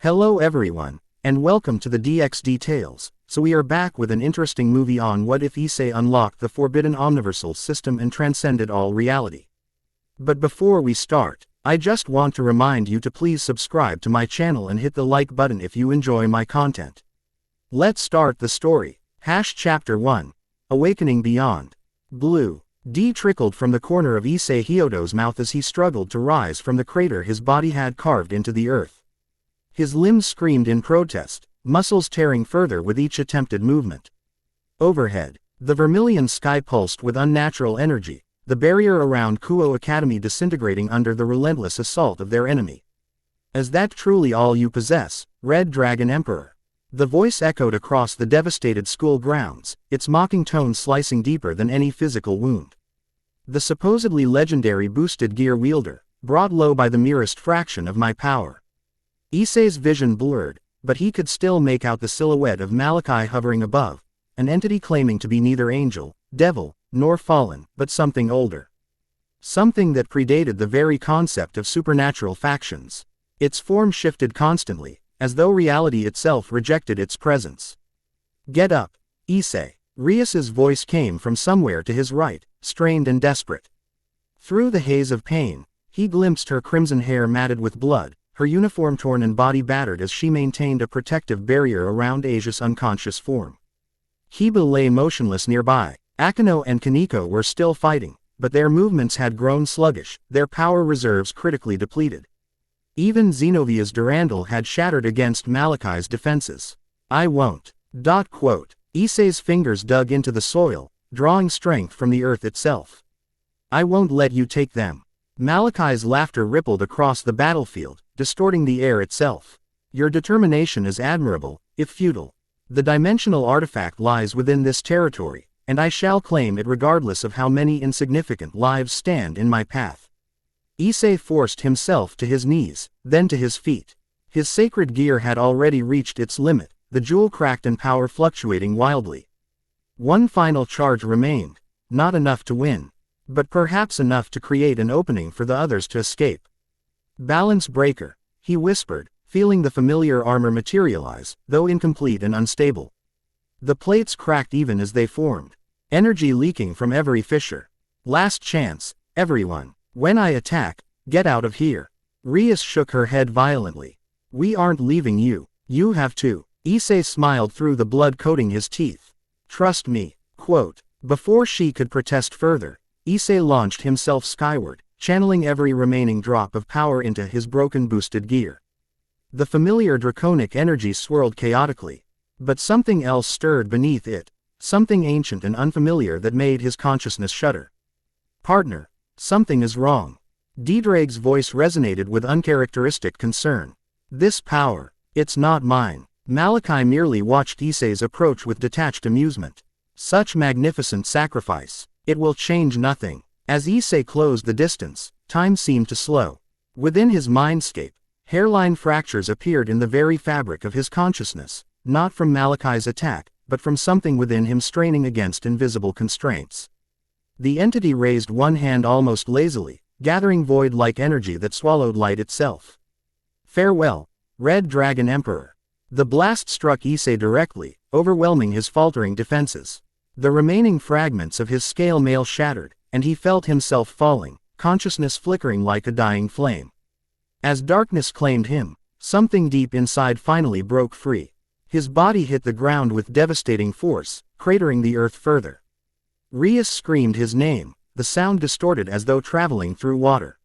Hello everyone, and welcome to the DXD Tales. So we are back with an interesting movie on what if Issei unlocked the forbidden Omniversal system and transcended all reality. But before we start, I just want to remind you to please subscribe to my channel and hit the like button if you enjoy my content. Let's start the story. Chapter 1. Awakening Beyond. Blue D trickled from the corner of Issei Hyodo's mouth as he struggled to rise from the crater his body had carved into the earth. His limbs screamed in protest, muscles tearing further with each attempted movement. Overhead, the vermilion sky pulsed with unnatural energy, the barrier around Kuo Academy disintegrating under the relentless assault of their enemy. "Is that truly all you possess, Red Dragon Emperor?" The voice echoed across the devastated school grounds, its mocking tone slicing deeper than any physical wound. The supposedly legendary boosted gear wielder, brought low by the merest fraction of my power. Issei's vision blurred, but he could still make out the silhouette of Malachi hovering above, an entity claiming to be neither angel, devil, nor fallen, but something older. Something that predated the very concept of supernatural factions. Its form shifted constantly, as though reality itself rejected its presence. "Get up, Issei." Rias's voice came from somewhere to his right, strained and desperate. Through the haze of pain, he glimpsed her crimson hair matted with blood, her uniform torn and body battered as she maintained a protective barrier around Asia's unconscious form. Hiba lay motionless nearby. Akino and Kaneko were still fighting, but their movements had grown sluggish, their power reserves critically depleted. Even Zenovia's Durandal had shattered against Malachi's defenses. "I won't." Issei's fingers dug into the soil, drawing strength from the earth itself. "I won't let you take them." Malachi's laughter rippled across the battlefield, distorting the air itself. "Your determination is admirable, if futile. The dimensional artifact lies within this territory, and I shall claim it regardless of how many insignificant lives stand in my path." Issei forced himself to his knees, then to his feet. His sacred gear had already reached its limit, the jewel cracked and power fluctuating wildly. One final charge remained, not enough to win, but perhaps enough to create an opening for the others to escape. "Balance breaker," he whispered, feeling the familiar armor materialize, though incomplete and unstable. The plates cracked even as they formed, energy leaking from every fissure. "Last chance, everyone. When I attack, get out of here." Rias shook her head violently. "We aren't leaving you. You have to." Issei smiled through the blood coating his teeth. "Trust me." Before she could protest further, Issei launched himself skyward, channeling every remaining drop of power into his broken boosted gear. The familiar draconic energy swirled chaotically, but something else stirred beneath it, something ancient and unfamiliar that made his consciousness shudder. "Partner, something is wrong." Diedrag's voice resonated with uncharacteristic concern. "This power, it's not mine." Malachi merely watched Issei's approach with detached amusement. "Such magnificent sacrifice. It will change nothing." As Issei closed the distance, time seemed to slow. Within his mindscape, hairline fractures appeared in the very fabric of his consciousness, not from Malachi's attack, but from something within him straining against invisible constraints. The entity raised one hand almost lazily, gathering void-like energy that swallowed light itself. "Farewell, Red Dragon Emperor." The blast struck Issei directly, overwhelming his faltering defenses. The remaining fragments of his scale mail shattered, and he felt himself falling, consciousness flickering like a dying flame. As darkness claimed him, something deep inside finally broke free. His body hit the ground with devastating force, cratering the earth further. Rias screamed his name, the sound distorted as though traveling through water.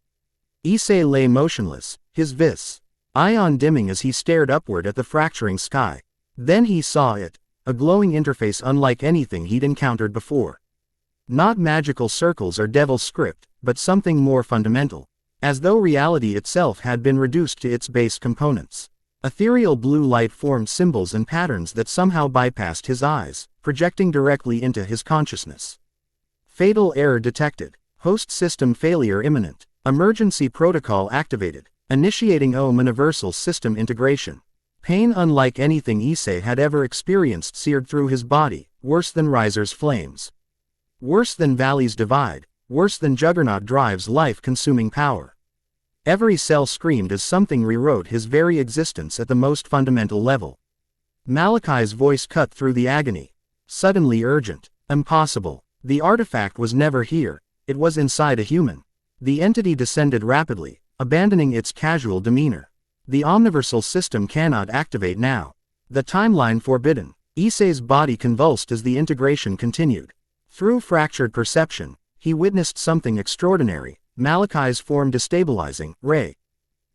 Issei lay motionless, his vis. Ion dimming as he stared upward at the fracturing sky. Then he saw it, a glowing interface unlike anything he'd encountered before. Not magical circles or devil script, but something more fundamental. As though reality itself had been reduced to its base components. Ethereal blue light formed symbols and patterns that somehow bypassed his eyes, projecting directly into his consciousness. Fatal error detected. Host system failure imminent. Emergency protocol activated. Initiating Omniversal system integration. Pain unlike anything Issei had ever experienced seared through his body, worse than Riser's flames. Worse than Valley's divide, worse than Juggernaut Drive's life-consuming power. Every cell screamed as something rewrote his very existence at the most fundamental level. Malachi's voice cut through the agony. Suddenly urgent. Impossible. The artifact was never here, it was inside a human. The entity descended rapidly, abandoning its casual demeanor. The Omniversal system cannot activate now. The timeline forbidden. Issei's body convulsed as the integration continued. Through fractured perception, he witnessed something extraordinary, Malachi's form destabilizing, Ray.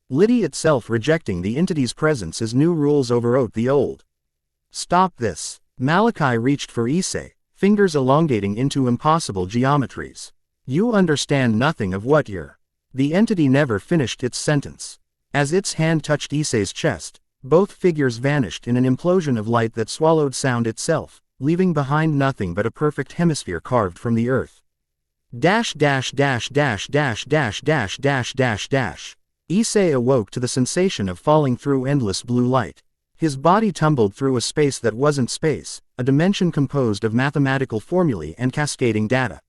Liddy itself rejecting the entity's presence as new rules overrode the old. Stop this. Malachi reached for Issei, fingers elongating into impossible geometries. You understand nothing of what you're. The entity never finished its sentence. As its hand touched Issei's chest, both figures vanished in an implosion of light that swallowed sound itself, leaving behind nothing but a perfect hemisphere carved from the earth. Issei awoke to the sensation of falling through endless blue light. His body tumbled through a space that wasn't space, a dimension composed of mathematical formulae and cascading data.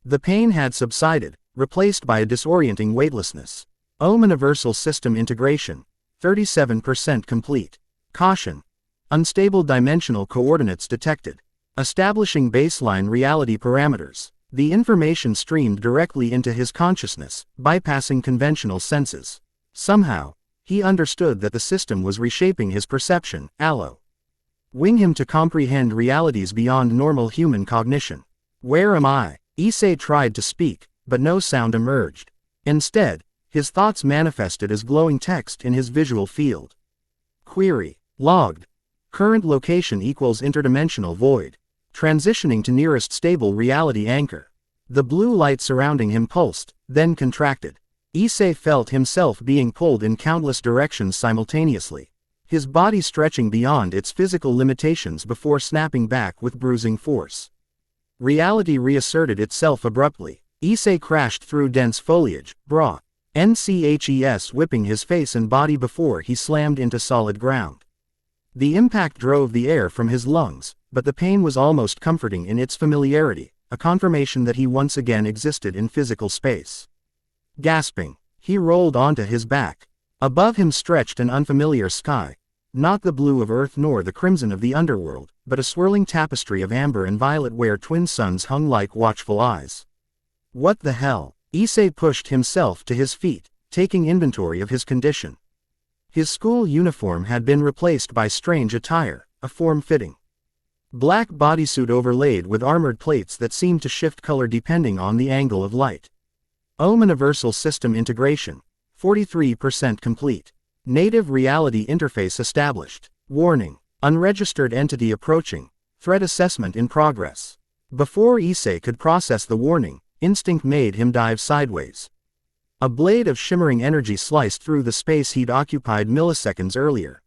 The pain had subsided, replaced by a disorienting weightlessness. Omniversal system integration. 37% complete. Caution. Unstable dimensional coordinates detected. Establishing baseline reality parameters. The information streamed directly into his consciousness, bypassing conventional senses. Somehow, he understood that the system was reshaping his perception, allowing him to comprehend realities beyond normal human cognition. Where am I? Issei tried to speak, but no sound emerged. Instead, his thoughts manifested as glowing text in his visual field. Query. Logged. Current location equals interdimensional void. Transitioning to nearest stable reality anchor. The blue light surrounding him pulsed, then contracted. Issei felt himself being pulled in countless directions simultaneously. His body stretching beyond its physical limitations before snapping back with bruising force. Reality reasserted itself abruptly. Issei crashed through dense foliage, NCHES whipping his face and body before he slammed into solid ground. The impact drove the air from his lungs, but the pain was almost comforting in its familiarity, a confirmation that he once again existed in physical space. Gasping, he rolled onto his back. Above him stretched an unfamiliar sky, not the blue of Earth nor the crimson of the underworld, but a swirling tapestry of amber and violet where twin suns hung like watchful eyes. What the hell? Issei pushed himself to his feet, taking inventory of his condition. His school uniform had been replaced by strange attire, a form-fitting black bodysuit overlaid with armored plates that seemed to shift color depending on the angle of light. Omniversal system integration. 43% complete. Native reality interface established. Warning. Unregistered entity approaching. Threat assessment in progress. Before Issei could process the warning, instinct made him dive sideways. A blade of shimmering energy sliced through the space he'd occupied milliseconds earlier,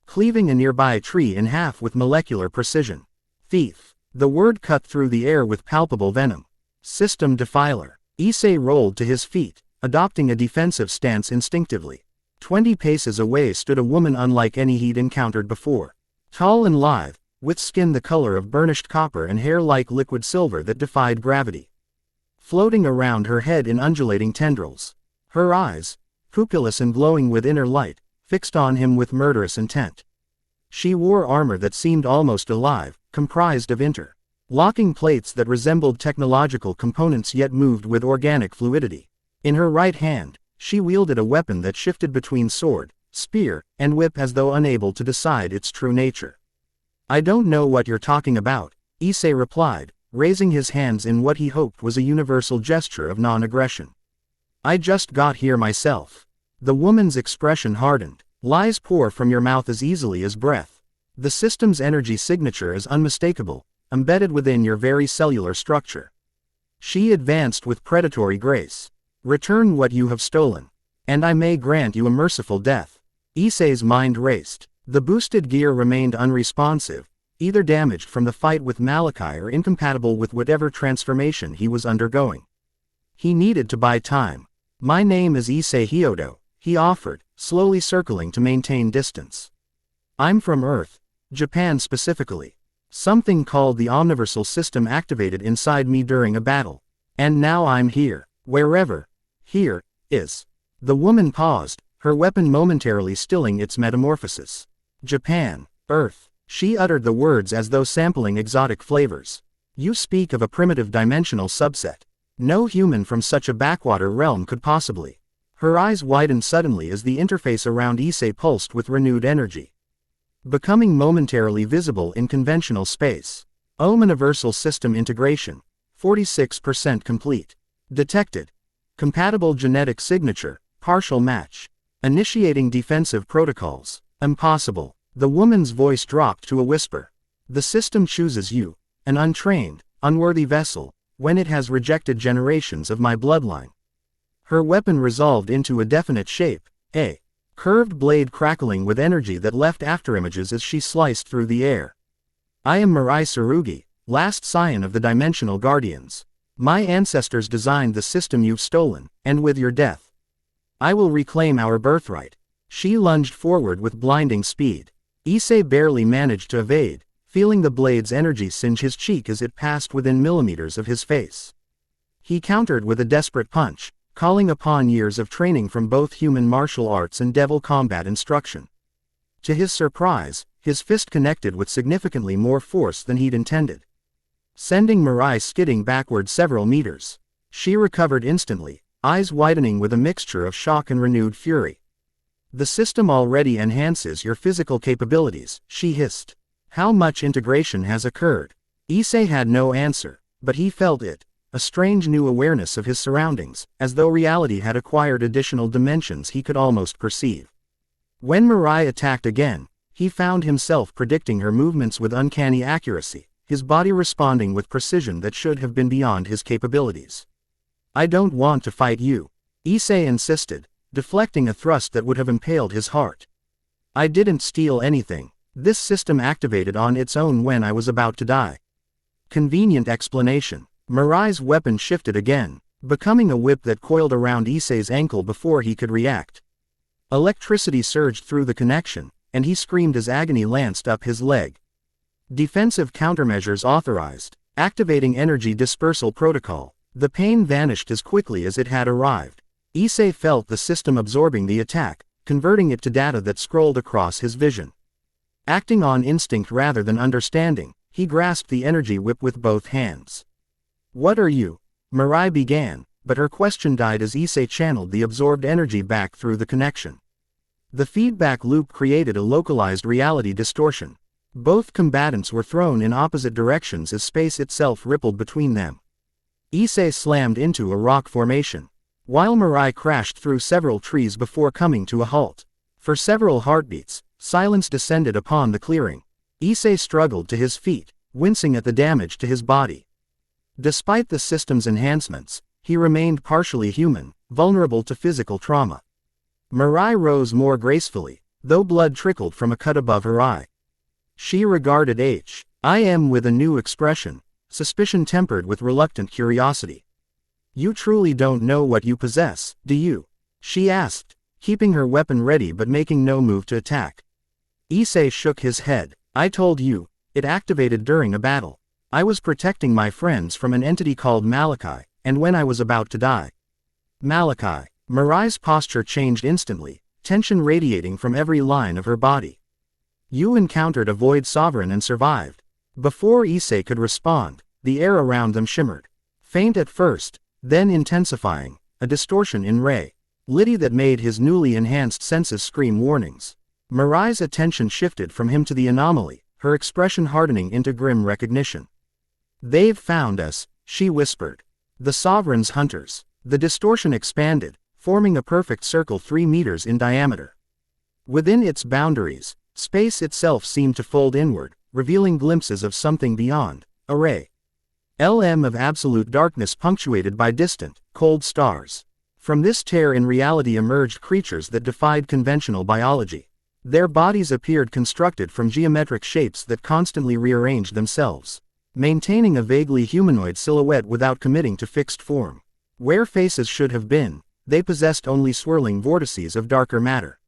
cleaving a nearby tree in half with molecular precision. Thief. The word cut through the air with palpable venom. System defiler. Issei rolled to his feet, adopting a defensive stance instinctively. 20 paces away stood a woman unlike any he'd encountered before. Tall and lithe, with skin the color of burnished copper and hair like liquid silver that defied gravity. Floating around her head in undulating tendrils. Her eyes, pupilless and glowing with inner light, fixed on him with murderous intent. She wore armor that seemed almost alive, comprised of interlocking plates that resembled technological components yet moved with organic fluidity. In her right hand, she wielded a weapon that shifted between sword, spear, and whip as though unable to decide its true nature. I don't know what you're talking about, Issei replied, raising his hands in what he hoped was a universal gesture of non-aggression. I just got here myself. The woman's expression hardened. Lies pour from your mouth as easily as breath. The system's energy signature is unmistakable, embedded within your very cellular structure. She advanced with predatory grace. Return what you have stolen, and I may grant you a merciful death. Issei's mind raced. The boosted gear remained unresponsive, either damaged from the fight with Malachi or incompatible with whatever transformation he was undergoing. He needed to buy time. My name is Issei Hyodo, he offered, slowly circling to maintain distance. I'm from Earth, Japan specifically. Something called the Omniversal system activated inside me during a battle. And now I'm here. Wherever here is. The woman paused, her weapon momentarily stilling its metamorphosis. Japan, Earth. She uttered the words as though sampling exotic flavors. You speak of a primitive dimensional subset. No human from such a backwater realm could possibly. Her eyes widened suddenly as the interface around Issei pulsed with renewed energy. Becoming momentarily visible in conventional space. Omniversal system integration. 46% complete. Detected. Compatible genetic signature, partial match. Initiating defensive protocols. Impossible. The woman's voice dropped to a whisper. The system chooses you, an untrained, unworthy vessel, when it has rejected generations of my bloodline. Her weapon resolved into a definite shape, a curved blade crackling with energy that left afterimages as she sliced through the air. I am Mirai Tsurugi, last scion of the Dimensional Guardians. My ancestors designed the system you've stolen, and with your death, I will reclaim our birthright. She lunged forward with blinding speed. Issei barely managed to evade, feeling the blade's energy singe his cheek as it passed within millimeters of his face. He countered with a desperate punch, calling upon years of training from both human martial arts and devil combat instruction. To his surprise, his fist connected with significantly more force than he'd intended, sending Mirai skidding backward several meters. She recovered instantly, eyes widening with a mixture of shock and renewed fury. The system already enhances your physical capabilities, she hissed. How much integration has occurred? Issei had no answer, but he felt it, a strange new awareness of his surroundings, as though reality had acquired additional dimensions he could almost perceive. When Mirai attacked again, he found himself predicting her movements with uncanny accuracy, his body responding with precision that should have been beyond his capabilities. I don't want to fight you, Issei insisted, deflecting a thrust that would have impaled his heart. I didn't steal anything. This system activated on its own when I was about to die. Convenient explanation. Mirai's weapon shifted again, becoming a whip that coiled around Issei's ankle before he could react. Electricity surged through the connection, and he screamed as agony lanced up his leg. Defensive countermeasures authorized. Activating energy dispersal protocol. The pain vanished as quickly as it had arrived. Issei felt the system absorbing the attack, converting it to data that scrolled across his vision. Acting on instinct rather than understanding, he grasped the energy whip with both hands. What are you? Mirai began, but her question died as Issei channeled the absorbed energy back through the connection. The feedback loop created a localized reality distortion. Both combatants were thrown in opposite directions as space itself rippled between them. Issei slammed into a rock formation, while Mirai crashed through several trees before coming to a halt. For several heartbeats, silence descended upon the clearing. Issei struggled to his feet, wincing at the damage to his body. Despite the system's enhancements, he remained partially human, vulnerable to physical trauma. Mirai rose more gracefully, though blood trickled from a cut above her eye. She regarded I.M. with a new expression, suspicion tempered with reluctant curiosity. You truly don't know what you possess, do you? She asked, keeping her weapon ready but making no move to attack. Issei shook his head. I told you, it activated during a battle. I was protecting my friends from an entity called Malachi, and when I was about to die. Malachi. Mirai's posture changed instantly, tension radiating from every line of her body. You encountered a void sovereign and survived. Before Issei could respond, the air around them shimmered. Faint at first, then intensifying, a distortion in ray liddy that made his newly enhanced senses scream warnings. Mirai's attention shifted from him to the anomaly, her expression hardening into grim recognition. They've found us, she whispered. The Sovereign's hunters. The distortion expanded, forming a perfect circle 3 meters in diameter. Within its boundaries, space itself seemed to fold inward, revealing glimpses of something beyond, a ray LM of absolute darkness punctuated by distant, cold stars. From this tear in reality emerged creatures that defied conventional biology. Their bodies appeared constructed from geometric shapes that constantly rearranged themselves, maintaining a vaguely humanoid silhouette without committing to fixed form. Where faces should have been, they possessed only swirling vortices of darker matter.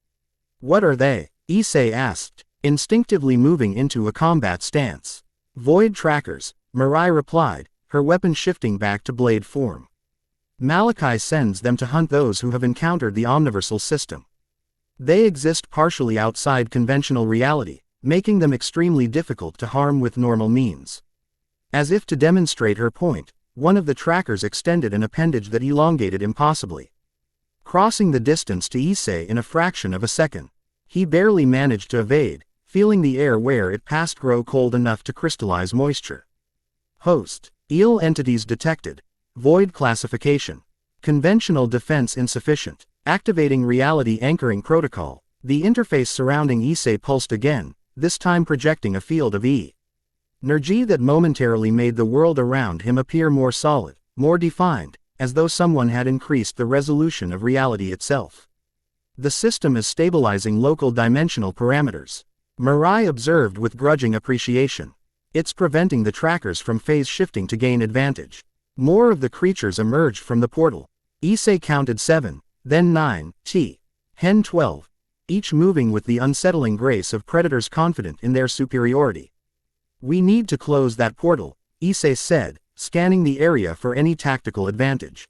What are they? Issei asked, instinctively moving into a combat stance. Void trackers, Mirai replied, her weapon shifting back to blade form. Malachi sends them to hunt those who have encountered the Omniversal system. They exist partially outside conventional reality, making them extremely difficult to harm with normal means. As if to demonstrate her point, one of the trackers extended an appendage that elongated impossibly, crossing the distance to Issei in a fraction of a second. He barely managed to evade, feeling the air where it passed grow cold enough to crystallize moisture. Host. Eel entities detected. Void classification. Conventional defense insufficient. Activating reality anchoring protocol. The interface surrounding Issei pulsed again, this time projecting a field of energy that momentarily made the world around him appear more solid, more defined, as though someone had increased the resolution of reality itself. The system is stabilizing local dimensional parameters. Mirai observed with grudging appreciation. It's preventing the trackers from phase shifting to gain advantage. More of the creatures emerged from the portal. Issei counted 7, then 9, 12, each moving with the unsettling grace of predators confident in their superiority. We need to close that portal, Issei said, scanning the area for any tactical advantage.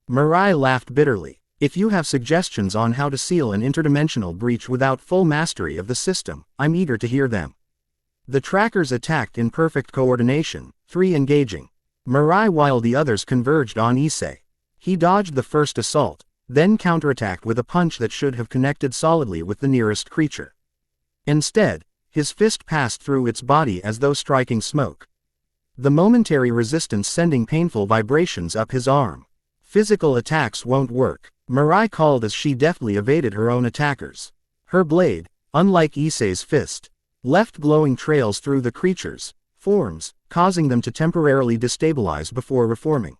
Mirai laughed bitterly. If you have suggestions on how to seal an interdimensional breach without full mastery of the system, I'm eager to hear them. The trackers attacked in perfect coordination, 3 engaging Mirai while the others converged on Issei. He dodged the first assault, then counterattacked with a punch that should have connected solidly with the nearest creature. Instead, his fist passed through its body as though striking smoke, the momentary resistance sending painful vibrations up his arm. Physical attacks won't work, Mirai called as she deftly evaded her own attackers. Her blade, unlike Issei's fist, left glowing trails through the creatures' forms, causing them to temporarily destabilize before reforming.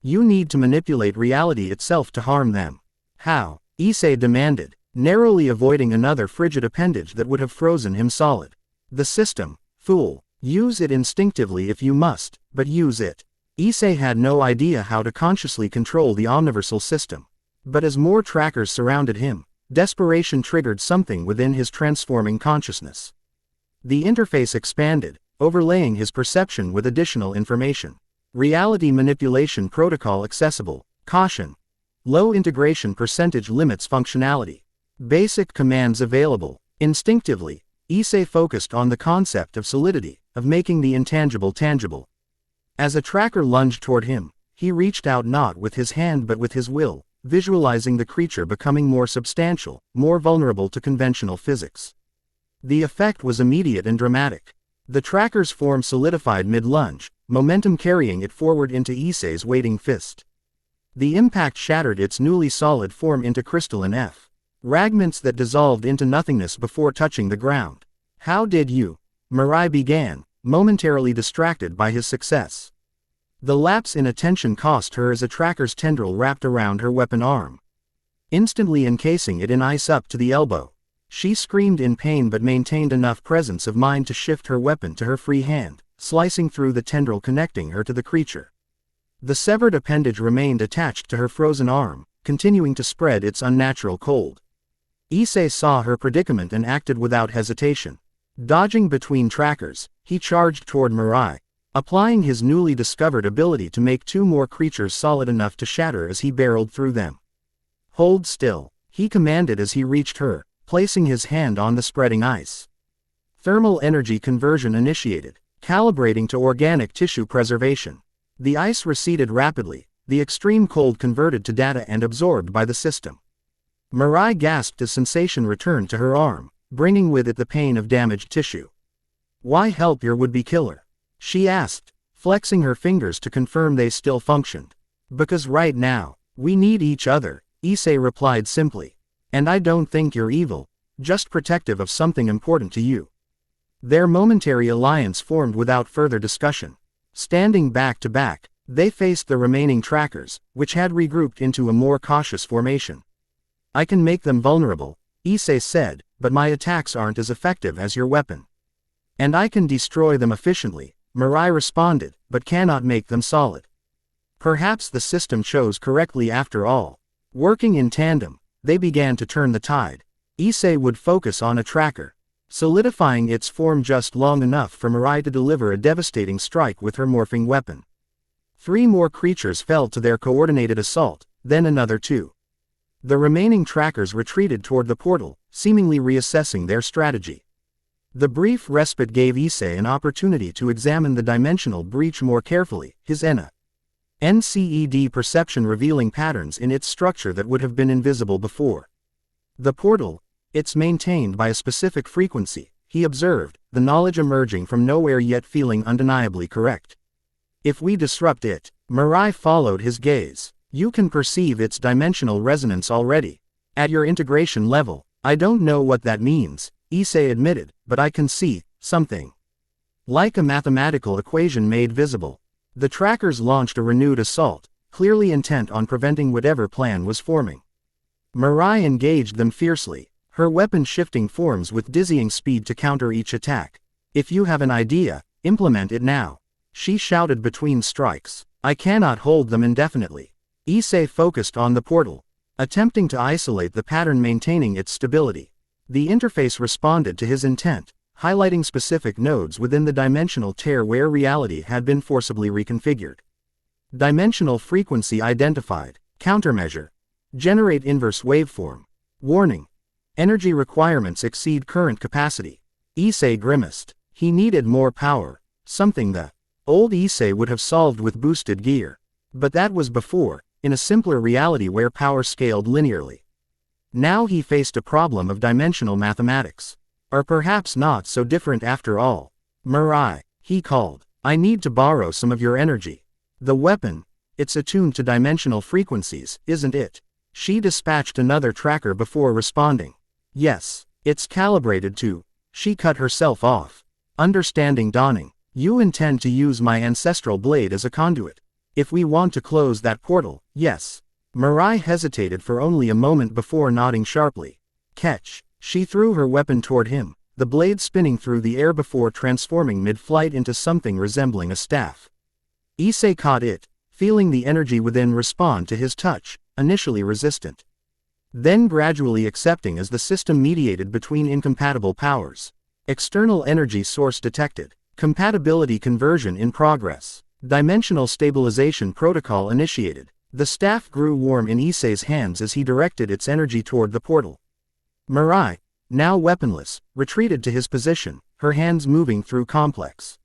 You need to manipulate reality itself to harm them. How? Issei demanded, narrowly avoiding another frigid appendage that would have frozen him solid. The system, fool. Use it instinctively if you must, but use it. Issei had no idea how to consciously control the Omniversal system. But as more trackers surrounded him, desperation triggered something within his transforming consciousness. The interface expanded, overlaying his perception with additional information. Reality manipulation protocol accessible. Caution. Low integration percentage limits functionality. Basic commands available. Instinctively, Issei focused on the concept of solidity, of making the intangible tangible. As a tracker lunged toward him, he reached out not with his hand but with his will, visualizing the creature becoming more substantial, more vulnerable to conventional physics. The effect was immediate and dramatic. The tracker's form solidified mid-lunge, momentum carrying it forward into Issei's waiting fist. The impact shattered its newly solid form into crystalline fragments that dissolved into nothingness before touching the ground. How did you? Mirai began, momentarily distracted by his success. The lapse in attention cost her as a tracker's tendril wrapped around her weapon arm, instantly encasing it in ice up to the elbow. She screamed in pain but maintained enough presence of mind to shift her weapon to her free hand, slicing through the tendril connecting her to the creature. The severed appendage remained attached to her frozen arm, continuing to spread its unnatural cold. Issei saw her predicament and acted without hesitation. Dodging between trackers, he charged toward Mirai, applying his newly discovered ability to make 2 more creatures solid enough to shatter as he barreled through them. Hold still, he commanded as he reached her, placing his hand on the spreading ice. Thermal energy conversion initiated, calibrating to organic tissue preservation. The ice receded rapidly, the extreme cold converted to data and absorbed by the system. Mirai gasped as sensation returned to her arm, bringing with it the pain of damaged tissue. Why help your would-be killer? She asked, flexing her fingers to confirm they still functioned. Because right now, we need each other, Issei replied simply. And I don't think you're evil, just protective of something important to you. Their momentary alliance formed without further discussion. Standing back to back, they faced the remaining trackers, which had regrouped into a more cautious formation. I can make them vulnerable, Issei said, but my attacks aren't as effective as your weapon. And I can destroy them efficiently, Mirai responded, but cannot make them solid. Perhaps the system chose correctly after all. Working in tandem, they began to turn the tide. Issei would focus on a tracker, solidifying its form just long enough for Mirai to deliver a devastating strike with her morphing weapon. 3 more creatures fell to their coordinated assault, then another 2. The remaining trackers retreated toward the portal, seemingly reassessing their strategy. The brief respite gave Issei an opportunity to examine the dimensional breach more carefully, his NCED perception revealing patterns in its structure that would have been invisible before. The portal, it's maintained by a specific frequency, he observed, the knowledge emerging from nowhere yet feeling undeniably correct. If we disrupt it, Mirai followed his gaze. You can perceive its dimensional resonance already. At your integration level, I don't know what that means, Issei admitted, but I can see something. Like a mathematical equation made visible. The trackers launched a renewed assault, clearly intent on preventing whatever plan was forming. Mirai engaged them fiercely, her weapon shifting forms with dizzying speed to counter each attack. If you have an idea, implement it now. She shouted between strikes. I cannot hold them indefinitely. Issei focused on the portal, attempting to isolate the pattern maintaining its stability. The interface responded to his intent, highlighting specific nodes within the dimensional tear where reality had been forcibly reconfigured. Dimensional frequency identified. Countermeasure. Generate inverse waveform. Warning. Energy requirements exceed current capacity. Issei grimaced. He needed more power, something the old Issei would have solved with boosted gear. But that was before, in a simpler reality where power scaled linearly. Now he faced a problem of dimensional mathematics. Or perhaps not so different after all. Mirai, he called. I need to borrow some of your energy. The weapon, it's attuned to dimensional frequencies, isn't it? She dispatched another tracker before responding. Yes, it's calibrated to. She cut herself off. Understanding dawning. You intend to use my ancestral blade as a conduit. If we want to close that portal, yes. Mirai hesitated for only a moment before nodding sharply. Catch. She threw her weapon toward him, the blade spinning through the air before transforming mid-flight into something resembling a staff. Issei caught it, feeling the energy within respond to his touch, initially resistant. Then gradually accepting as the system mediated between incompatible powers. External energy source detected. Compatibility conversion in progress. Dimensional stabilization protocol initiated. The staff grew warm in Issei's hands as he directed its energy toward the portal. Mirai, now weaponless, retreated to his position, her hands moving through complex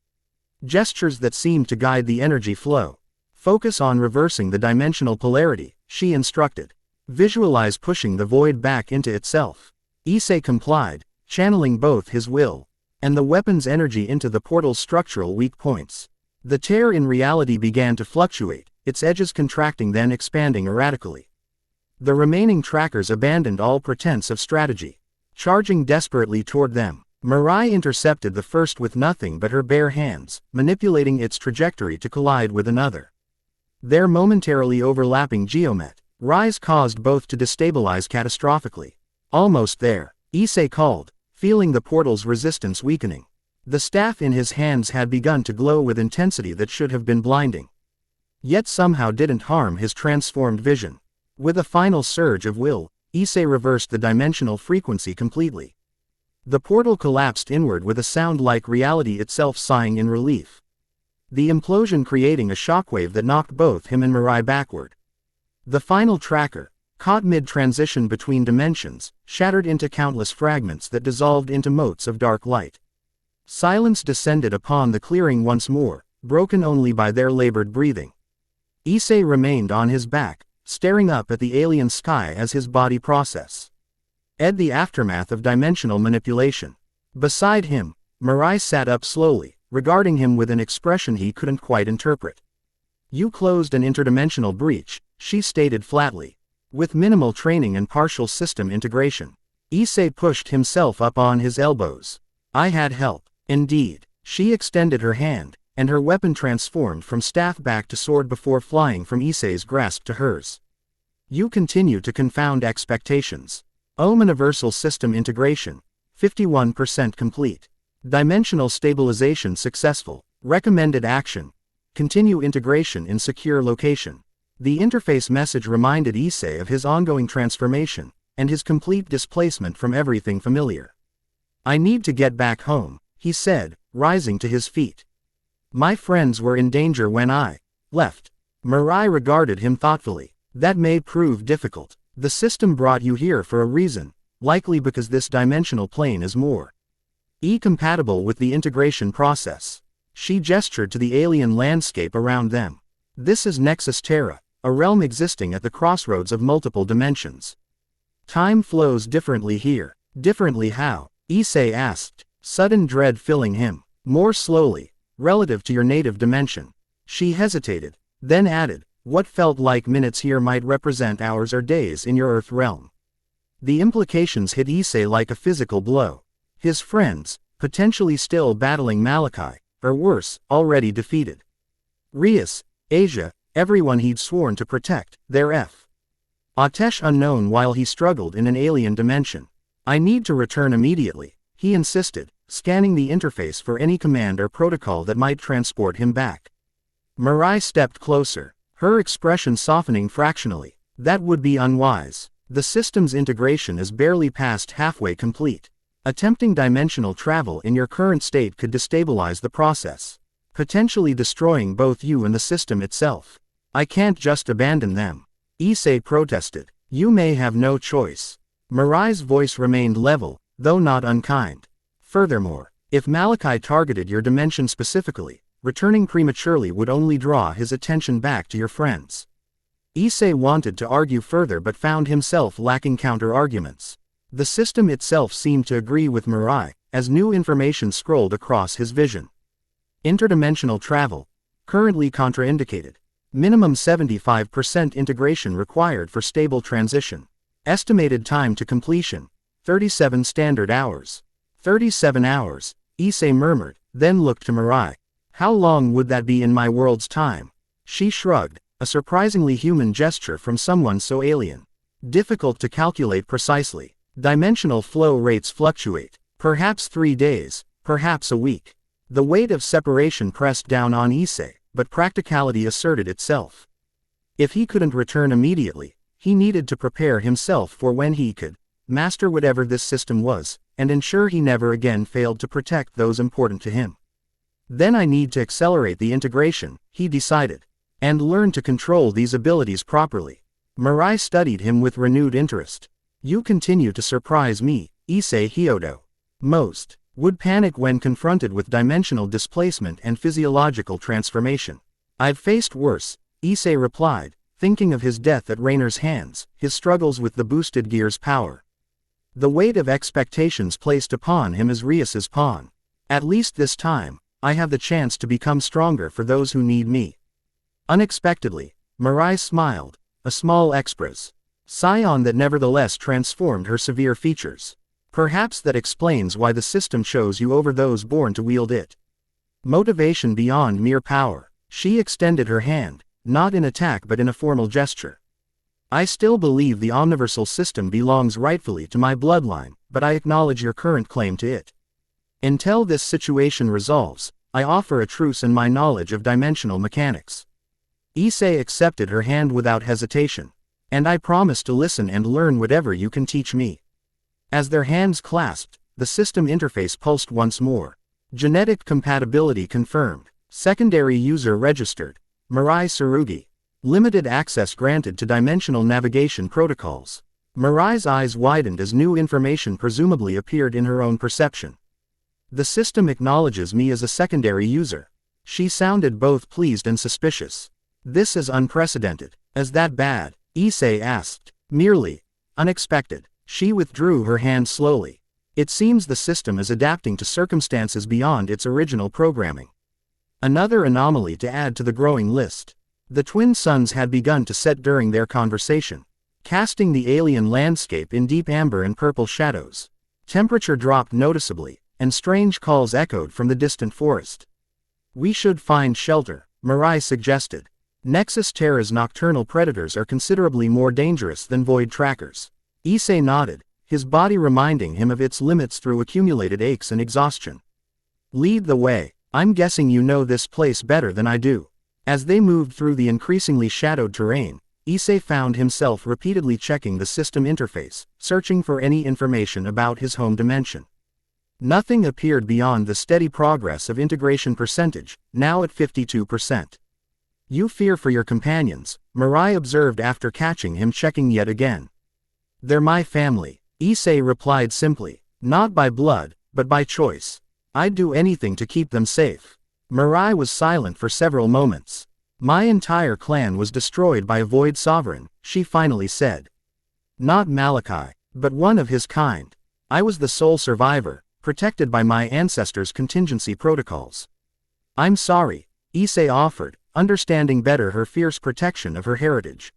gestures that seemed to guide the energy flow. Focus on reversing the dimensional polarity, she instructed. Visualize pushing the void back into itself. Issei complied, channeling both his will and the weapon's energy into the portal's structural weak points. The tear in reality began to fluctuate, its edges contracting then expanding erratically. The remaining trackers abandoned all pretense of strategy. Charging desperately toward them, Mirai intercepted the first with nothing but her bare hands, manipulating its trajectory to collide with another. Their momentarily overlapping geomet rise caused both to destabilize catastrophically. Almost there, Issei called, feeling the portal's resistance weakening. The staff in his hands had begun to glow with intensity that should have been blinding. Yet somehow didn't harm his transformed vision. With a final surge of will, Issei reversed the dimensional frequency completely. The portal collapsed inward with a sound like reality itself sighing in relief. The implosion creating a shockwave that knocked both him and Mirai backward. The final tracker, caught mid-transition between dimensions, shattered into countless fragments that dissolved into motes of dark light. Silence descended upon the clearing once more, broken only by their labored breathing. Issei remained on his back, staring up at the alien sky as his body processed the aftermath of dimensional manipulation. Beside him, Mirai sat up slowly, regarding him with an expression he couldn't quite interpret. You closed an interdimensional breach, she stated flatly. With minimal training and partial system integration. Issei pushed himself up on his elbows. I had help. Indeed. She extended her hand, and her weapon transformed from staff back to sword before flying from Issei's grasp to hers. You continue to confound expectations. Omniversal system integration. 51% complete. Dimensional stabilization successful. Recommended action. Continue integration in secure location. The interface message reminded Issei of his ongoing transformation, and his complete displacement from everything familiar. I need to get back home, he said, rising to his feet. My friends were in danger when I Left. Mirai regarded him thoughtfully. That may prove difficult. The system brought you here for a reason, likely because this dimensional plane is more compatible with the integration process. She gestured to the alien landscape around them. This is Nexus Terra, a realm existing at the crossroads of multiple dimensions. Time flows differently here. Differently how? Issei asked, sudden dread filling him. More slowly, relative to your native dimension. She hesitated, then added, what felt like minutes here might represent hours or days in your Earth realm. The implications hit Issei like a physical blow. His friends, potentially still battling Malachi, or worse, already defeated. Rias, Asia, everyone he'd sworn to protect, their Atesh unknown while he struggled in an alien dimension. I need to return immediately, he insisted, scanning the interface for any command or protocol that might transport him back. Mirai stepped closer, her expression softening fractionally. That would be unwise. The system's integration is barely past halfway complete. Attempting dimensional travel in your current state could destabilize the process, potentially destroying both you and the system itself. I can't just abandon them. Issei protested. You may have no choice. Mirai's voice remained level, though not unkind. Furthermore, if Malachi targeted your dimension specifically, returning prematurely would only draw his attention back to your friends. Issei wanted to argue further but found himself lacking counter-arguments. The system itself seemed to agree with Mirai, as new information scrolled across his vision. Interdimensional travel, currently contraindicated. Minimum 75% integration required for stable transition. Estimated time to completion, 37 standard hours. 37 hours, Issei murmured, then looked to Mirai. How long would that be in my world's time? She shrugged, a surprisingly human gesture from someone so alien. Difficult to calculate precisely. Dimensional flow rates fluctuate. Perhaps 3 days, perhaps a week. The weight of separation pressed down on Issei, but practicality asserted itself. If he couldn't return immediately, he needed to prepare himself for when he could master whatever this system was, and ensure he never again failed to protect those important to him. Then I need to accelerate the integration, he decided, and learn to control these abilities properly. Mirai studied him with renewed interest. You continue to surprise me, Issei Hyodo. Most would panic when confronted with dimensional displacement and physiological transformation. I've faced worse, Issei replied, thinking of his death at Rainer's hands, his struggles with the boosted gear's power. The weight of expectations placed upon him is Rias's pawn. At least this time, I have the chance to become stronger for those who need me. Unexpectedly, Mirai smiled, a small scion that nevertheless transformed her severe features. Perhaps that explains why the system chose you over those born to wield it. Motivation beyond mere power. She extended her hand, not in attack but in a formal gesture. I still believe the Omniversal system belongs rightfully to my bloodline, but I acknowledge your current claim to it. Until this situation resolves, I offer a truce in my knowledge of dimensional mechanics. Issei accepted her hand without hesitation. And I promise to listen and learn whatever you can teach me. As their hands clasped, the system interface pulsed once more. Genetic compatibility confirmed. Secondary user registered. Mirai Tsurugi. Limited access granted to dimensional navigation protocols. Mirai's eyes widened as new information presumably appeared in her own perception. The system acknowledges me as a secondary user. She sounded both pleased and suspicious. This is unprecedented. Is that bad? Issei asked. Merely unexpected. She withdrew her hand slowly. It seems the system is adapting to circumstances beyond its original programming. Another anomaly to add to the growing list. The twin suns had begun to set during their conversation, casting the alien landscape in deep amber and purple shadows. Temperature dropped noticeably, and strange calls echoed from the distant forest. We should find shelter, Mirai suggested. Nexus Terra's nocturnal predators are considerably more dangerous than void trackers. Issei nodded, his body reminding him of its limits through accumulated aches and exhaustion. Lead the way. I'm guessing you know this place better than I do. As they moved through the increasingly shadowed terrain, Issei found himself repeatedly checking the system interface, searching for any information about his home dimension. Nothing appeared beyond the steady progress of integration percentage, now at 52%. You fear for your companions, Mirai observed after catching him checking yet again. They're my family, Issei replied simply. Not by blood, but by choice. I'd do anything to keep them safe. Mirai was silent for several moments. My entire clan was destroyed by a void sovereign, she finally said. Not Malachi, but one of his kind. I was the sole survivor, protected by my ancestors' contingency protocols. I'm sorry, Issei offered, understanding better her fierce protection of her heritage.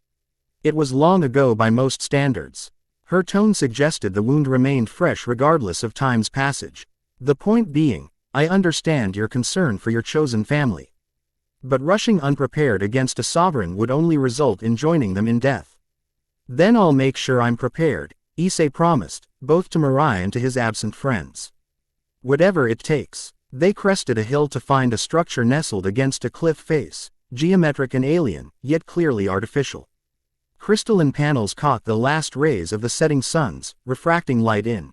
It was long ago by most standards. Her tone suggested the wound remained fresh regardless of time's passage. The point being, I understand your concern for your chosen family. But rushing unprepared against a sovereign would only result in joining them in death. Then I'll make sure I'm prepared, Issei promised, both to Mirai and to his absent friends. Whatever it takes. They crested a hill to find a structure nestled against a cliff face, geometric and alien, yet clearly artificial. Crystalline panels caught the last rays of the setting suns, refracting light in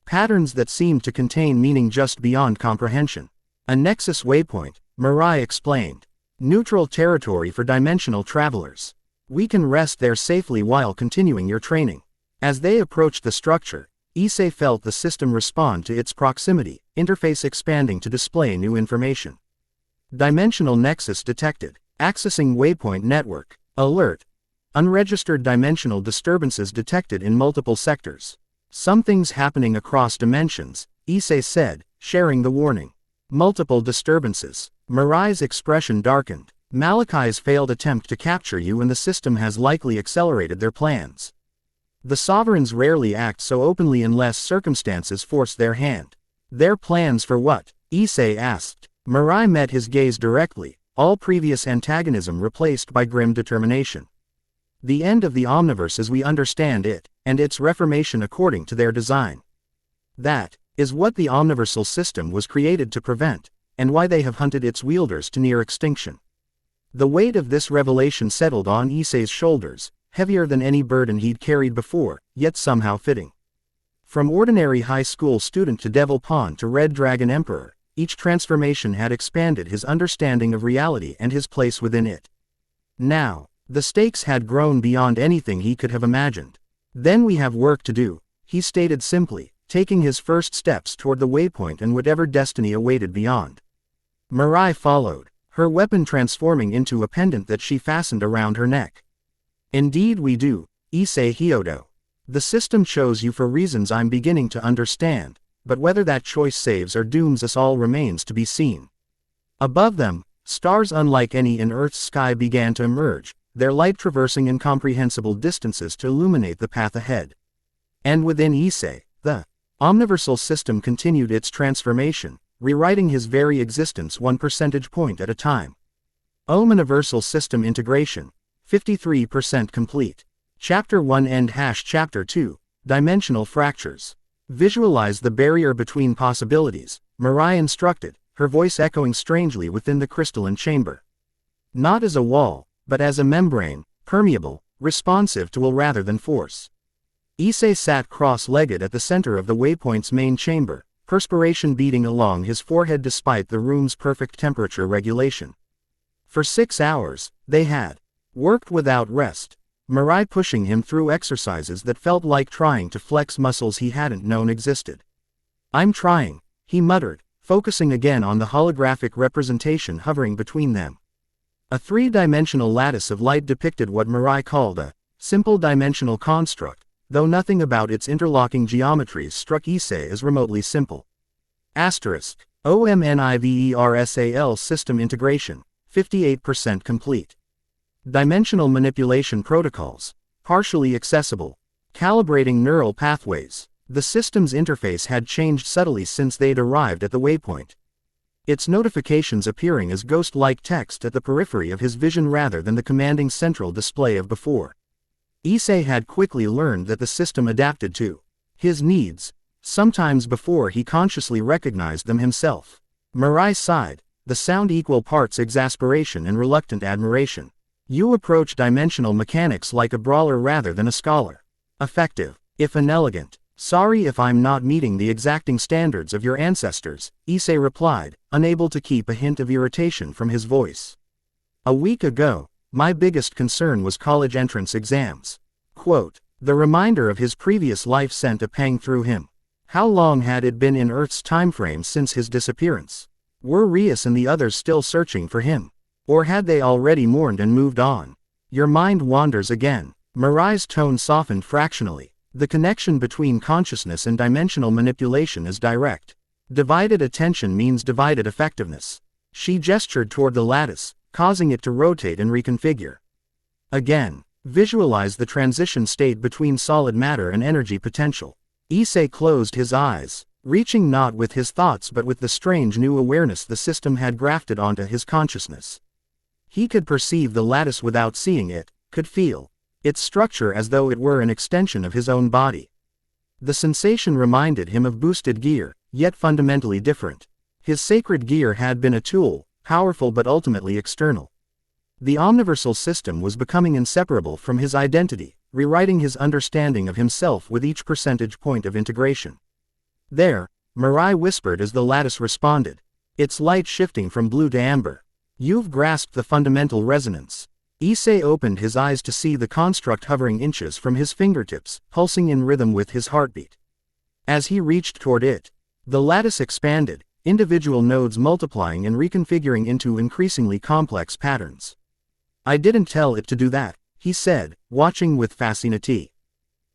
patterns that seemed to contain meaning just beyond comprehension. A nexus waypoint, Mirai explained. Neutral territory for dimensional travelers. We can rest there safely while continuing your training. As they approached the structure, Issei felt the system respond to its proximity, interface expanding to display new information. Dimensional nexus detected. Accessing waypoint network. Alert. Unregistered dimensional disturbances detected in multiple sectors. Something's happening across dimensions, Issei said, sharing the warning. Multiple disturbances. Mirai's expression darkened. Malachi's failed attempt to capture you and the system has likely accelerated their plans. The sovereigns rarely act so openly unless circumstances force their hand. Their plans for what? Issei asked. Mirai met his gaze directly, all previous antagonism replaced by grim determination. The end of the Omniverse as we understand it, and its reformation according to their design. That is what the Omniversal system was created to prevent, and why they have hunted its wielders to near extinction. The weight of this revelation settled on Issei's shoulders, heavier than any burden he'd carried before, yet somehow fitting. From ordinary high school student to Devil Pawn to Red Dragon Emperor, each transformation had expanded his understanding of reality and his place within it. Now, the stakes had grown beyond anything he could have imagined. Then we have work to do, he stated simply, taking his first steps toward the waypoint and whatever destiny awaited beyond. Mirai followed, her weapon transforming into a pendant that she fastened around her neck. Indeed we do, Issei Hyodo. The system chose you for reasons I'm beginning to understand, but whether that choice saves or dooms us all remains to be seen. Above them, stars unlike any in Earth's sky began to emerge, their light traversing incomprehensible distances to illuminate the path ahead. And within Issei, the Omniversal system continued its transformation, rewriting his very existence 1 percentage point at a time. Omniversal system integration, 53% complete. Chapter 1 End Chapter 2, Dimensional Fractures. Visualize the barrier between possibilities, Mirai instructed, her voice echoing strangely within the crystalline chamber. Not as a wall, but as a membrane, permeable, responsive to will rather than force. Issei sat cross-legged at the center of the waypoint's main chamber, perspiration beading along his forehead despite the room's perfect temperature regulation. For 6 hours, they had worked without rest, Mirai pushing him through exercises that felt like trying to flex muscles he hadn't known existed. I'm trying, he muttered, focusing again on the holographic representation hovering between them. A 3-dimensional lattice of light depicted what Mirai called a simple dimensional construct, though nothing about its interlocking geometries struck Issei as remotely simple. Asterisk. Omniversal system integration, 58% complete. Dimensional manipulation protocols, partially accessible. Calibrating neural pathways. The system's interface had changed subtly since they'd arrived at the waypoint. Its notifications appearing as ghost-like text at the periphery of his vision rather than the commanding central display of before. Issei had quickly learned that the system adapted to his needs, sometimes before he consciously recognized them himself. Mirai sighed, the sound equal parts exasperation and reluctant admiration. You approach dimensional mechanics like a brawler rather than a scholar. Effective, if inelegant. Sorry if I'm not meeting the exacting standards of your ancestors, Issei replied, unable to keep a hint of irritation from his voice. A week ago, my biggest concern was college entrance exams. Quote, the reminder of his previous life sent a pang through him. How long had it been in Earth's timeframe since his disappearance? Were Rias and the others still searching for him? Or had they already mourned and moved on? Your mind wanders again. Mirai's tone softened fractionally. The connection between consciousness and dimensional manipulation is direct. Divided attention means divided effectiveness. She gestured toward the lattice, causing it to rotate and reconfigure. Again, visualize the transition state between solid matter and energy potential. Issei closed his eyes, reaching not with his thoughts but with the strange new awareness the system had grafted onto his consciousness. He could perceive the lattice without seeing it, could feel its structure as though it were an extension of his own body. The sensation reminded him of boosted gear, yet fundamentally different. His sacred gear had been a tool, powerful but ultimately external. The Omniversal system was becoming inseparable from his identity, rewriting his understanding of himself with each percentage point of integration. There, Mirai whispered as the lattice responded, its light shifting from blue to amber. You've grasped the fundamental resonance. Issei opened his eyes to see the construct hovering inches from his fingertips, pulsing in rhythm with his heartbeat. As he reached toward it, the lattice expanded, individual nodes multiplying and reconfiguring into increasingly complex patterns. I didn't tell it to do that, he said, watching with fascination.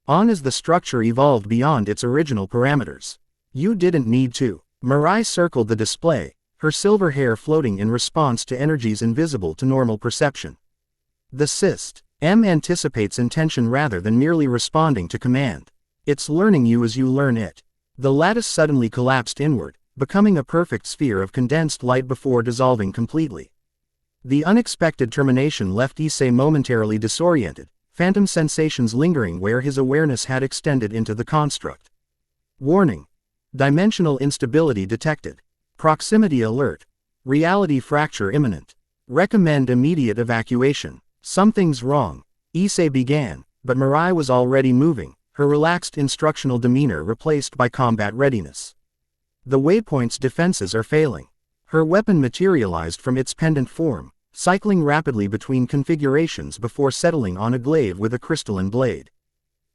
On as the structure evolved beyond its original parameters. You didn't need to. Mirai circled the display, her silver hair floating in response to energies invisible to normal perception. The system anticipates intention rather than merely responding to command. It's learning you as you learn it. The lattice suddenly collapsed inward, becoming a perfect sphere of condensed light before dissolving completely. The unexpected termination left Issei momentarily disoriented, phantom sensations lingering where his awareness had extended into the construct. Warning. Dimensional instability detected. Proximity alert. Reality fracture imminent. Recommend immediate evacuation. Something's wrong, Issei began, but Mirai was already moving, her relaxed instructional demeanor replaced by combat readiness. The waypoint's defenses are failing. Her weapon materialized from its pendant form, cycling rapidly between configurations before settling on a glaive with a crystalline blade.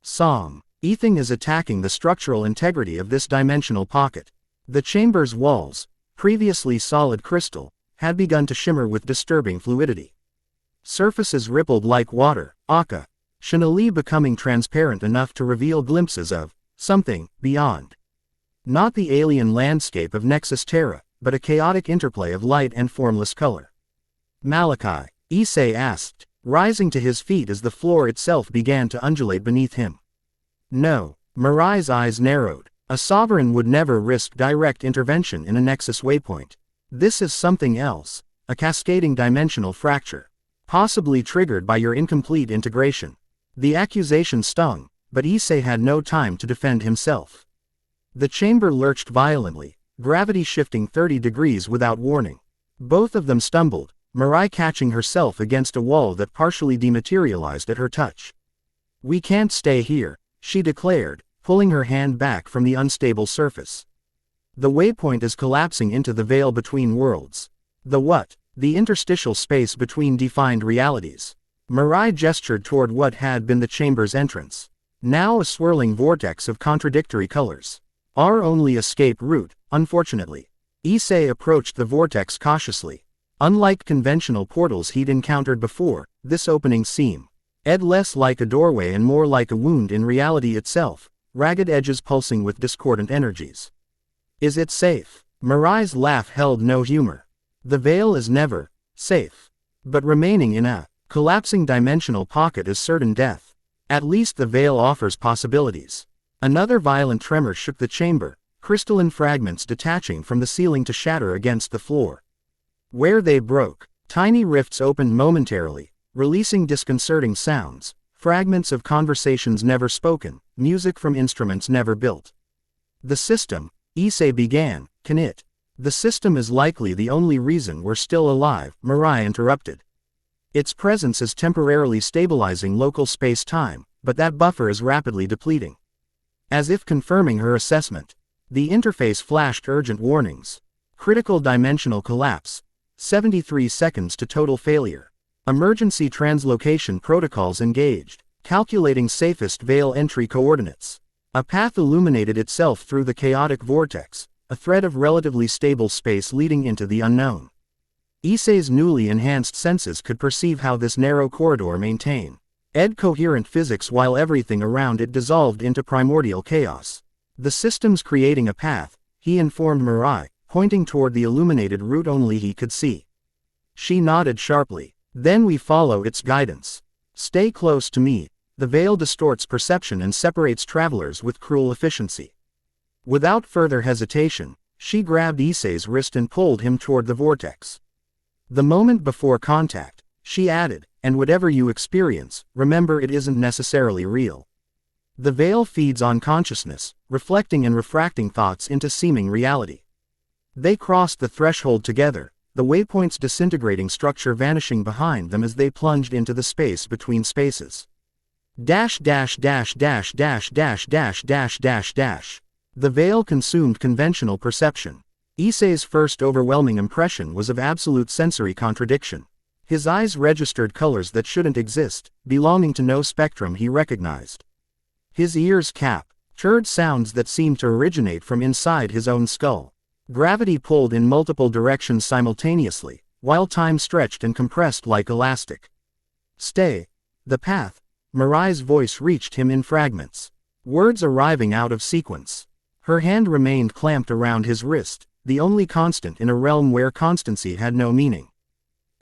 Something is attacking the structural integrity of this dimensional pocket. The chamber's walls, previously solid crystal, had begun to shimmer with disturbing fluidity. Surfaces rippled like water, occasionally becoming transparent enough to reveal glimpses of something beyond. Not the alien landscape of Nexus Terra, but a chaotic interplay of light and formless color. Malachi, Issei asked, rising to his feet as the floor itself began to undulate beneath him. No, Mirai's eyes narrowed. A sovereign would never risk direct intervention in a Nexus waypoint. This is something else, a cascading dimensional fracture. Possibly triggered by your incomplete integration. The accusation stung, but Issei had no time to defend himself. The chamber lurched violently, gravity shifting 30 degrees without warning. Both of them stumbled, Mirai catching herself against a wall that partially dematerialized at her touch. We can't stay here, she declared, pulling her hand back from the unstable surface. The waypoint is collapsing into the veil between worlds. The what? The interstitial space between defined realities. Mirai gestured toward what had been the chamber's entrance. Now a swirling vortex of contradictory colors. Our only escape route, unfortunately. Issei approached the vortex cautiously. Unlike conventional portals he'd encountered before, this opening seemed less like a doorway and more like a wound in reality itself, ragged edges pulsing with discordant energies. Is it safe? Mirai's laugh held no humor. The veil is never safe. But remaining in a collapsing dimensional pocket is certain death. At least the veil offers possibilities. Another violent tremor shook the chamber, crystalline fragments detaching from the ceiling to shatter against the floor. Where they broke, tiny rifts opened momentarily, releasing disconcerting sounds, fragments of conversations never spoken, music from instruments never built. The system, Issei began, can it? The system is likely the only reason we're still alive, Mirai interrupted. Its presence is temporarily stabilizing local space-time, but that buffer is rapidly depleting. As if confirming her assessment, the interface flashed urgent warnings. Critical dimensional collapse. 73 seconds to total failure. Emergency translocation protocols engaged. Calculating safest veil entry coordinates. A path illuminated itself through the chaotic vortex, a thread of relatively stable space leading into the unknown. Issei's newly enhanced senses could perceive how this narrow corridor maintained coherent physics while everything around it dissolved into primordial chaos. The system's creating a path, he informed Mirai, pointing toward the illuminated route only he could see. She nodded sharply. Then we follow its guidance. Stay close to me. The veil distorts perception and separates travelers with cruel efficiency. Without further hesitation, she grabbed Issei's wrist and pulled him toward the vortex. The moment before contact, she added, and whatever you experience, remember it isn't necessarily real. The veil feeds on consciousness, reflecting and refracting thoughts into seeming reality. They crossed the threshold together, the waypoint's disintegrating structure vanishing behind them as they plunged into the space between spaces. The veil consumed conventional perception. Issei's first overwhelming impression was of absolute sensory contradiction. His eyes registered colors that shouldn't exist, belonging to no spectrum he recognized. His ears captured sounds that seemed to originate from inside his own skull. Gravity pulled in multiple directions simultaneously, while time stretched and compressed like elastic. Stay. The path. Mirai's voice reached him in fragments. Words arriving out of sequence. Her hand remained clamped around his wrist, the only constant in a realm where constancy had no meaning.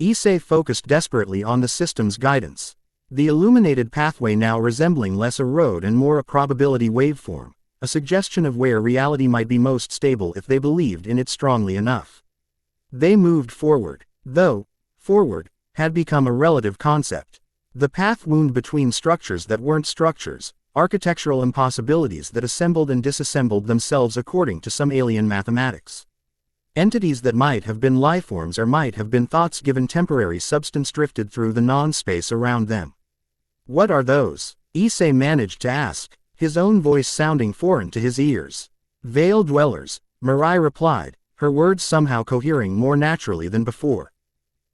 Issei focused desperately on the system's guidance. The illuminated pathway now resembling less a road and more a probability waveform, a suggestion of where reality might be most stable if they believed in it strongly enough. They moved forward, though forward had become a relative concept. The path wound between structures that weren't structures, architectural impossibilities that assembled and disassembled themselves according to some alien mathematics. Entities that might have been lifeforms or might have been thoughts given temporary substance drifted through the non-space around them. What are those? Issei managed to ask, his own voice sounding foreign to his ears. Veil dwellers, Mirai replied, her words somehow cohering more naturally than before.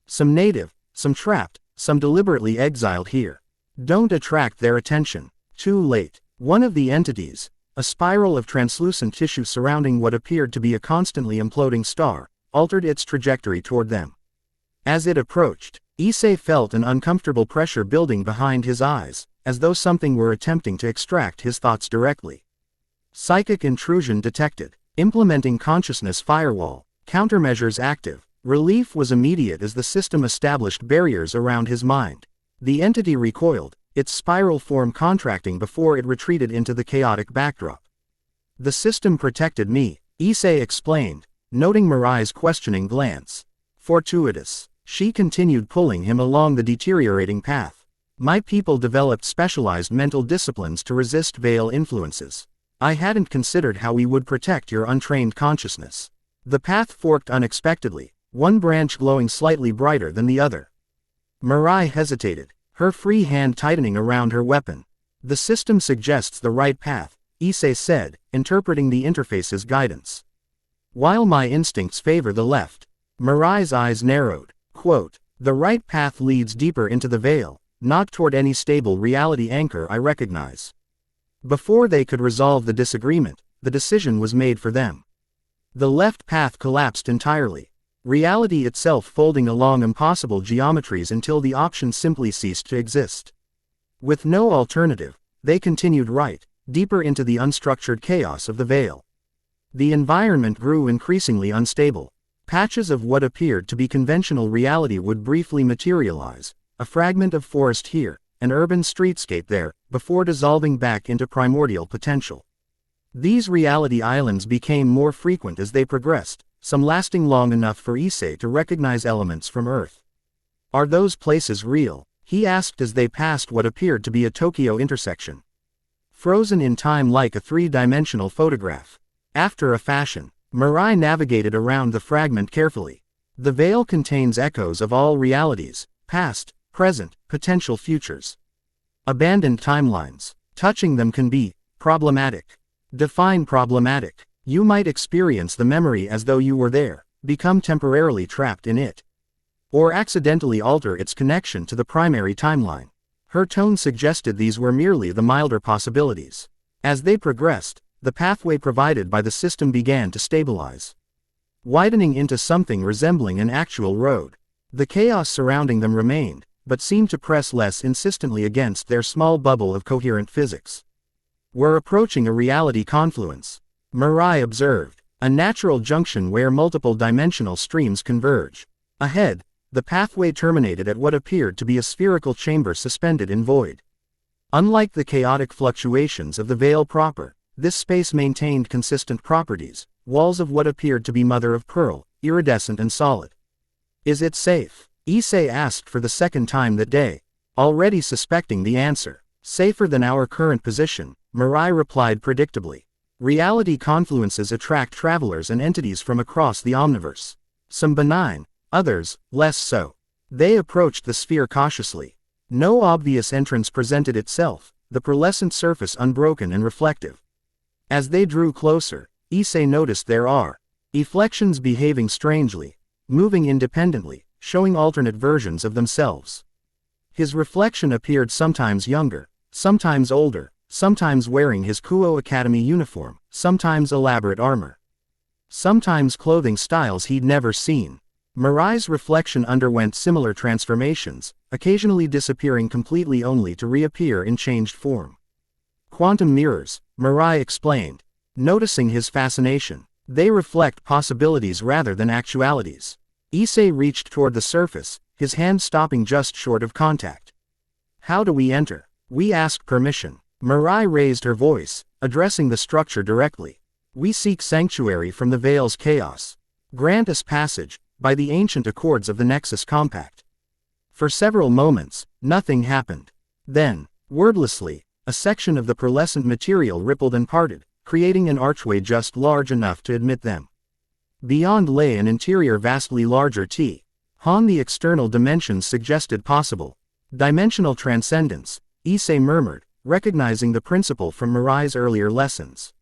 Some native, some trapped, some deliberately exiled here. Don't attract their attention. Too late. One of the entities, a spiral of translucent tissue surrounding what appeared to be a constantly imploding star, altered its trajectory toward them. As it approached, Issei felt an uncomfortable pressure building behind his eyes, as though something were attempting to extract his thoughts directly. Psychic intrusion detected. Implementing consciousness firewall. Countermeasures active. Relief was immediate as the system established barriers around his mind. The entity recoiled, its spiral form contracting before it retreated into the chaotic backdrop. The system protected me, Issei explained, noting Mirai's questioning glance. Fortuitous. She continued pulling him along the deteriorating path. My people developed specialized mental disciplines to resist veil influences. I hadn't considered how we would protect your untrained consciousness. The path forked unexpectedly, one branch glowing slightly brighter than the other. Mirai hesitated, her free hand tightening around her weapon. The system suggests the right path, Issei said, interpreting the interface's guidance. While my instincts favor the left. Mirai's eyes narrowed. Quote, the right path leads deeper into the veil, not toward any stable reality anchor I recognize. Before they could resolve the disagreement, the decision was made for them. The left path collapsed entirely. Reality itself folding along impossible geometries until the option simply ceased to exist. With no alternative, they continued right, deeper into the unstructured chaos of the veil. The environment grew increasingly unstable. Patches of what appeared to be conventional reality would briefly materialize, a fragment of forest here, an urban streetscape there, before dissolving back into primordial potential. These reality islands became more frequent as they progressed, some lasting long enough for Issei to recognize elements from Earth. Are those places real? He asked as they passed what appeared to be a Tokyo intersection. Frozen in time like a three-dimensional photograph. After a fashion, Mirai navigated around the fragment carefully. The veil contains echoes of all realities, past, present, potential futures. Abandoned timelines. Touching them can be problematic. Define problematic. You might experience the memory as though you were there, become temporarily trapped in it, or accidentally alter its connection to the primary timeline. Her tone suggested these were merely the milder possibilities. As they progressed, the pathway provided by the system began to stabilize, widening into something resembling an actual road. The chaos surrounding them remained, but seemed to press less insistently against their small bubble of coherent physics. "We're approaching a reality confluence," Mirai observed, "a natural junction where multiple dimensional streams converge." Ahead, the pathway terminated at what appeared to be a spherical chamber suspended in void. Unlike the chaotic fluctuations of the veil proper, this space maintained consistent properties, walls of what appeared to be mother of pearl, iridescent and solid. "Is it safe?" Issei asked for the second time that day, already suspecting the answer. "Safer than our current position," Mirai replied predictably. "Reality confluences attract travelers and entities from across the Omniverse. Some benign, others, less so." They approached the sphere cautiously. No obvious entrance presented itself, the pearlescent surface unbroken and reflective. As they drew closer, Issei noticed there are reflections behaving strangely, moving independently, showing alternate versions of themselves. His reflection appeared sometimes younger, sometimes older, sometimes wearing his Kuo Academy uniform, sometimes elaborate armor, sometimes clothing styles he'd never seen. Mirai's reflection underwent similar transformations, occasionally disappearing completely only to reappear in changed form. "Quantum mirrors," Mirai explained, noticing his fascination. "They reflect possibilities rather than actualities." Issei reached toward the surface, his hand stopping just short of contact. "How do we enter?" "We ask permission." Mirai raised her voice, addressing the structure directly. "We seek sanctuary from the veil's chaos. Grant us passage, by the ancient accords of the Nexus Compact." For several moments, nothing happened. Then, wordlessly, a section of the pearlescent material rippled and parted, creating an archway just large enough to admit them. Beyond lay an interior vastly larger Han the external dimensions suggested possible dimensional transcendence, Issei murmured, recognizing the principle from Mirai's earlier lessons.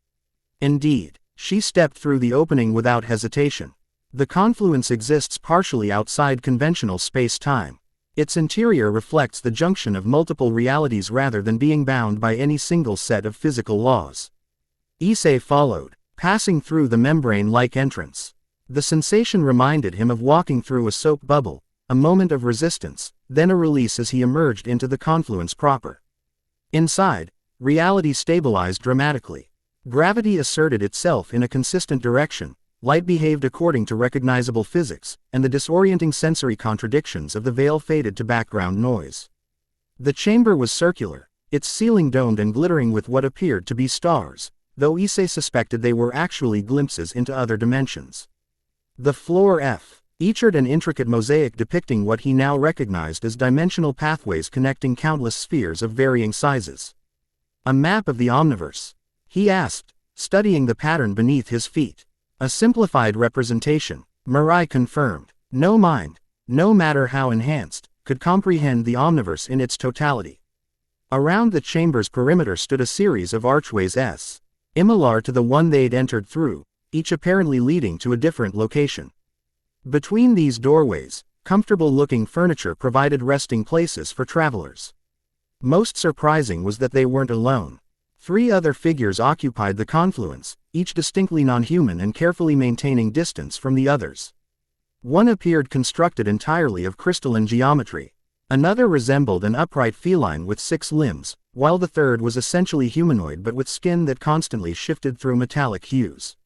Indeed, she stepped through the opening without hesitation. The confluence exists partially outside conventional space-time. Its interior reflects the junction of multiple realities rather than being bound by any single set of physical laws. Issei followed, passing through the membrane-like entrance. The sensation reminded him of walking through a soap bubble, a moment of resistance, then a release as he emerged into the confluence proper. Inside, reality stabilized dramatically. Gravity asserted itself in a consistent direction, light behaved according to recognizable physics, and the disorienting sensory contradictions of the veil faded to background noise. The chamber was circular, its ceiling domed and glittering with what appeared to be stars, though Issei suspected they were actually glimpses into other dimensions. The floor featured an intricate mosaic depicting what he now recognized as dimensional pathways connecting countless spheres of varying sizes. "A map of the Omniverse?" he asked, studying the pattern beneath his feet. "A simplified representation," Mirai confirmed. "No mind, no matter how enhanced, could comprehend the Omniverse in its totality." Around the chamber's perimeter stood a series of archways similar to the one they'd entered through, each apparently leading to a different location. Between these doorways, comfortable-looking furniture provided resting places for travelers. Most surprising was that they weren't alone. 3 other figures occupied the confluence, each distinctly non-human and carefully maintaining distance from the others. One appeared constructed entirely of crystalline geometry. Another resembled an upright feline with 6 limbs, while the third was essentially humanoid but with skin that constantly shifted through metallic hues.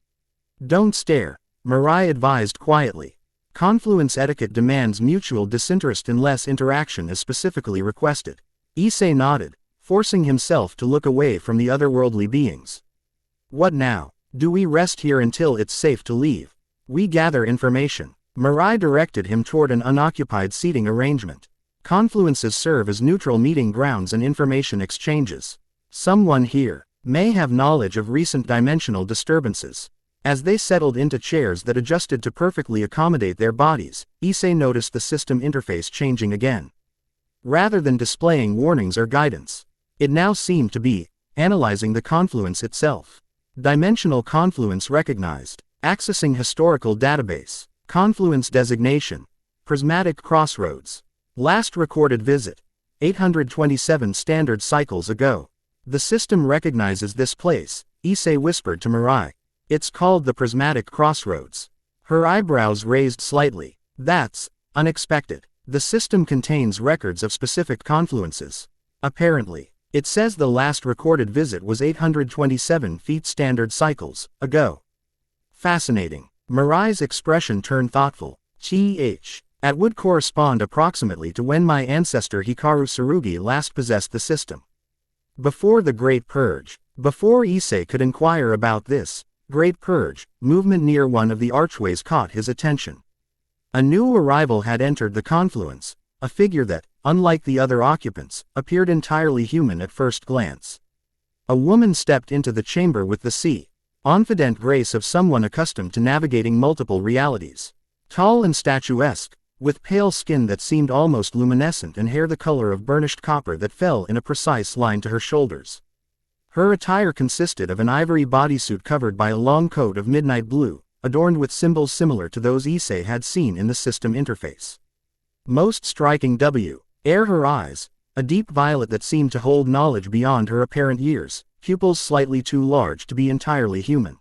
"Don't stare," Mirai advised quietly. "Confluence etiquette demands mutual disinterest unless interaction is specifically requested." Issei nodded, forcing himself to look away from the otherworldly beings. "What now? Do we rest here until it's safe to leave?" "We gather information." Mirai directed him toward an unoccupied seating arrangement. Confluences serve as neutral meeting grounds and information exchanges. Someone here may have knowledge of recent dimensional disturbances. As they settled into chairs that adjusted to perfectly accommodate their bodies, Issei noticed the system interface changing again. Rather than displaying warnings or guidance, it now seemed to be analyzing the confluence itself. Dimensional confluence recognized. Accessing historical database. Confluence designation. Prismatic Crossroads. Last recorded visit. 827 standard cycles ago. The system recognizes this place, Issei whispered to Mirai. It's called the Prismatic Crossroads. Her eyebrows raised slightly. That's unexpected. The system contains records of specific confluences. Apparently, it says the last recorded visit was 827 feet standard cycles ago. Fascinating. Mirai's expression turned thoughtful. That would correspond approximately to when my ancestor Hikaru Tsurugi last possessed the system. Before the Great Purge. Before Issei could inquire about this Great Purge, movement near one of the archways caught his attention. A new arrival had entered the confluence, a figure that, unlike the other occupants, appeared entirely human at first glance. A woman stepped into the chamber with the confident grace of someone accustomed to navigating multiple realities. Tall and statuesque, with pale skin that seemed almost luminescent and hair the color of burnished copper that fell in a precise line to her shoulders. Her attire consisted of an ivory bodysuit covered by a long coat of midnight blue, adorned with symbols similar to those Issei had seen in the system interface. Most striking her eyes, a deep violet that seemed to hold knowledge beyond her apparent years, pupils slightly too large to be entirely human.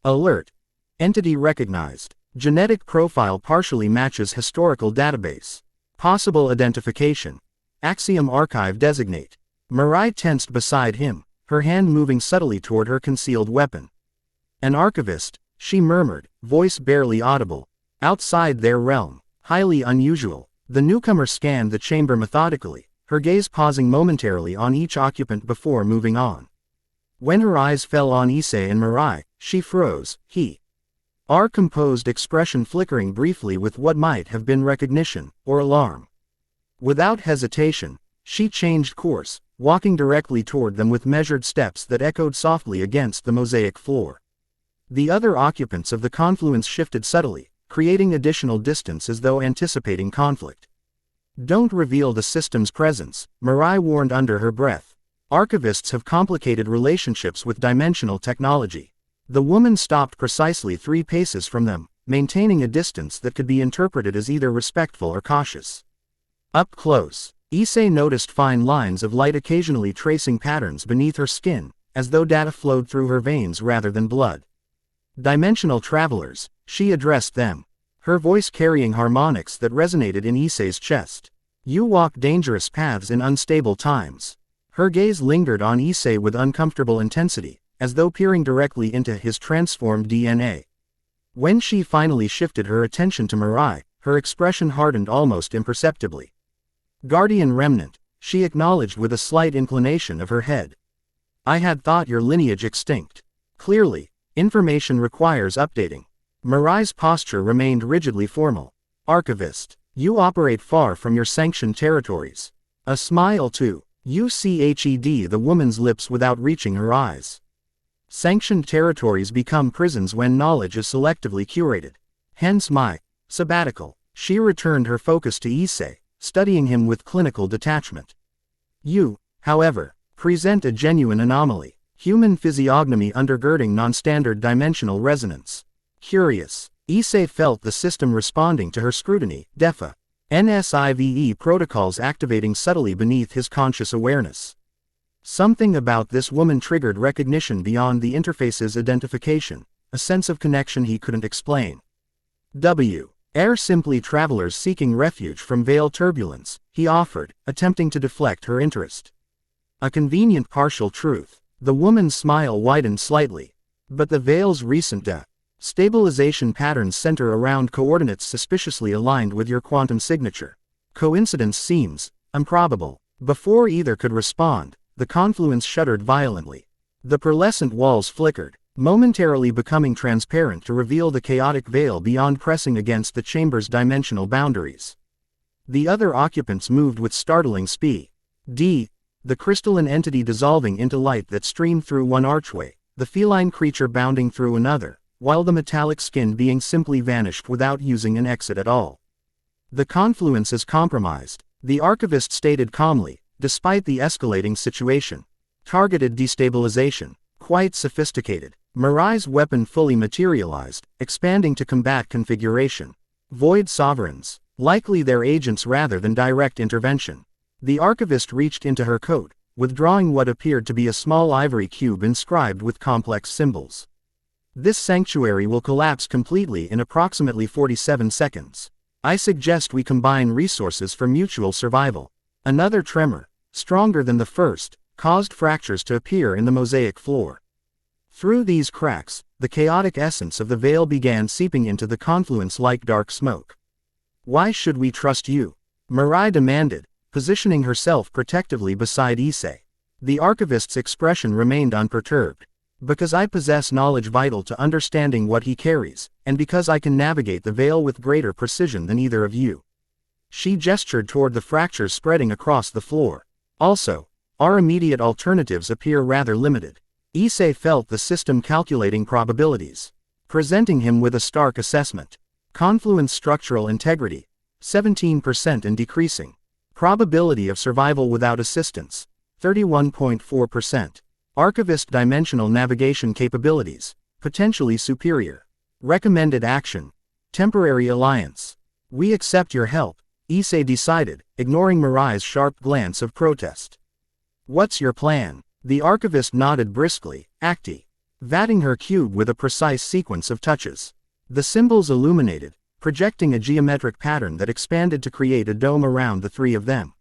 Alert. Entity recognized. Genetic profile partially matches historical database. Possible identification. Axiom archive designate. Mirai tensed beside him, her hand moving subtly toward her concealed weapon. An archivist, she murmured, voice barely audible. Outside their realm. Highly unusual. The newcomer scanned the chamber methodically, her gaze pausing momentarily on each occupant before moving on. When her eyes fell on Issei and Mirai, she froze. Our composed expression flickering briefly with what might have been recognition, or alarm. Without hesitation, she changed course, walking directly toward them with measured steps that echoed softly against the mosaic floor. The other occupants of the confluence shifted subtly, creating additional distance as though anticipating conflict. Don't reveal the system's presence, Mirai warned under her breath. Archivists have complicated relationships with dimensional technology. The woman stopped precisely 3 paces from them, maintaining a distance that could be interpreted as either respectful or cautious. Up close, Issei noticed fine lines of light occasionally tracing patterns beneath her skin, as though data flowed through her veins rather than blood. Dimensional travelers, she addressed them, her voice carrying harmonics that resonated in Issei's chest. You walk dangerous paths in unstable times. Her gaze lingered on Issei with uncomfortable intensity, as though peering directly into his transformed DNA. When she finally shifted her attention to Mirai, her expression hardened almost imperceptibly. Guardian remnant, she acknowledged with a slight inclination of her head. I had thought your lineage extinct. Clearly, information requires updating. Mirai's posture remained rigidly formal. Archivist, you operate far from your sanctioned territories. A smile too. UCHED the woman's lips without reaching her eyes. Sanctioned territories become prisons when knowledge is selectively curated. Hence my sabbatical. She returned her focus to Issei, studying him with clinical detachment. You, however, present a genuine anomaly. Human physiognomy undergirding non-standard dimensional resonance. Curious. Issei felt the system responding to her scrutiny. DEFA. NSIVE protocols activating subtly beneath his conscious awareness. Something about this woman triggered recognition beyond the interface's identification, a sense of connection he couldn't explain. Simply travelers seeking refuge from veil turbulence, he offered, attempting to deflect her interest. A convenient partial truth. The woman's smile widened slightly. But the veil's recent stabilization patterns center around coordinates suspiciously aligned with your quantum signature. Coincidence seems improbable. Before either could respond, the confluence shuddered violently. The pearlescent walls flickered, momentarily becoming transparent to reveal the chaotic veil beyond pressing against the chamber's dimensional boundaries. The other occupants moved with startling speed. The crystalline entity dissolving into light that streamed through one archway, the feline creature bounding through another, while the metallic skinned being simply vanished without using an exit at all. The confluence is compromised, the archivist stated calmly, despite the escalating situation. Targeted destabilization. Quite sophisticated. Mirai's weapon fully materialized, expanding to combat configuration. Void sovereigns. Likely their agents rather than direct intervention. The archivist reached into her coat, withdrawing what appeared to be a small ivory cube inscribed with complex symbols. This sanctuary will collapse completely in approximately 47 seconds. I suggest we combine resources for mutual survival. Another tremor, stronger than the first, caused fractures to appear in the mosaic floor. Through these cracks, the chaotic essence of the veil began seeping into the confluence like dark smoke. "Why should we trust you?" Mirai demanded, positioning herself protectively beside Issei. The archivist's expression remained unperturbed. "Because I possess knowledge vital to understanding what he carries, and because I can navigate the veil with greater precision than either of you." She gestured toward the fractures spreading across the floor. "Also, our immediate alternatives appear rather limited." Issei felt the system calculating probabilities, presenting him with a stark assessment. Confluence structural integrity, 17% and decreasing. Probability of survival without assistance, 31.4%. Archivist dimensional navigation capabilities, potentially superior. Recommended action, temporary alliance. "We accept your help," Issei decided, ignoring Mirai's sharp glance of protest. "What's your plan?" The archivist nodded briskly, activating her cube with a precise sequence of touches. The symbols illuminated, projecting a geometric pattern that expanded to create a dome around the three of them.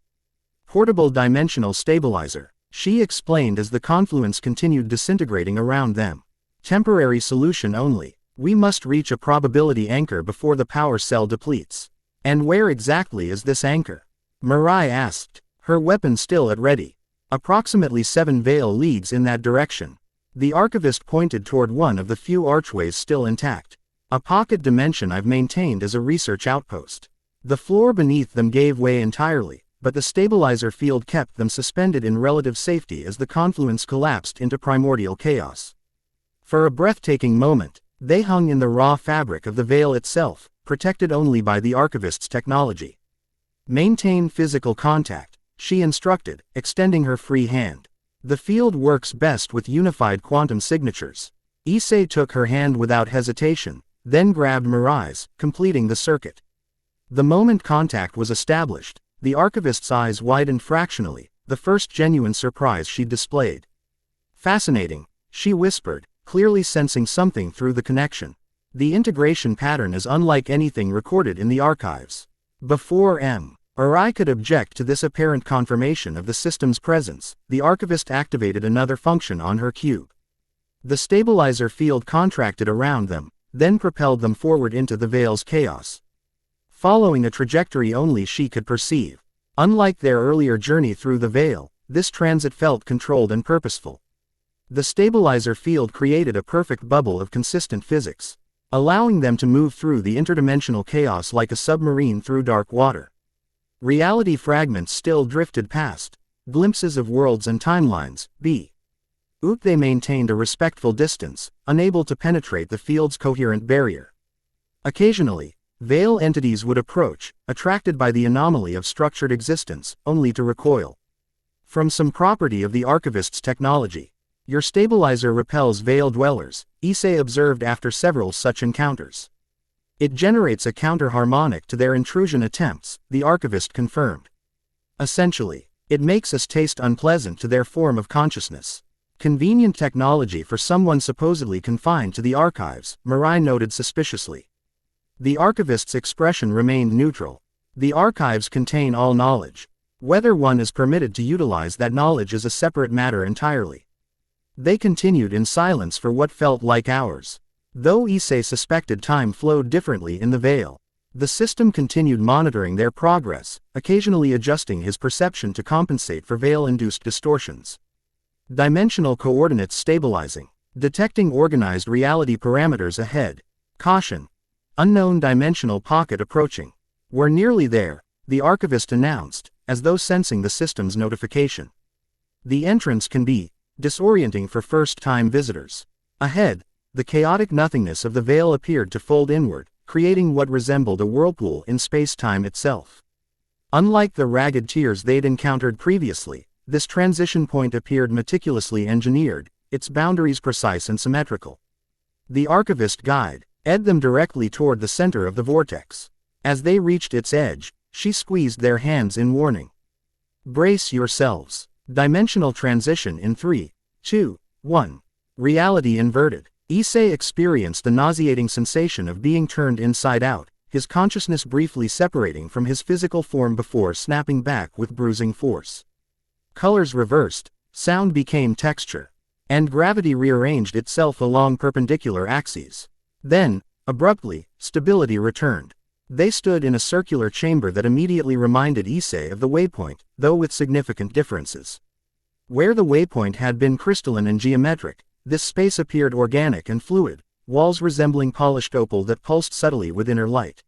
"Portable dimensional stabilizer," she explained as the confluence continued disintegrating around them. "Temporary solution only. We must reach a probability anchor before the power cell depletes." "And where exactly is this anchor?" Mirai asked, her weapon still at ready. "Approximately 7 veil leagues in that direction." The archivist pointed toward one of the few archways still intact. "A pocket dimension I've maintained as a research outpost." The floor beneath them gave way entirely, but the stabilizer field kept them suspended in relative safety as the confluence collapsed into primordial chaos. For a breathtaking moment, they hung in the raw fabric of the veil itself, protected only by the archivist's technology. "Maintain physical contact," she instructed, extending her free hand. "The field works best with unified quantum signatures." Issei took her hand without hesitation, then grabbed Mirai's, completing the circuit. The moment contact was established, the archivist's eyes widened fractionally, the first genuine surprise she'd displayed. "Fascinating," she whispered, clearly sensing something through the connection. "The integration pattern is unlike anything recorded in the archives." Before Mirai could object to this apparent confirmation of the system's presence, the archivist activated another function on her cube. The stabilizer field contracted around them, then propelled them forward into the veil's chaos. Following a trajectory only she could perceive. Unlike their earlier journey through the veil, this transit felt controlled and purposeful. The stabilizer field created a perfect bubble of consistent physics, allowing them to move through the interdimensional chaos like a submarine through dark water. Reality fragments still drifted past, glimpses of worlds and timelines, but they maintained a respectful distance, unable to penetrate the field's coherent barrier. Occasionally, veil entities would approach, attracted by the anomaly of structured existence, only to recoil. "From some property of the archivist's technology. Your stabilizer repels veil dwellers," Issei observed after several such encounters. "It generates a counter-harmonic to their intrusion attempts," the archivist confirmed. "Essentially, it makes us taste unpleasant to their form of consciousness." "Convenient technology for someone supposedly confined to the archives," Mirai noted suspiciously. The archivist's expression remained neutral. "The archives contain all knowledge. Whether one is permitted to utilize that knowledge is a separate matter entirely." They continued in silence for what felt like hours. Though Issei suspected time flowed differently in the veil, the system continued monitoring their progress, occasionally adjusting his perception to compensate for veil-induced distortions. Dimensional coordinates stabilizing. Detecting organized reality parameters ahead. Caution. Unknown dimensional pocket approaching. "We're nearly there," the archivist announced, as though sensing the system's notification. "The entrance can be disorienting for first-time visitors." Ahead, the chaotic nothingness of the veil appeared to fold inward, creating what resembled a whirlpool in space-time itself. Unlike the ragged tiers they'd encountered previously, this transition point appeared meticulously engineered, its boundaries precise and symmetrical. The archivist guide led them directly toward the center of the vortex. As they reached its edge, she squeezed their hands in warning. Brace yourselves. Dimensional transition in 3, 2, 1. Reality inverted. Issei experienced the nauseating sensation of being turned inside out, his consciousness briefly separating from his physical form before snapping back with bruising force. Colors reversed, sound became texture, and gravity rearranged itself along perpendicular axes. Then, abruptly, stability returned. They stood in a circular chamber that immediately reminded Issei of the waypoint, though with significant differences. Where the waypoint had been crystalline and geometric, this space appeared organic and fluid, walls resembling polished opal that pulsed subtly with inner light.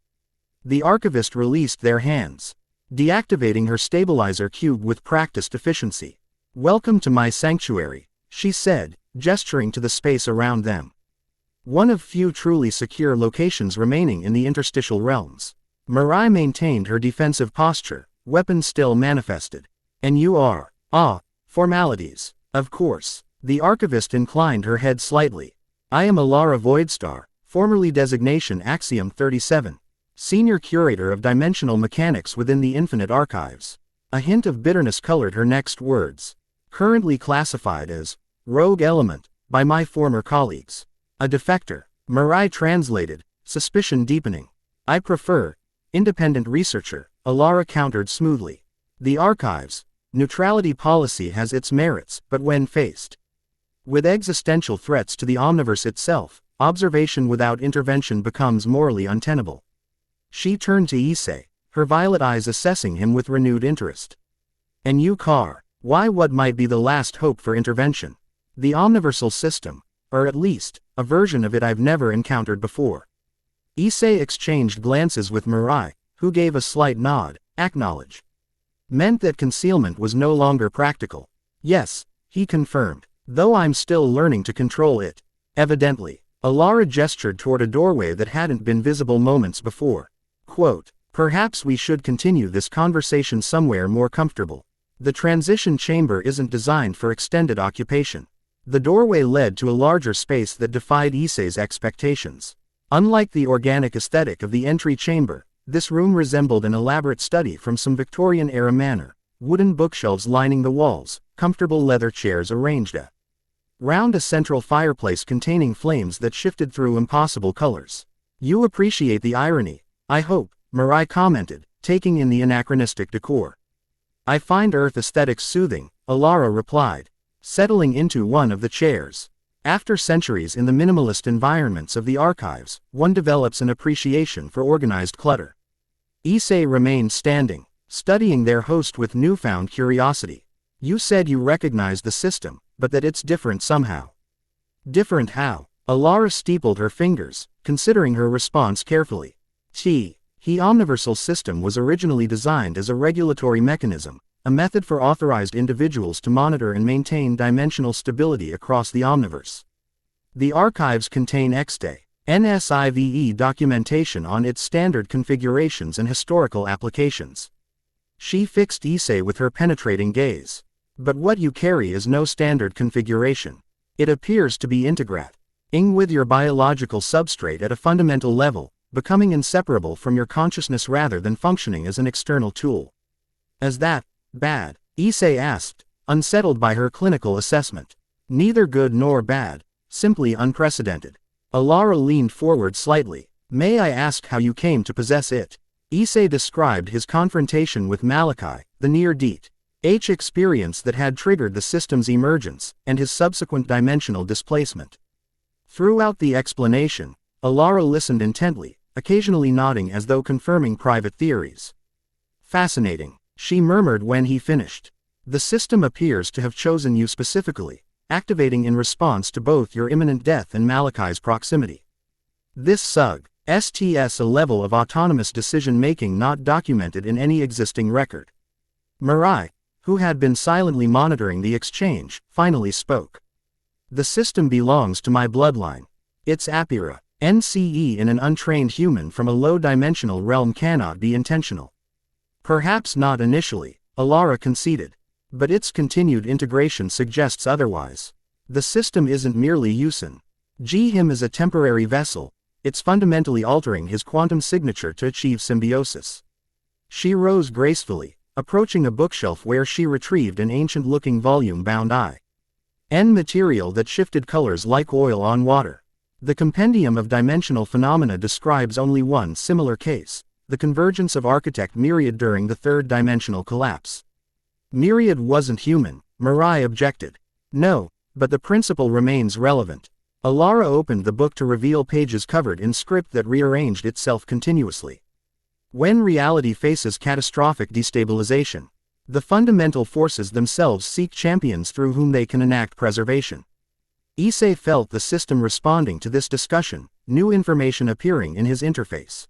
The archivist released their hands, deactivating her stabilizer cube with practiced efficiency. "Welcome to my sanctuary," she said, gesturing to the space around them. One of few truly secure locations remaining in the interstitial realms. Mirai maintained her defensive posture, weapon still manifested. "And you are, formalities, of course." The archivist inclined her head slightly. "I am Alara Voidstar, formerly designation Axiom 37, Senior Curator of Dimensional Mechanics within the Infinite Archives." A hint of bitterness colored her next words. "Currently classified as rogue element by my former colleagues. A defector." Mirai translated, suspicion deepening. "I prefer independent researcher," Alara countered smoothly. "The archives neutrality policy has its merits, but when faced with existential threats to the Omniverse itself, observation without intervention becomes morally untenable." She turned to Issei, her violet eyes assessing him with renewed interest. "And you, Car, why what might be the last hope for intervention? The Omniversal system, or at least, a version of it I've never encountered before." Issei exchanged glances with Mirai, who gave a slight nod, acknowledge. Meant that concealment was no longer practical. "Yes," he confirmed, "though I'm still learning to control it." Evidently, Alara gestured toward a doorway that hadn't been visible moments before. Quote, "Perhaps we should continue this conversation somewhere more comfortable. The transition chamber isn't designed for extended occupation." The doorway led to a larger space that defied Issei's expectations. Unlike the organic aesthetic of the entry chamber, this room resembled an elaborate study from some Victorian-era manor, wooden bookshelves lining the walls, comfortable leather chairs arranged round a central fireplace containing flames that shifted through impossible colors. "You appreciate the irony, I hope," Mirai commented, taking in the anachronistic decor. "I find Earth aesthetics soothing," Alara replied, settling into one of the chairs. After centuries in the minimalist environments of the archives, one develops an appreciation for organized clutter. Issei remained standing, studying their host with newfound curiosity. "You said you recognize the system, but that it's different somehow." "Different how?" Alara steepled her fingers, considering her response carefully. The Omniversal system was originally designed as a regulatory mechanism, a method for authorized individuals to monitor and maintain dimensional stability across the Omniverse. The archives contain NSIVE documentation on its standard configurations and historical applications. She fixed Issei with her penetrating gaze. "But what you carry is no standard configuration. It appears to be integrating with your biological substrate at a fundamental level, becoming inseparable from your consciousness rather than functioning as an external tool." "Is that bad?" Issei asked, unsettled by her clinical assessment. "Neither good nor bad, simply unprecedented." Alara leaned forward slightly. "May I ask how you came to possess it?" Issei described his confrontation with Malachi, the near-death experience that had triggered the system's emergence, and his subsequent dimensional displacement. Throughout the explanation, Alara listened intently, occasionally nodding as though confirming private theories. "Fascinating," she murmured when he finished. "The system appears to have chosen you specifically, activating in response to both your imminent death and Malachi's proximity. This suggests a level of autonomous decision-making not documented in any existing record." Mirai, who had been silently monitoring the exchange, finally spoke. "The system belongs to my bloodline. Its apira, NCE in an untrained human from a low-dimensional realm cannot be intentional." "Perhaps not initially," Alara conceded. "But its continued integration suggests otherwise. The system isn't merely using him as a temporary vessel, it's fundamentally altering his quantum signature to achieve symbiosis. She rose gracefully, approaching a bookshelf where she retrieved an ancient-looking volume-bound I.N. material that shifted colors like oil on water. The Compendium of Dimensional Phenomena describes only one similar case, the convergence of architect Myriad during the third-dimensional collapse. Myriad wasn't human, Mirai objected. No, but the principle remains relevant. Alara opened the book to reveal pages covered in script that rearranged itself continuously. When reality faces catastrophic destabilization, the fundamental forces themselves seek champions through whom they can enact preservation. Issei felt the system responding to this discussion, new information appearing in his interface.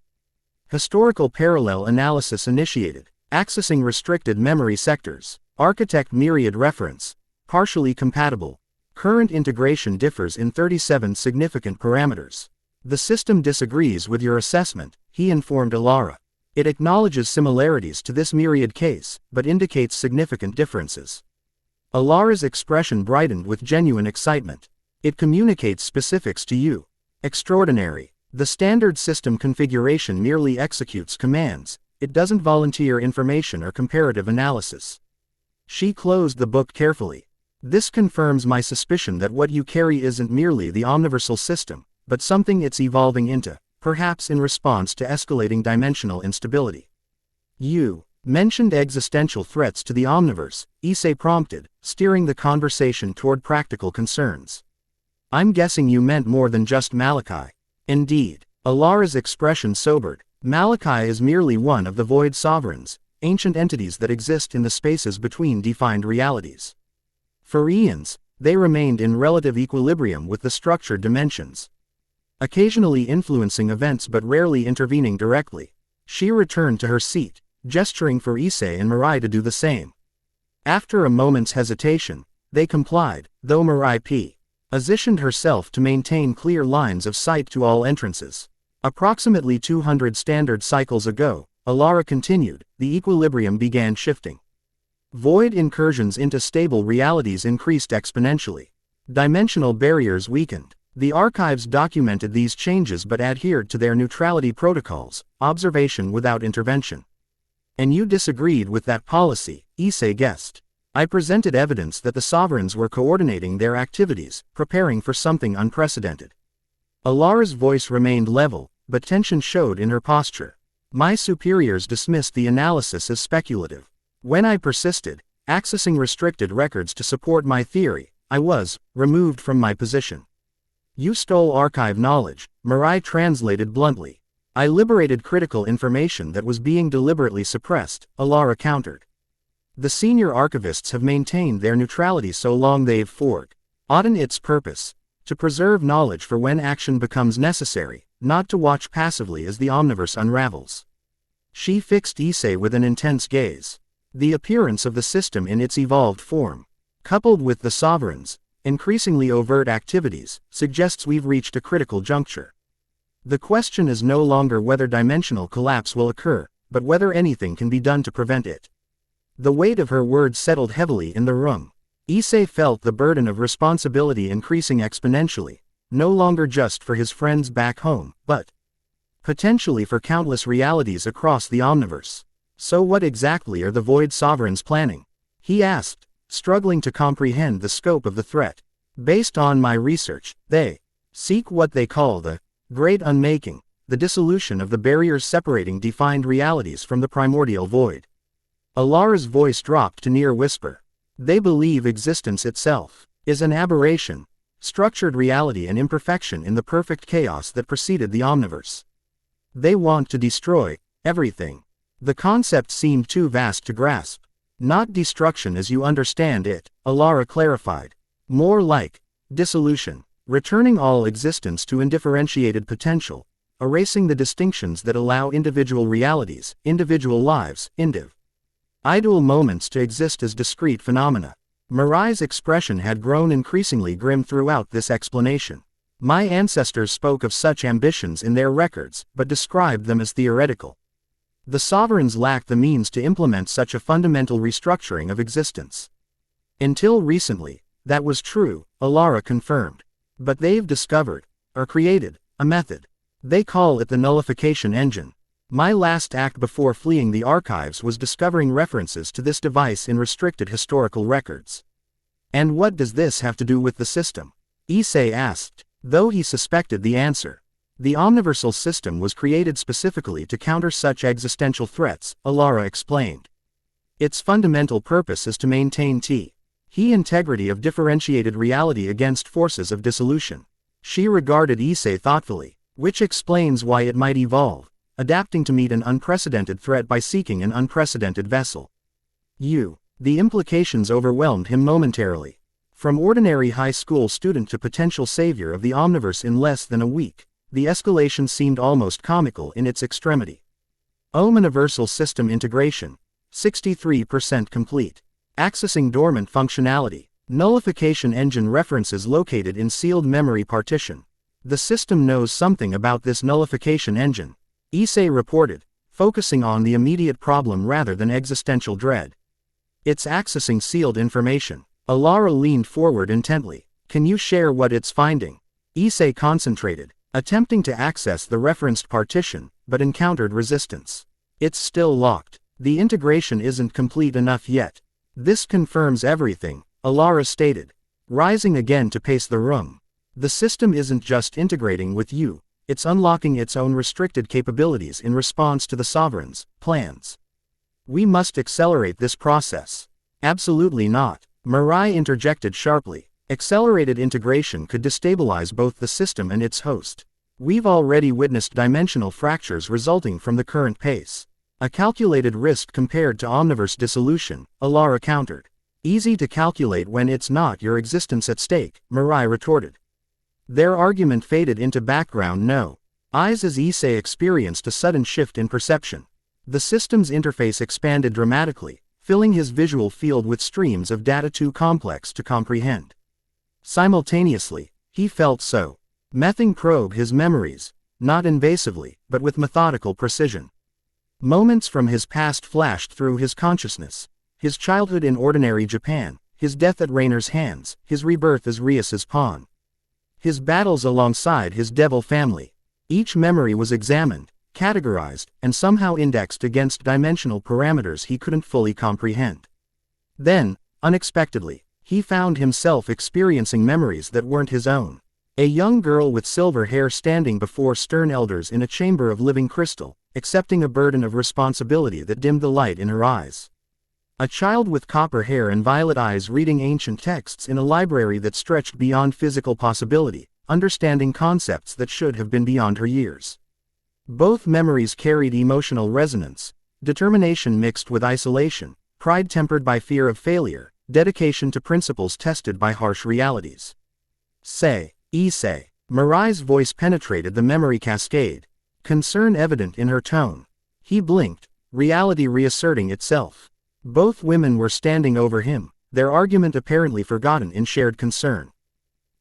Historical parallel analysis initiated, accessing restricted memory sectors. Architect Myriad reference, partially compatible. Current integration differs in 37 significant parameters. The system disagrees with your assessment, he informed Alara. It acknowledges similarities to this Myriad case, but indicates significant differences. Alara's expression brightened with genuine excitement. It communicates specifics to you. Extraordinary. The standard system configuration merely executes commands, it doesn't volunteer information or comparative analysis. She closed the book carefully. This confirms my suspicion that what you carry isn't merely the Omniversal system, but something it's evolving into, perhaps in response to escalating dimensional instability. You mentioned existential threats to the Omniverse, Issei prompted, steering the conversation toward practical concerns. I'm guessing you meant more than just Malachi. Indeed. Alara's expression sobered. Malachi is merely one of the Void Sovereigns, ancient entities that exist in the spaces between defined realities. For eons, they remained in relative equilibrium with the structured dimensions, occasionally influencing events but rarely intervening directly. She returned to her seat, gesturing for Issei and Mirai to do the same. After a moment's hesitation, they complied, though Mirai positioned herself to maintain clear lines of sight to all entrances. Approximately 200 standard cycles ago, Alara continued, the equilibrium began shifting. Void incursions into stable realities increased exponentially. Dimensional barriers weakened. The archives documented these changes but adhered to their neutrality protocols, observation without intervention. And you disagreed with that policy, Issei guessed. I presented evidence that the sovereigns were coordinating their activities, preparing for something unprecedented. Alara's voice remained level, but tension showed in her posture. My superiors dismissed the analysis as speculative. When I persisted, accessing restricted records to support my theory, I was removed from my position. You stole archive knowledge, Mirai translated bluntly. I liberated critical information that was being deliberately suppressed, Alara countered. The senior archivists have maintained their neutrality so long they've forgotten its purpose, to preserve knowledge for when action becomes necessary, not to watch passively as the Omniverse unravels. She fixed Issei with an intense gaze. The appearance of the system in its evolved form, coupled with the sovereigns' increasingly overt activities, suggests we've reached a critical juncture. The question is no longer whether dimensional collapse will occur, but whether anything can be done to prevent it. The weight of her words settled heavily in the room. Issei felt the burden of responsibility increasing exponentially, no longer just for his friends back home, but potentially for countless realities across the Omniverse. So what exactly are the Void Sovereigns planning? He asked, struggling to comprehend the scope of the threat. Based on my research, they seek what they call the Great Unmaking, the dissolution of the barriers separating defined realities from the primordial void. Alara's voice dropped to near whisper. They believe existence itself is an aberration, structured reality and imperfection in the perfect chaos that preceded the Omniverse. They want to destroy everything. The concept seemed too vast to grasp. Not destruction as you understand it, Alara clarified. More like dissolution, returning all existence to undifferentiated potential, erasing the distinctions that allow individual realities, individual lives, individual moments to exist as discrete phenomena. Mirai's expression had grown increasingly grim throughout this explanation. My ancestors spoke of such ambitions in their records, but described them as theoretical. The sovereigns lacked the means to implement such a fundamental restructuring of existence. Until recently, that was true, Alara confirmed. But they've discovered, or created, a method. They call it the nullification engine. My last act before fleeing the archives was discovering references to this device in restricted historical records. And what does this have to do with the system? Issei asked, though he suspected the answer. The Omniversal system was created specifically to counter such existential threats, Alara explained. Its fundamental purpose is to maintain the integrity of differentiated reality against forces of dissolution. She regarded Issei thoughtfully, which explains why it might evolve, adapting to meet an unprecedented threat by seeking an unprecedented vessel. The implications overwhelmed him momentarily. From ordinary high school student to potential savior of the Omniverse in less than a week, the escalation seemed almost comical in its extremity. Omniversal system integration, 63% complete. Accessing dormant functionality. Nullification engine references located in sealed memory partition. The system knows something about this nullification engine, Issei reported, focusing on the immediate problem rather than existential dread. It's accessing sealed information. Alara leaned forward intently. Can you share what it's finding? Issei concentrated, attempting to access the referenced partition, but encountered resistance. It's still locked. The integration isn't complete enough yet. This confirms everything, Alara stated, rising again to pace the room. The system isn't just integrating with you, it's unlocking its own restricted capabilities in response to the Sovereign's plans. We must accelerate this process. Absolutely not, Mirai interjected sharply. Accelerated integration could destabilize both the system and its host. We've already witnessed dimensional fractures resulting from the current pace. A calculated risk compared to Omniverse dissolution, Alara countered. Easy to calculate when it's not your existence at stake, Mirai retorted. Their argument faded into background no. Eyes as Issei experienced a sudden shift in perception. The system's interface expanded dramatically, filling his visual field with streams of data too complex to comprehend. Simultaneously, he felt so. Mething probe his memories, not invasively, but with methodical precision. Moments from his past flashed through his consciousness. His childhood in ordinary Japan, his death at Rainer's hands, his rebirth as Rias's pawn. His battles alongside his devil family. Each memory was examined, categorized, and somehow indexed against dimensional parameters he couldn't fully comprehend. Then, unexpectedly, he found himself experiencing memories that weren't his own. A young girl with silver hair standing before stern elders in a chamber of living crystal, accepting a burden of responsibility that dimmed the light in her eyes. A child with copper hair and violet eyes reading ancient texts in a library that stretched beyond physical possibility, understanding concepts that should have been beyond her years. Both memories carried emotional resonance, determination mixed with isolation, pride tempered by fear of failure, dedication to principles tested by harsh realities. Issei. Mirai's voice penetrated the memory cascade, concern evident in her tone. He blinked, reality reasserting itself. Both women were standing over him, their argument apparently forgotten in shared concern.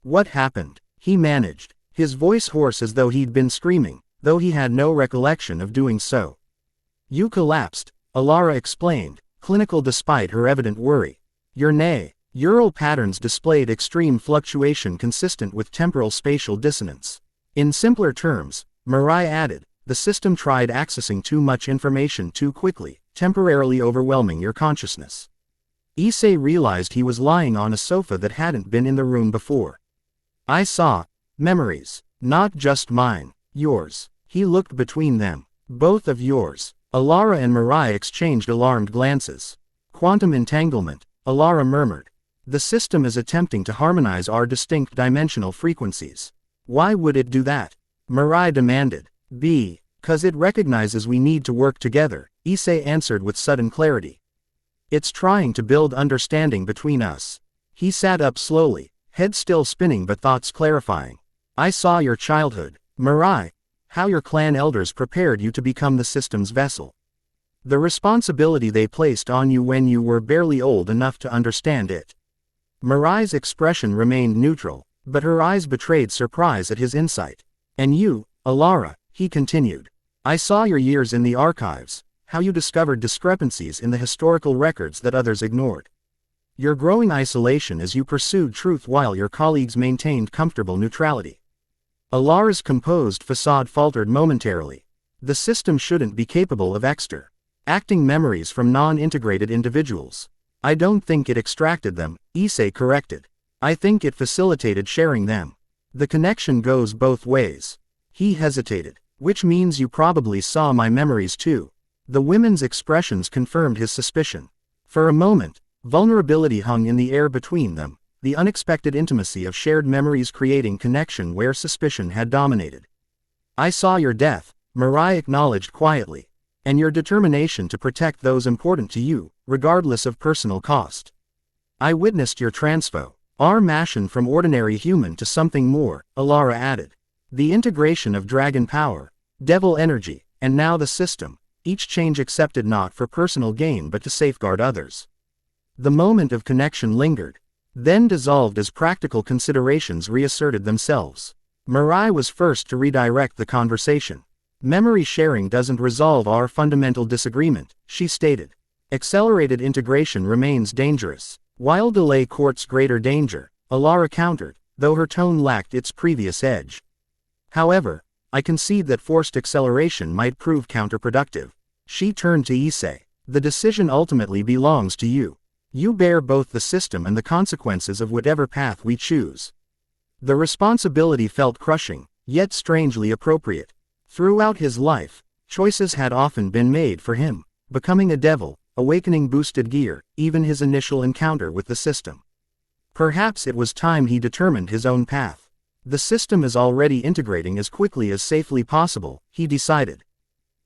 What happened? He managed, his voice hoarse as though he'd been screaming, though he had no recollection of doing so. You collapsed, Alara explained, clinical despite her evident worry. Your neural patterns displayed extreme fluctuation consistent with temporal spatial dissonance. In simpler terms, Mirai added, the system tried accessing too much information too quickly, temporarily overwhelming your consciousness. Issei realized he was lying on a sofa that hadn't been in the room before. I saw memories, not just mine, yours. He looked between them. Both of yours. Alara and Mirai exchanged alarmed glances. Quantum entanglement, Alara murmured. The system is attempting to harmonize our distinct dimensional frequencies. Why would it do that? Mirai demanded. Because it recognizes we need to work together, Issei answered with sudden clarity. It's trying to build understanding between us. He sat up slowly, head still spinning but thoughts clarifying. I saw your childhood, Mirai, how your clan elders prepared you to become the system's vessel. The responsibility they placed on you when you were barely old enough to understand it. Mirai's expression remained neutral, but her eyes betrayed surprise at his insight. And you, Alara, he continued. I saw your years in the archives, how you discovered discrepancies in the historical records that others ignored. Your growing isolation as you pursued truth while your colleagues maintained comfortable neutrality. Alara's composed facade faltered momentarily. The system shouldn't be capable of acting memories from non-integrated individuals. I don't think it extracted them, Issei corrected. I think it facilitated sharing them. The connection goes both ways. He hesitated. Which means you probably saw my memories too. The women's expressions confirmed his suspicion. For a moment, vulnerability hung in the air between them, the unexpected intimacy of shared memories creating connection where suspicion had dominated. I saw your death, Mirai acknowledged quietly, and your determination to protect those important to you, regardless of personal cost. I witnessed your transformation from ordinary human to something more, Alara added. The integration of dragon power, devil energy, and now the system, each change accepted not for personal gain but to safeguard others. The moment of connection lingered, then dissolved as practical considerations reasserted themselves. Mirai was first to redirect the conversation. Memory sharing doesn't resolve our fundamental disagreement, she stated. Accelerated integration remains dangerous, while delay courts greater danger, Alara countered, though her tone lacked its previous edge. However, I concede that forced acceleration might prove counterproductive. She turned to Issei. The decision ultimately belongs to you. You bear both the system and the consequences of whatever path we choose. The responsibility felt crushing, yet strangely appropriate. Throughout his life, choices had often been made for him, becoming a devil, awakening boosted gear, even his initial encounter with the system. Perhaps it was time he determined his own path. The system is already integrating as quickly as safely possible, he decided.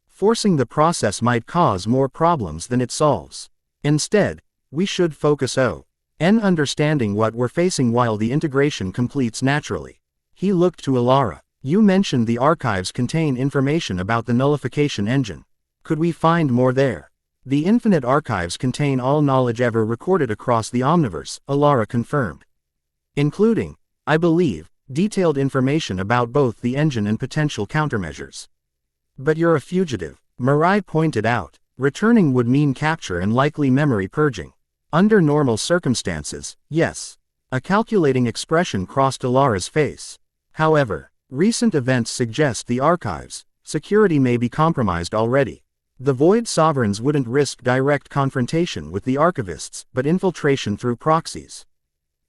Forcing the process might cause more problems than it solves. Instead, we should focus on understanding what we're facing while the integration completes naturally. He looked to Alara. You mentioned the archives contain information about the nullification engine. Could we find more there? The infinite archives contain all knowledge ever recorded across the Omniverse, Alara confirmed. Including, I believe, detailed information about both the engine and potential countermeasures. But you're a fugitive, Mirai pointed out. Returning would mean capture and likely memory purging. Under normal circumstances, yes. A calculating expression crossed Alara's face. However, recent events suggest the archives' security may be compromised already. The Void Sovereigns wouldn't risk direct confrontation with the archivists, but infiltration through proxies.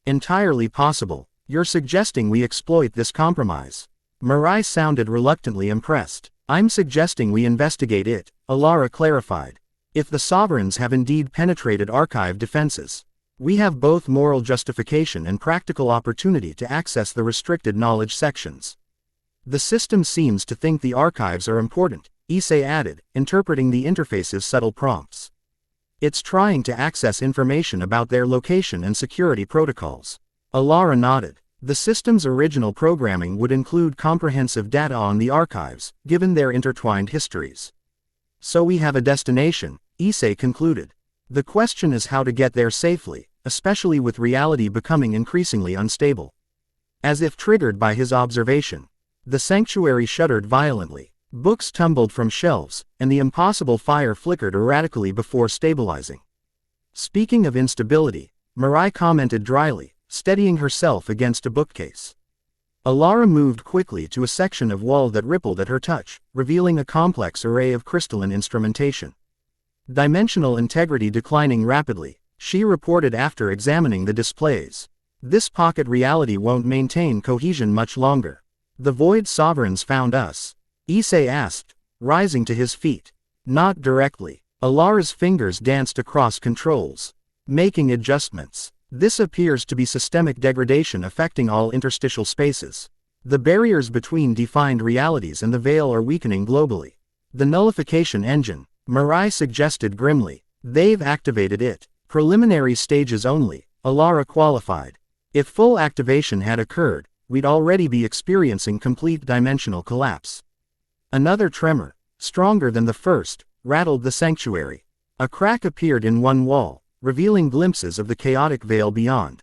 Entirely possible. You're suggesting we exploit this compromise. Mirai sounded reluctantly impressed. I'm suggesting we investigate it, Alara clarified. If the Sovereigns have indeed penetrated archive defenses, we have both moral justification and practical opportunity to access the restricted knowledge sections. The system seems to think the archives are important, Issei added, interpreting the interface's subtle prompts. It's trying to access information about their location and security protocols. Alara nodded. The system's original programming would include comprehensive data on the archives, given their intertwined histories. So we have a destination, Issei concluded. The question is how to get there safely, especially with reality becoming increasingly unstable. As if triggered by his observation, the sanctuary shuddered violently. Books tumbled from shelves, and the impossible fire flickered erratically before stabilizing. Speaking of instability, Mirai commented dryly, steadying herself against a bookcase. Alara moved quickly to a section of wall that rippled at her touch, revealing a complex array of crystalline instrumentation. Dimensional integrity declining rapidly, she reported after examining the displays. This pocket reality won't maintain cohesion much longer. The Void Sovereigns found us? Issei asked, rising to his feet. Not directly. Alara's fingers danced across controls, making adjustments. This appears to be systemic degradation affecting all interstitial spaces. The barriers between defined realities and the veil are weakening globally. The nullification engine, Mirai suggested grimly. They've activated it. Preliminary stages only, Alara qualified. If full activation had occurred, we'd already be experiencing complete dimensional collapse. Another tremor, stronger than the first, rattled the sanctuary. A crack appeared in one wall, revealing glimpses of the chaotic veil beyond.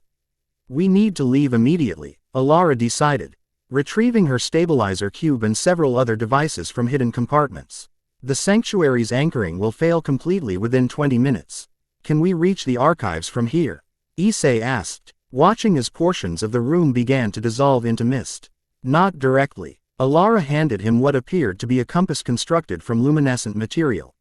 We need to leave immediately, Alara decided, retrieving her stabilizer cube and several other devices from hidden compartments. The sanctuary's anchoring will fail completely within 20 minutes. Can we reach the archives from here? Issei asked, watching as portions of the room began to dissolve into mist. Not directly. Alara handed him what appeared to be a compass constructed from luminescent material.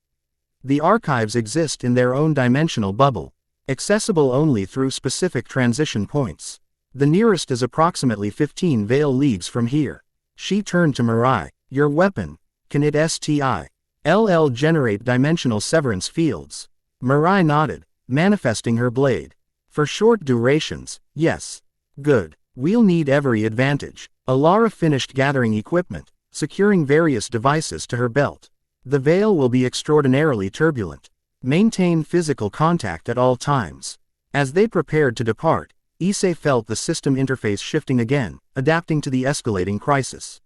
The archives exist in their own dimensional bubble, accessible only through specific transition points. The nearest is approximately 15 Veil leagues from here. She turned to Mirai. Your weapon, can it STILL generate dimensional severance fields? Mirai nodded, manifesting her blade. For short durations, yes. Good. We'll need every advantage. Alara finished gathering equipment, securing various devices to her belt. The veil will be extraordinarily turbulent. Maintain physical contact at all times. As they prepared to depart, Issei felt the system interface shifting again, adapting to the escalating crisis.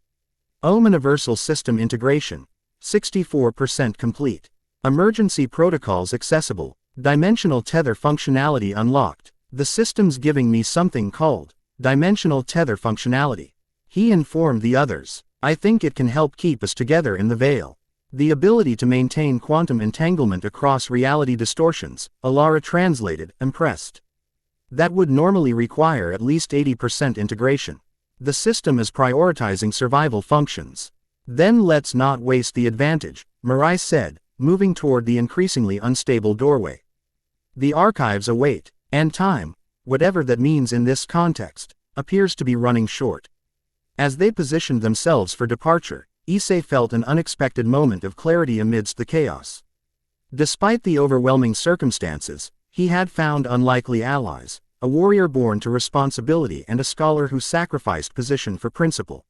Omniversal system integration. 64% complete. Emergency protocols accessible. Dimensional tether functionality unlocked. The system's giving me something called dimensional tether functionality. He informed the others. I think it can help keep us together in the veil. The ability to maintain quantum entanglement across reality distortions, Alara translated, impressed. That would normally require at least 80% integration. The system is prioritizing survival functions. Then let's not waste the advantage, Mirai said, moving toward the increasingly unstable doorway. The archives await, and time, whatever that means in this context, appears to be running short. As they positioned themselves for departure, Issei felt an unexpected moment of clarity amidst the chaos. Despite the overwhelming circumstances, he had found unlikely allies, a warrior born to responsibility and a scholar who sacrificed position for principle.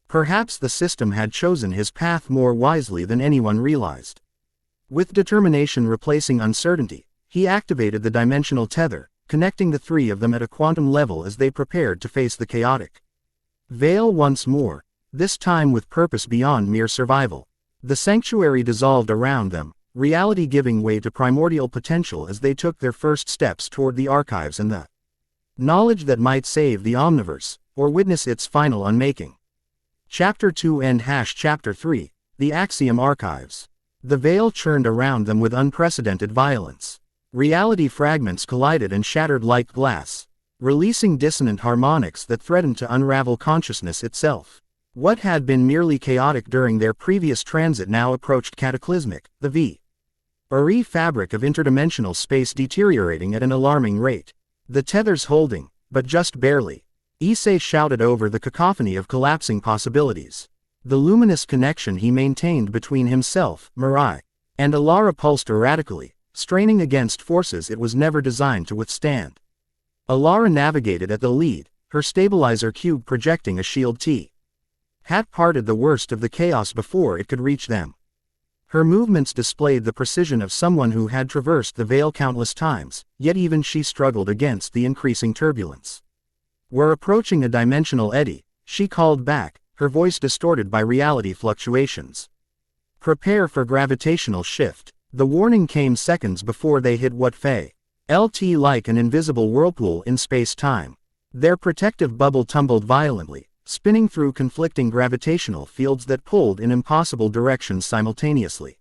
Perhaps the system had chosen his path more wisely than anyone realized. With determination replacing uncertainty, he activated the dimensional tether, connecting the three of them at a quantum level as they prepared to face the chaotic veil once more, this time with purpose beyond mere survival. The sanctuary dissolved around them, reality giving way to primordial potential as they took their first steps toward the archives and the knowledge that might save the Omniverse, or witness its final unmaking. Chapter 2 End Chapter 3, The Axiom Archives. The veil churned around them with unprecedented violence. Reality fragments collided and shattered like glass, releasing dissonant harmonics that threatened to unravel consciousness itself. What had been merely chaotic during their previous transit now approached cataclysmic, the V.R.E. fabric of interdimensional space deteriorating at an alarming rate. The tethers holding, but just barely. Issei shouted over the cacophony of collapsing possibilities. The luminous connection he maintained between himself, Mirai, and Alara pulsed erratically, straining against forces it was never designed to withstand. Alara navigated at the lead, her stabilizer cube projecting a shield T. Had parted the worst of the chaos before it could reach them. Her movements displayed the precision of someone who had traversed the veil countless times, yet even she struggled against the increasing turbulence. We're approaching a dimensional eddy, she called back, her voice distorted by reality fluctuations. Prepare for gravitational shift. The warning came seconds before they hit what felt like an invisible whirlpool in space-time. Their protective bubble tumbled violently, spinning through conflicting gravitational fields that pulled in impossible directions simultaneously.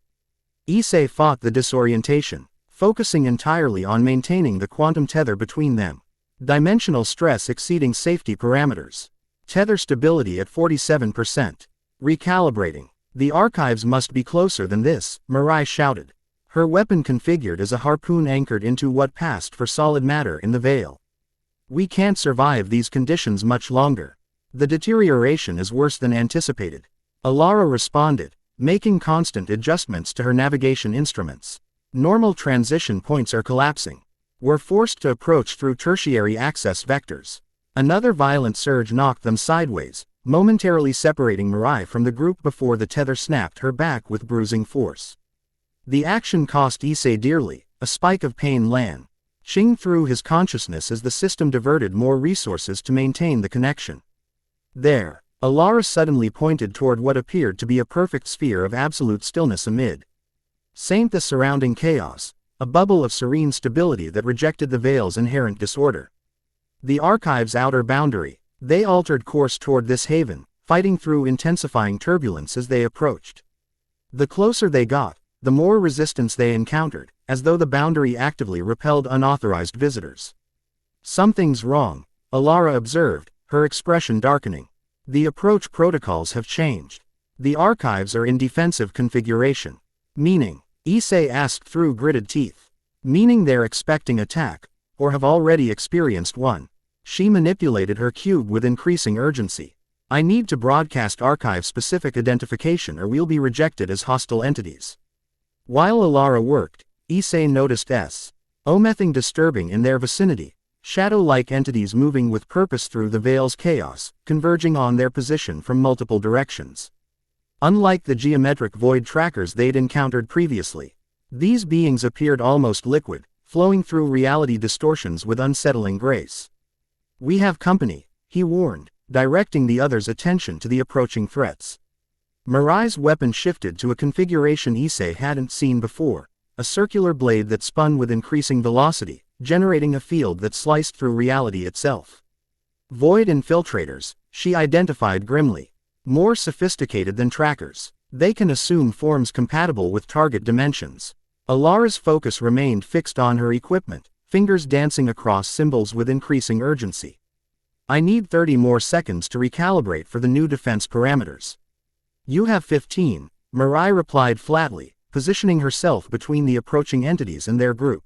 Issei fought the disorientation, focusing entirely on maintaining the quantum tether between them. Dimensional stress exceeding safety parameters. Tether stability at 47%. Recalibrating. The archives must be closer than this, Mirai shouted. Her weapon configured as a harpoon anchored into what passed for solid matter in the veil. We can't survive these conditions much longer. The deterioration is worse than anticipated. Alara responded, making constant adjustments to her navigation instruments. Normal transition points are collapsing. We're forced to approach through tertiary access vectors. Another violent surge knocked them sideways, momentarily separating Mirai from the group before the tether snapped her back with bruising force. The action cost Issei dearly, a spike of pain lashing through his consciousness as the system diverted more resources to maintain the connection. There, Alara suddenly pointed toward what appeared to be a perfect sphere of absolute stillness amid the surrounding chaos, a bubble of serene stability that rejected the veil's inherent disorder. The archive's outer boundary. They altered course toward this haven, fighting through intensifying turbulence as they approached. The closer they got, the more resistance they encountered, as though the boundary actively repelled unauthorized visitors. Something's wrong, Alara observed, her expression darkening. The approach protocols have changed. The archives are in defensive configuration. Meaning, Issei asked through gritted teeth. Meaning they're expecting attack, or have already experienced one. She manipulated her cube with increasing urgency. I need to broadcast archive-specific identification or we'll be rejected as hostile entities. While Alara worked, Issei noticed something disturbing in their vicinity. Shadow-like entities moving with purpose through the veil's chaos, converging on their position from multiple directions. Unlike the geometric void trackers they'd encountered previously, these beings appeared almost liquid, flowing through reality distortions with unsettling grace. "We have company," he warned, directing the others' attention to the approaching threats. Mirai's weapon shifted to a configuration Issei hadn't seen before, a circular blade that spun with increasing velocity, generating a field that sliced through reality itself. Void infiltrators, she identified grimly. More sophisticated than trackers, they can assume forms compatible with target dimensions. Alara's focus remained fixed on her equipment, fingers dancing across symbols with increasing urgency. "I need 30 more seconds to recalibrate for the new defense parameters." "You have 15, Mirai replied flatly, positioning herself between the approaching entities and their group.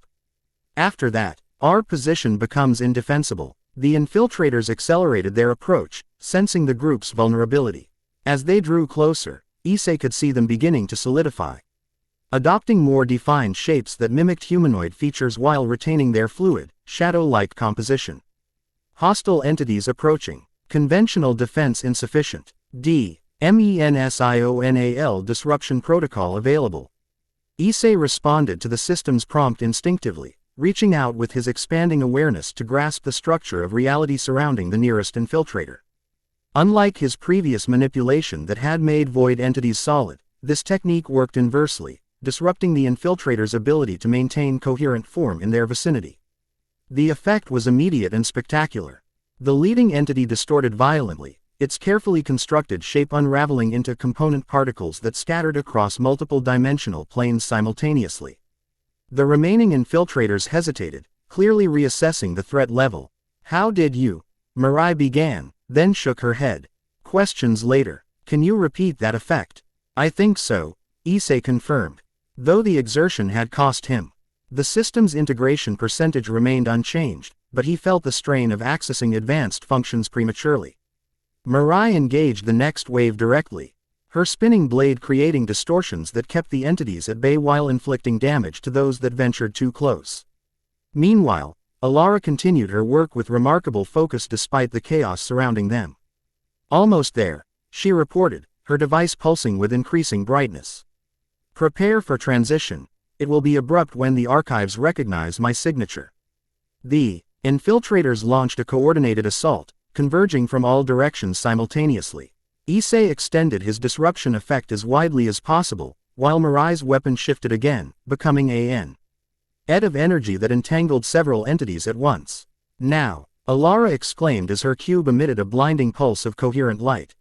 "After that, our position becomes indefensible." The infiltrators accelerated their approach, sensing the group's vulnerability. As they drew closer, Issei could see them beginning to solidify, adopting more defined shapes that mimicked humanoid features while retaining their fluid, shadow-like composition. Hostile entities approaching. Conventional defense insufficient. MENSIONAL disruption protocol available. Issei responded to the system's prompt instinctively, reaching out with his expanding awareness to grasp the structure of reality surrounding the nearest infiltrator. Unlike his previous manipulation that had made void entities solid, this technique worked inversely, disrupting the infiltrator's ability to maintain coherent form in their vicinity. The effect was immediate and spectacular. The leading entity distorted violently, its carefully constructed shape unraveling into component particles that scattered across multiple dimensional planes simultaneously. The remaining infiltrators hesitated, clearly reassessing the threat level. "How did you?" Mirai began, then shook her head. Questions later. "Can you repeat that effect?" "I think so," Issei confirmed. Though the exertion had cost him. The system's integration percentage remained unchanged, but he felt the strain of accessing advanced functions prematurely. Mirai engaged the next wave directly, her spinning blade creating distortions that kept the entities at bay while inflicting damage to those that ventured too close. Meanwhile, Alara continued her work with remarkable focus despite the chaos surrounding them. "Almost there," she reported, her device pulsing with increasing brightness. "Prepare for transition. It will be abrupt when the archives recognize my signature." The infiltrators launched a coordinated assault, converging from all directions simultaneously. Issei extended his disruption effect as widely as possible, while Mirai's weapon shifted again, becoming an edge of energy that entangled several entities at once. "Now," Alara exclaimed as her cube emitted a blinding pulse of coherent light.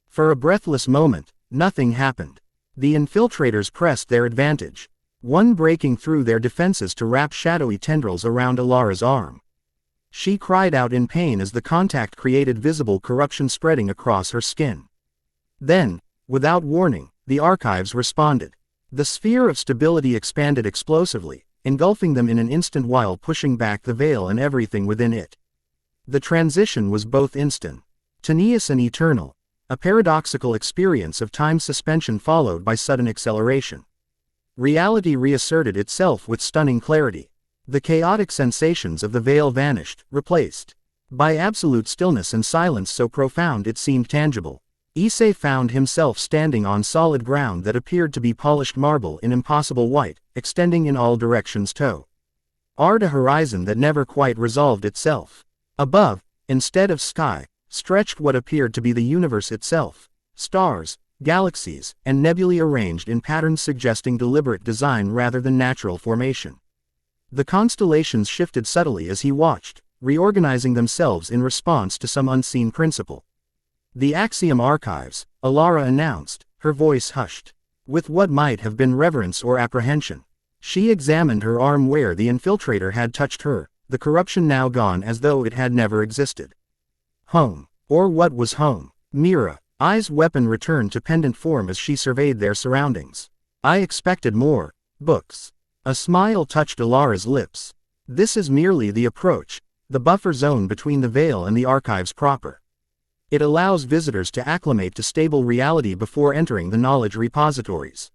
For a breathless moment, nothing happened. The infiltrators pressed their advantage, one breaking through their defenses to wrap shadowy tendrils around Alara's arm. She cried out in pain as the contact created visible corruption spreading across her skin. Then, without warning, the archives responded. The sphere of stability expanded explosively, engulfing them in an instant while pushing back the veil and everything within it. The transition was both instantaneous and eternal, a paradoxical experience of time suspension followed by sudden acceleration. Reality reasserted itself with stunning clarity. The chaotic sensations of the veil vanished, replaced by absolute stillness and silence so profound it seemed tangible. Issei found himself standing on solid ground that appeared to be polished marble in impossible white, extending in all directions toward a horizon that never quite resolved itself. Above, instead of sky, stretched what appeared to be the universe itself, stars, galaxies, and nebulae arranged in patterns suggesting deliberate design rather than natural formation. The constellations shifted subtly as he watched, reorganizing themselves in response to some unseen principle. "The Axiom Archives," Alara announced, her voice hushed with what might have been reverence or apprehension. She examined her arm where the infiltrator had touched her, the corruption now gone as though it had never existed. Home. Or what was home? Ai's weapon returned to pendant form as she surveyed their surroundings. I expected more. Books. A smile touched Alara's lips. This is merely the approach, the buffer zone between the veil and the archives proper. It allows visitors to acclimate to stable reality before entering the knowledge repositories.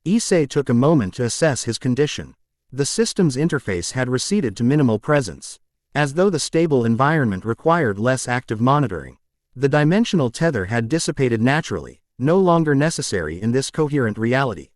Issei took a moment to assess his condition. The system's interface had receded to minimal presence, as though the stable environment required less active monitoring. The dimensional tether had dissipated naturally, no longer necessary in this coherent reality.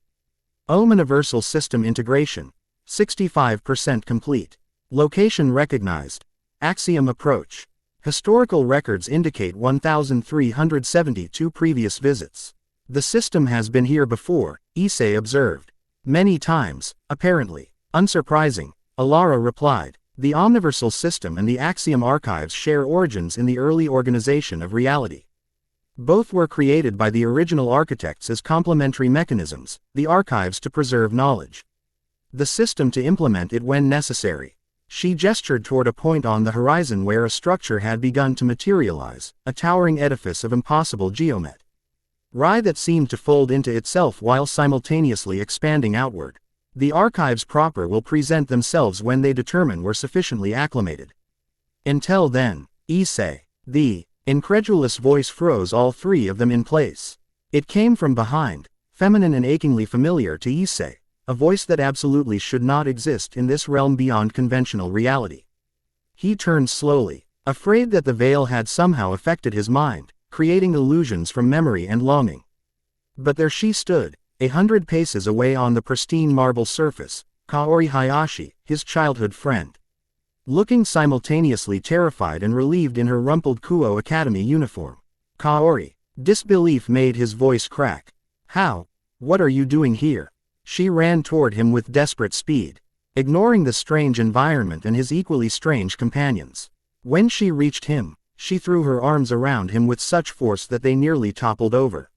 Omniversal system integration. 65% complete. Location recognized. Axiom approach. Historical records indicate 1,372 previous visits. The system has been here before, Issei observed. Many times, apparently. Unsurprising, Alara replied. The Omniversal system and the Axiom archives share origins in the early organization of reality. Both were created by the original architects as complementary mechanisms, the archives to preserve knowledge, the system to implement it when necessary. She gestured toward a point on the horizon where a structure had begun to materialize, a towering edifice of impossible geometry that seemed to fold into itself while simultaneously expanding outward. The archives proper will present themselves when they determine we're sufficiently acclimated. Until then, Issei. The incredulous voice froze all three of them in place. It came from behind, feminine and achingly familiar to Issei, a voice that absolutely should not exist in this realm beyond conventional reality. He turned slowly, afraid that the veil had somehow affected his mind, creating illusions from memory and longing. But there she stood, 100 paces away on the pristine marble surface, Kaori Hayashi, his childhood friend. Looking simultaneously terrified and relieved in her rumpled Kuo Academy uniform. Kaori. Disbelief made his voice crack. How? What are you doing here? She ran toward him with desperate speed, ignoring the strange environment and his equally strange companions. When she reached him, she threw her arms around him with such force that they nearly toppled over.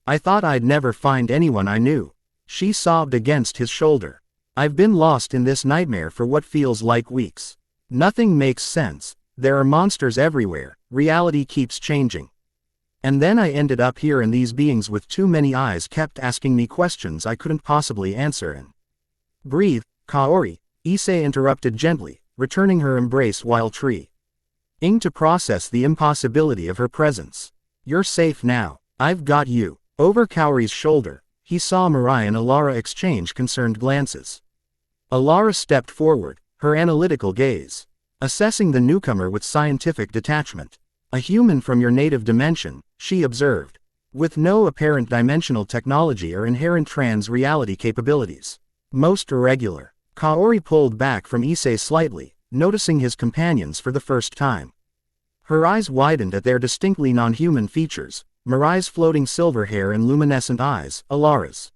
I thought I'd never find anyone I knew. She sobbed against his shoulder. I've been lost in this nightmare for what feels like weeks. Nothing makes sense. There are monsters everywhere. Reality keeps changing. And then I ended up here and these beings with too many eyes kept asking me questions I couldn't possibly answer and... Breathe, Kaori, Issei interrupted gently, returning her embrace while trying to process the impossibility of her presence. You're safe now. I've got you. Over Kaori's shoulder, he saw Mirai and Alara exchange concerned glances. Alara stepped forward, her analytical gaze assessing the newcomer with scientific detachment. A human from your native dimension, she observed. With no apparent dimensional technology or inherent trans-reality capabilities. Most irregular. Kaori pulled back from Issei slightly, noticing his companions for the first time. Her eyes widened at their distinctly non-human features. Mirai's floating silver hair and luminescent eyes, Alara's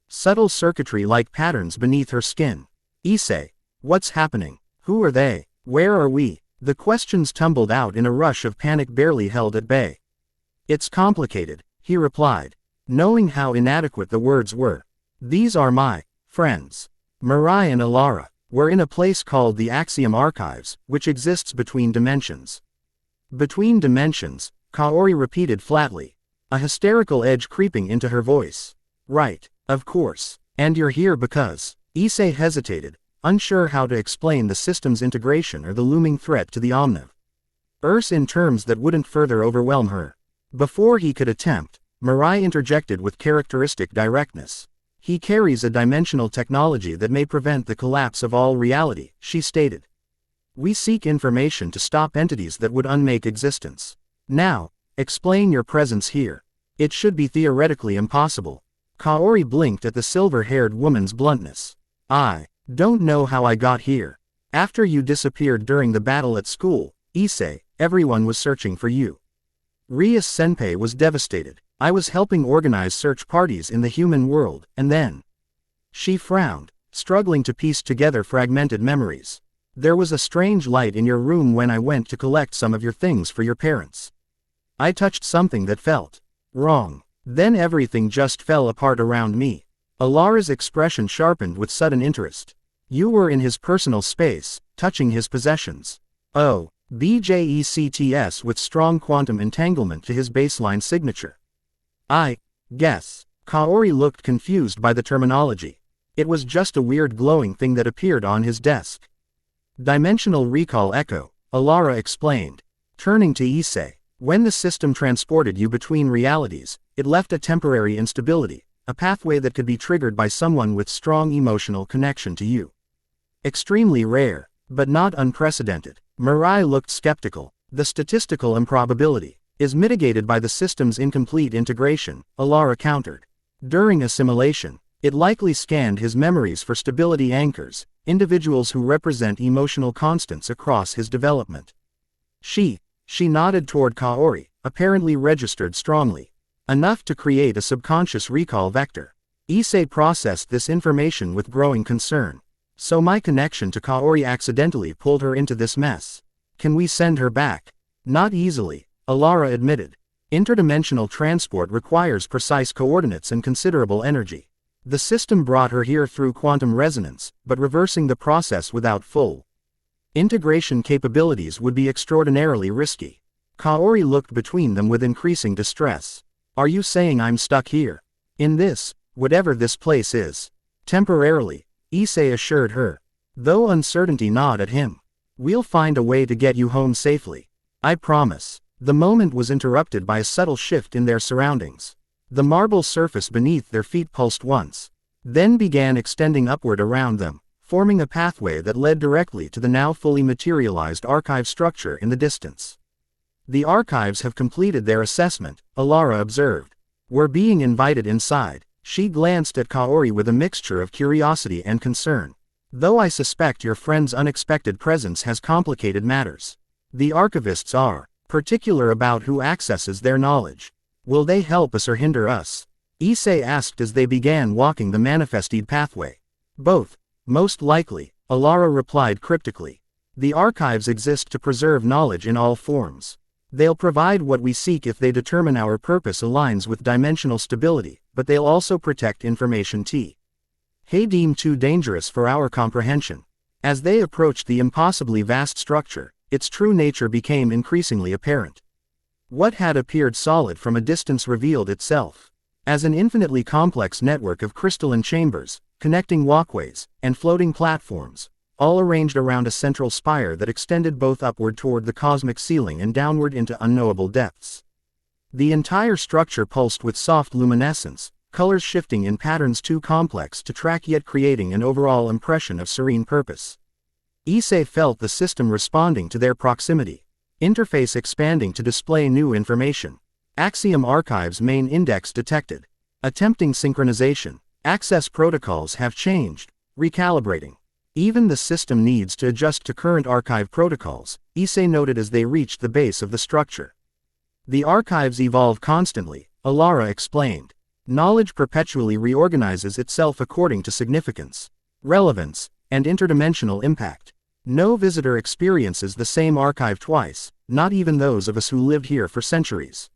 subtle circuitry-like patterns beneath her skin. Issei. What's happening? Who are they? Where are we? The questions tumbled out in a rush of panic barely held at bay. It's complicated, he replied, knowing how inadequate the words were. These are my friends. Mirai and Alara. We're in a place called the Axiom Archives, which exists between dimensions. Between dimensions, Kaori repeated flatly, a hysterical edge creeping into her voice. Right, of course. And you're here because... Issei hesitated, unsure how to explain the system's integration or the looming threat to the Omniverse in terms that wouldn't further overwhelm her. Before he could attempt, Mirai interjected with characteristic directness. He carries a dimensional technology that may prevent the collapse of all reality, she stated. We seek information to stop entities that would unmake existence. Now, explain your presence here. It should be theoretically impossible. Kaori blinked at the silver-haired woman's bluntness. I don't know how I got here. After you disappeared during the battle at school, Issei, everyone was searching for you. Rias Senpei was devastated. I was helping organize search parties in the human world, and then... She frowned, struggling to piece together fragmented memories. There was a strange light in your room when I went to collect some of your things for your parents. I touched something that felt wrong. Then everything just fell apart around me. Alara's expression sharpened with sudden interest. You were in his personal space, touching his possessions. Oh, BJECTS with strong quantum entanglement to his baseline signature. I guess. Kaori looked confused by the terminology. It was just a weird glowing thing that appeared on his desk. Dimensional recall echo, Alara explained. Turning to Issei. When the system transported you between realities, it left a temporary instability, a pathway that could be triggered by someone with strong emotional connection to you. Extremely rare, but not unprecedented. Mirai looked skeptical. The statistical improbability is mitigated by the system's incomplete integration, Alara countered. During assimilation, it likely scanned his memories for stability anchors, individuals who represent emotional constants across his development. She nodded toward Kaori, apparently registered strongly. Enough to create a subconscious recall vector. Issei processed this information with growing concern. So my connection to Kaori accidentally pulled her into this mess. Can we send her back? Not easily, Alara admitted. Interdimensional transport requires precise coordinates and considerable energy. The system brought her here through quantum resonance, but reversing the process without full integration capabilities would be extraordinarily risky. Kaori looked between them with increasing distress. Are you saying I'm stuck here? In this, whatever this place is. Temporarily, Issei assured her. Though uncertainty gnawed at him. We'll find a way to get you home safely. I promise. The moment was interrupted by a subtle shift in their surroundings. The marble surface beneath their feet pulsed once, then began extending upward around them, forming a pathway that led directly to the now fully materialized archive structure in the distance. The archives have completed their assessment, Alara observed. We're being invited inside. She glanced at Kaori with a mixture of curiosity and concern. Though I suspect your friend's unexpected presence has complicated matters. The archivists are particular about who accesses their knowledge. Will they help us or hinder us? Issei asked as they began walking the manifested pathway. Both, most likely, Alara replied cryptically. The archives exist to preserve knowledge in all forms. They'll provide what we seek if they determine our purpose aligns with dimensional stability, but they'll also protect information deemed too dangerous for our comprehension. As they approached the impossibly vast structure, its true nature became increasingly apparent. What had appeared solid from a distance revealed itself as an infinitely complex network of crystalline chambers, connecting walkways, and floating platforms, all arranged around a central spire that extended both upward toward the cosmic ceiling and downward into unknowable depths. The entire structure pulsed with soft luminescence, colors shifting in patterns too complex to track yet creating an overall impression of serene purpose. Issei felt the system responding to their proximity. Interface expanding to display new information. Axiom Archive's main index detected. Attempting synchronization. Access protocols have changed. Recalibrating. Even the system needs to adjust to current archive protocols, Issei noted as they reached the base of the structure. The archives evolve constantly, Alara explained. Knowledge perpetually reorganizes itself according to significance, relevance, and interdimensional impact. No visitor experiences the same archive twice, not even those of us who lived here for centuries.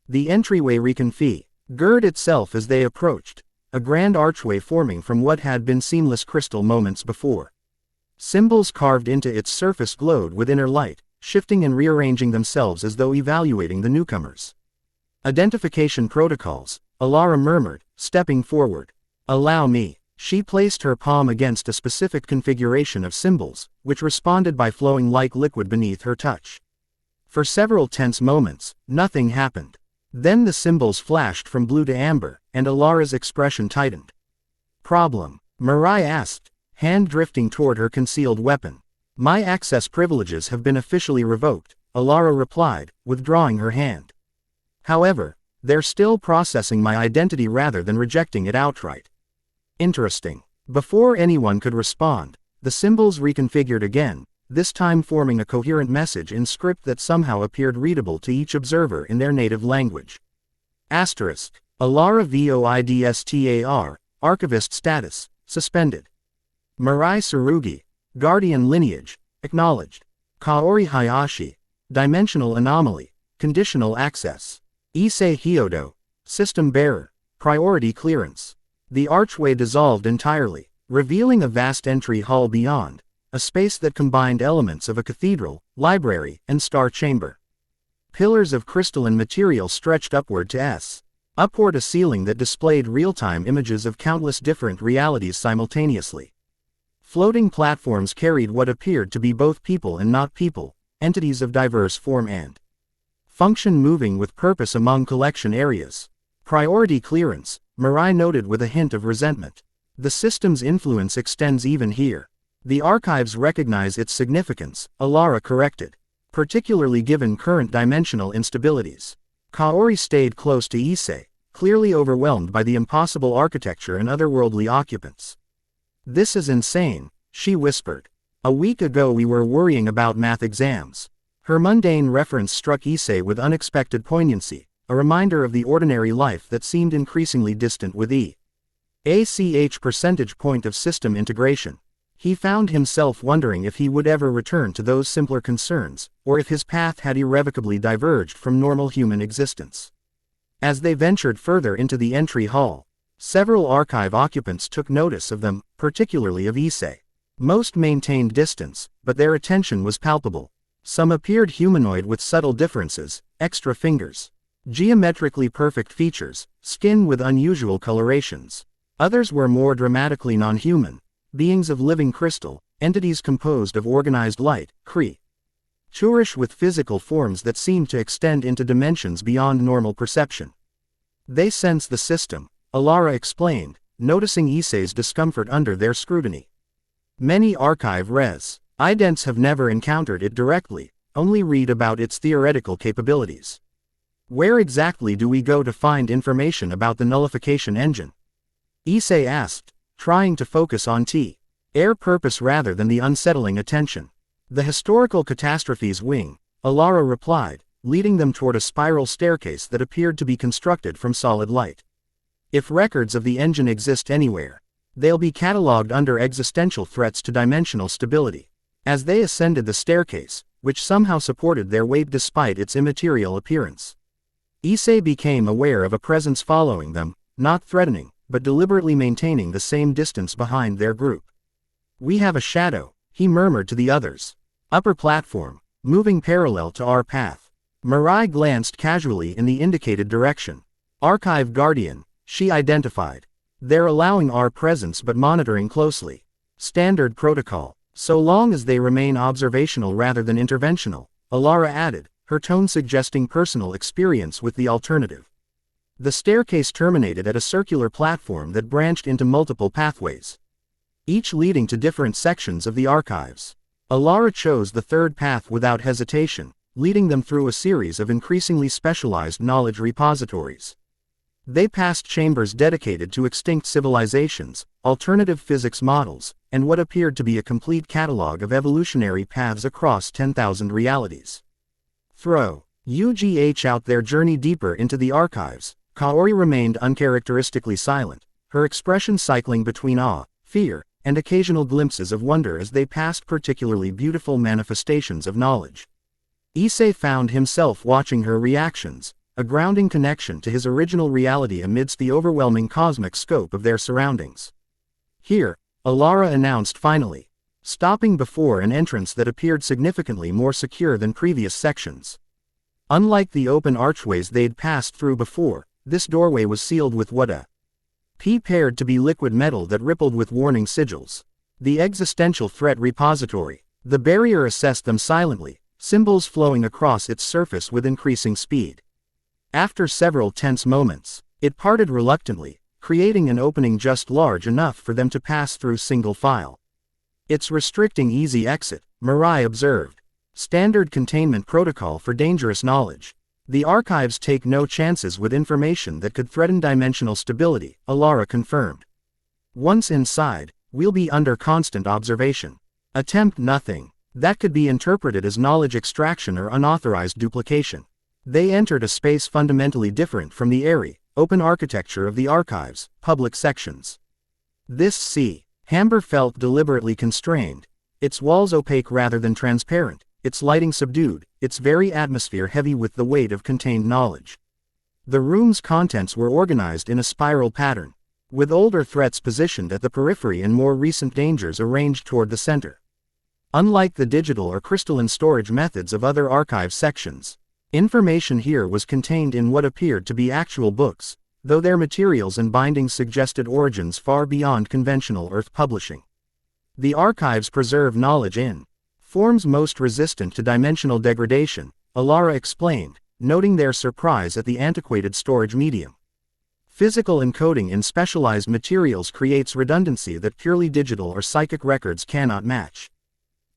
The entryway reconfigured itself as they approached, a grand archway forming from what had been seamless crystal moments before. Symbols carved into its surface glowed with inner light, shifting and rearranging themselves as though evaluating the newcomers. Identification protocols, Alara murmured, stepping forward. Allow me. She placed her palm against a specific configuration of symbols, which responded by flowing like liquid beneath her touch. For several tense moments, nothing happened. Then the symbols flashed from blue to amber, and Alara's expression tightened. Problem? Mirai asked, hand drifting toward her concealed weapon. My access privileges have been officially revoked, Alara replied, withdrawing her hand. However, they're still processing my identity rather than rejecting it outright. Interesting. Before anyone could respond, the symbols reconfigured again, this time forming a coherent message in script that somehow appeared readable to each observer in their native language. Asterisk. Alara Voidstar, Archivist status, suspended. Mirai Tsurugi, Guardian lineage, acknowledged. Kaori Hayashi, Dimensional anomaly, conditional access. Issei Hyodo, system bearer, priority clearance. The archway dissolved entirely, revealing a vast entry hall beyond, a space that combined elements of a cathedral, library, and star chamber. Pillars of crystalline material stretched upward upward a ceiling that displayed real-time images of countless different realities simultaneously. Floating platforms carried what appeared to be both people and not people, entities of diverse form and function moving with purpose among collection areas. Priority clearance, Mirai noted with a hint of resentment. The system's influence extends even here. The archives recognize its significance, Alara corrected, particularly given current dimensional instabilities. Kaori stayed close to Issei, clearly overwhelmed by the impossible architecture and otherworldly occupants. "This is insane," she whispered. "A week ago we were worrying about math exams." Her mundane reference struck Issei with unexpected poignancy, a reminder of the ordinary life that seemed increasingly distant with ACH percentage point of system integration. He found himself wondering if he would ever return to those simpler concerns, or if his path had irrevocably diverged from normal human existence. As they ventured further into the entry hall, several archive occupants took notice of them, particularly of Issei. Most maintained distance, but their attention was palpable. Some appeared humanoid with subtle differences, extra fingers, geometrically perfect features, skin with unusual colorations. Others were more dramatically non-human, beings of living crystal, entities composed of organized light, creatures with physical forms that seemed to extend into dimensions beyond normal perception. "They sense the system," Alara explained, noticing Issei's discomfort under their scrutiny. "Many archive idents have never encountered it directly, only read about its theoretical capabilities. Where exactly do we go to find information about the nullification engine?" Issei asked, trying to focus on air purpose rather than the unsettling attention. "The historical catastrophes wing," Alara replied, leading them toward a spiral staircase that appeared to be constructed from solid light. "If records of the engine exist anywhere, they'll be catalogued under existential threats to dimensional stability." As they ascended the staircase, which somehow supported their weight despite its immaterial appearance, Issei became aware of a presence following them, not threatening, but deliberately maintaining the same distance behind their group. "We have a shadow," he murmured to the others. "Upper platform, moving parallel to our path." Mirai glanced casually in the indicated direction. "Archive Guardian," she identified. "They're allowing our presence but monitoring closely. Standard protocol, so long as they remain observational rather than interventional," Alara added, her tone suggesting personal experience with the alternative. The staircase terminated at a circular platform that branched into multiple pathways, each leading to different sections of the archives. Alara chose the third path without hesitation, leading them through a series of increasingly specialized knowledge repositories. They passed chambers dedicated to extinct civilizations, alternative physics models, and what appeared to be a complete catalog of evolutionary paths across 10,000 realities. Throw out their journey deeper into the archives, Kaori remained uncharacteristically silent, her expression cycling between awe, fear, and occasional glimpses of wonder as they passed particularly beautiful manifestations of knowledge. Issei found himself watching her reactions, a grounding connection to his original reality amidst the overwhelming cosmic scope of their surroundings. "Here," Alara announced finally, stopping before an entrance that appeared significantly more secure than previous sections. Unlike the open archways they'd passed through before, this doorway was sealed with what appeared to be liquid metal that rippled with warning sigils. "The existential threat repository." The barrier assessed them silently, symbols flowing across its surface with increasing speed. After several tense moments, it parted reluctantly, creating an opening just large enough for them to pass through single file. "It's restricting easy exit," Mirai observed. "Standard containment protocol for dangerous knowledge. The archives take no chances with information that could threaten dimensional stability," Alara confirmed. "Once inside, we'll be under constant observation. Attempt nothing that could be interpreted as knowledge extraction or unauthorized duplication." They entered a space fundamentally different from the airy, open architecture of the archives, public sections. Hamber felt deliberately constrained, its walls opaque rather than transparent, its lighting subdued, its very atmosphere heavy with the weight of contained knowledge. The room's contents were organized in a spiral pattern, with older threats positioned at the periphery and more recent dangers arranged toward the center. unlike the digital or crystalline storage methods of other archive sections. Information here was contained in what appeared to be actual books, though their materials and bindings suggested origins far beyond conventional Earth publishing. The archives preserve knowledge in forms most resistant to dimensional degradation, Alara explained, noting their surprise at the antiquated storage medium. Physical encoding in specialized materials creates redundancy that purely digital or psychic records cannot match.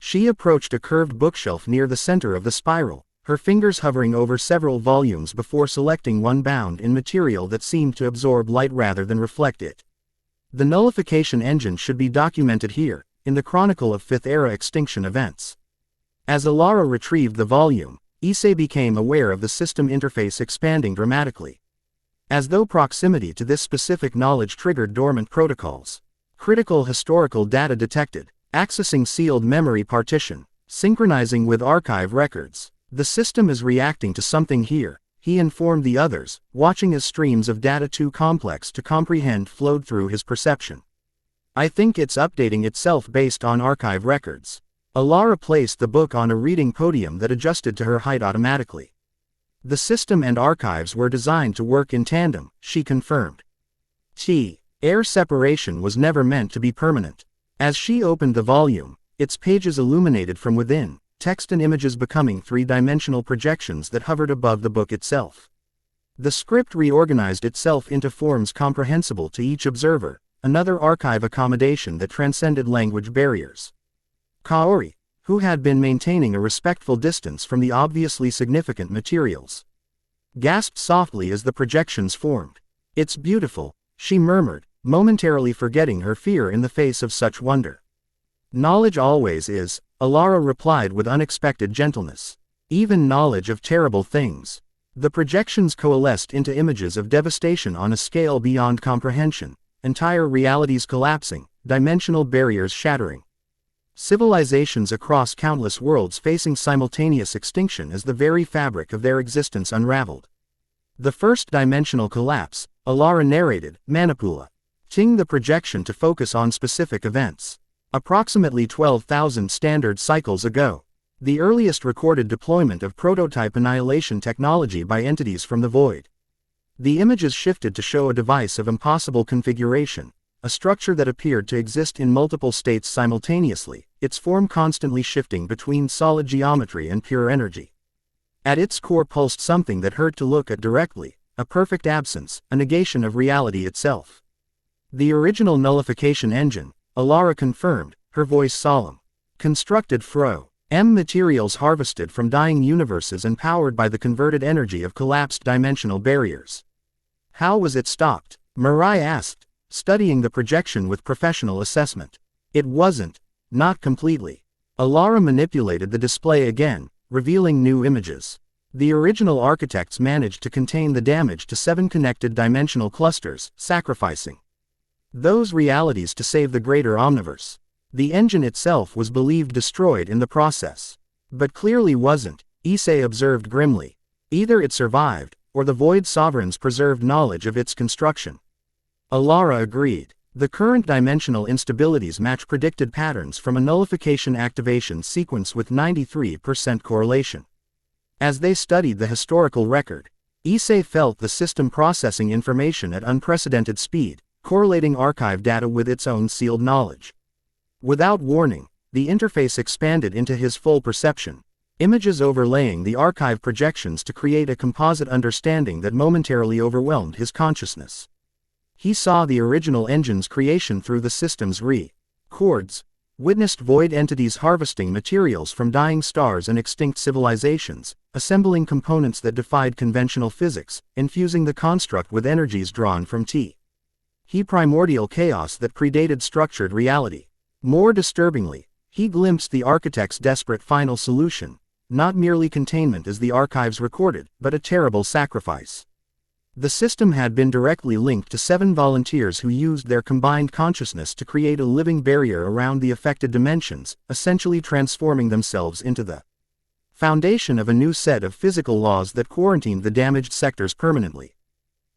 She approached a curved bookshelf near the center of the spiral, her fingers hovering over several volumes before selecting one bound in material that seemed to absorb light rather than reflect it. The nullification engine should be documented here, in the chronicle of Fifth-era extinction events. As Alara retrieved the volume, Issei became aware of the system interface expanding dramatically. As though proximity to this specific knowledge triggered dormant protocols. Critical historical data detected, accessing sealed memory partition, synchronizing with archive records. The system is reacting to something here, he informed the others, watching as streams of data too complex to comprehend flowed through his perception. I think it's updating itself based on archive records. Alara placed the book on a reading podium that adjusted to her height automatically. The system and archives were designed to work in tandem, she confirmed. Air separation was never meant to be permanent. As she opened the volume, its pages illuminated from within, text and images becoming three-dimensional projections that hovered above the book itself. The script reorganized itself into forms comprehensible to each observer, another archive accommodation that transcended language barriers. Kaori, who had been maintaining a respectful distance from the obviously significant materials, gasped softly as the projections formed. "It's beautiful," she murmured, momentarily forgetting her fear in the face of such wonder. "Knowledge always is," Alara replied with unexpected gentleness. "Even knowledge of terrible things." The projections coalesced into images of devastation on a scale beyond comprehension, entire realities collapsing, dimensional barriers shattering. Civilizations across countless worlds facing simultaneous extinction as the very fabric of their existence unraveled. The first dimensional collapse, Alara narrated, manipulating the projection to focus on specific events. Approximately 12,000 standard cycles ago, the earliest recorded deployment of prototype annihilation technology by entities from the void. The images shifted to show a device of impossible configuration, a structure that appeared to exist in multiple states simultaneously, its form constantly shifting between solid geometry and pure energy. At its core pulsed something that hurt to look at directly, a perfect absence, a negation of reality itself. The original nullification engine, Alara confirmed, her voice solemn. Constructed from materials harvested from dying universes and powered by the converted energy of collapsed dimensional barriers. How was it stopped? Mirai asked, studying the projection with professional assessment. It wasn't. Not completely. Alara manipulated the display again, revealing new images. The original architects managed to contain the damage to 7 connected dimensional clusters, sacrificing those realities to save the greater omniverse. The engine itself was believed destroyed in the process. But clearly wasn't, Issei observed grimly. Either it survived, or the Void Sovereigns preserved knowledge of its construction. Alara agreed. The current dimensional instabilities match predicted patterns from a nullification activation sequence with 93% correlation. As they studied the historical record, Issei felt the system processing information at unprecedented speed, correlating archive data with its own sealed knowledge. Without warning, the interface expanded into his full perception, images overlaying the archive projections to create a composite understanding that momentarily overwhelmed his consciousness. He saw the original engine's creation through the system's records, witnessed void entities harvesting materials from dying stars and extinct civilizations, assembling components that defied conventional physics, infusing the construct with energies drawn from primordial chaos that predated structured reality. More disturbingly, he glimpsed the architect's desperate final solution, not merely containment as the archives recorded, but a terrible sacrifice. The system had been directly linked to 7 volunteers who used their combined consciousness to create a living barrier around the affected dimensions, essentially transforming themselves into the foundation of a new set of physical laws that quarantined the damaged sectors permanently.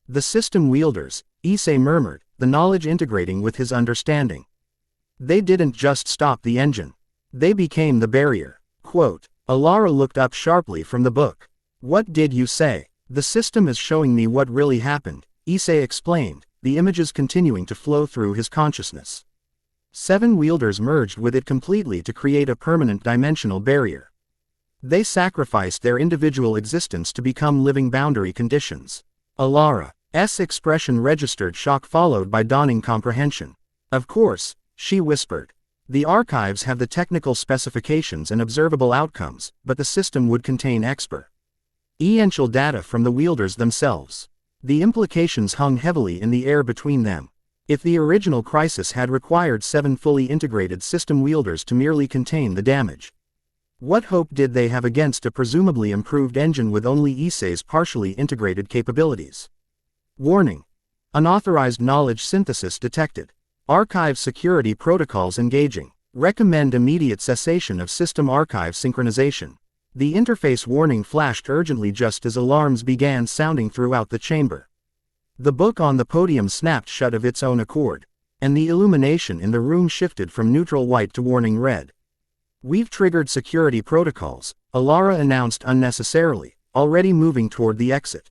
The system wielders, Issei murmured, the knowledge integrating with his understanding. They didn't just stop the engine. They became the barrier. Quote, Alara looked up sharply from the book. What did you say? The system is showing me what really happened, Issei explained, the images continuing to flow through his consciousness. 7 wielders merged with it completely to create a permanent dimensional barrier. They sacrificed their individual existence to become living boundary conditions. Alara's expression registered shock followed by dawning comprehension. Of course, she whispered. The archives have the technical specifications and observable outcomes, but the system would contain experiential data from the wielders themselves. The implications hung heavily in the air between them. If the original crisis had required 7 fully integrated system wielders to merely contain the damage, what hope did they have against a presumably improved engine with only Issei's partially integrated capabilities? Warning. Unauthorized knowledge synthesis detected. Archive security protocols engaging. Recommend immediate cessation of system archive synchronization. The interface warning flashed urgently just as alarms began sounding throughout the chamber. The book on the podium snapped shut of its own accord, and the illumination in the room shifted from neutral white to warning red. We've triggered security protocols, Alara announced unnecessarily, already moving toward the exit.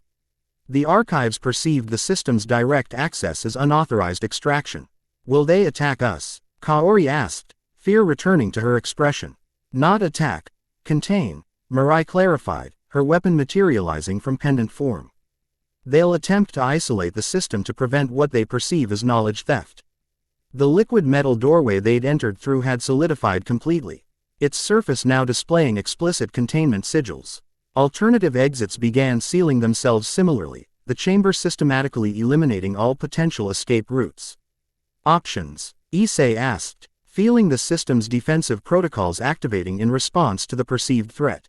The archives perceived the system's direct access as unauthorized extraction. Will they attack us? Kaori asked, fear returning to her expression. Not attack. Contain, Mirai clarified, her weapon materializing from pendant form. They'll attempt to isolate the system to prevent what they perceive as knowledge theft. The liquid metal doorway they'd entered through had solidified completely, its surface now displaying explicit containment sigils. Alternative exits began sealing themselves similarly, the chamber systematically eliminating all potential escape routes. Options, Issei asked, feeling the system's defensive protocols activating in response to the perceived threat.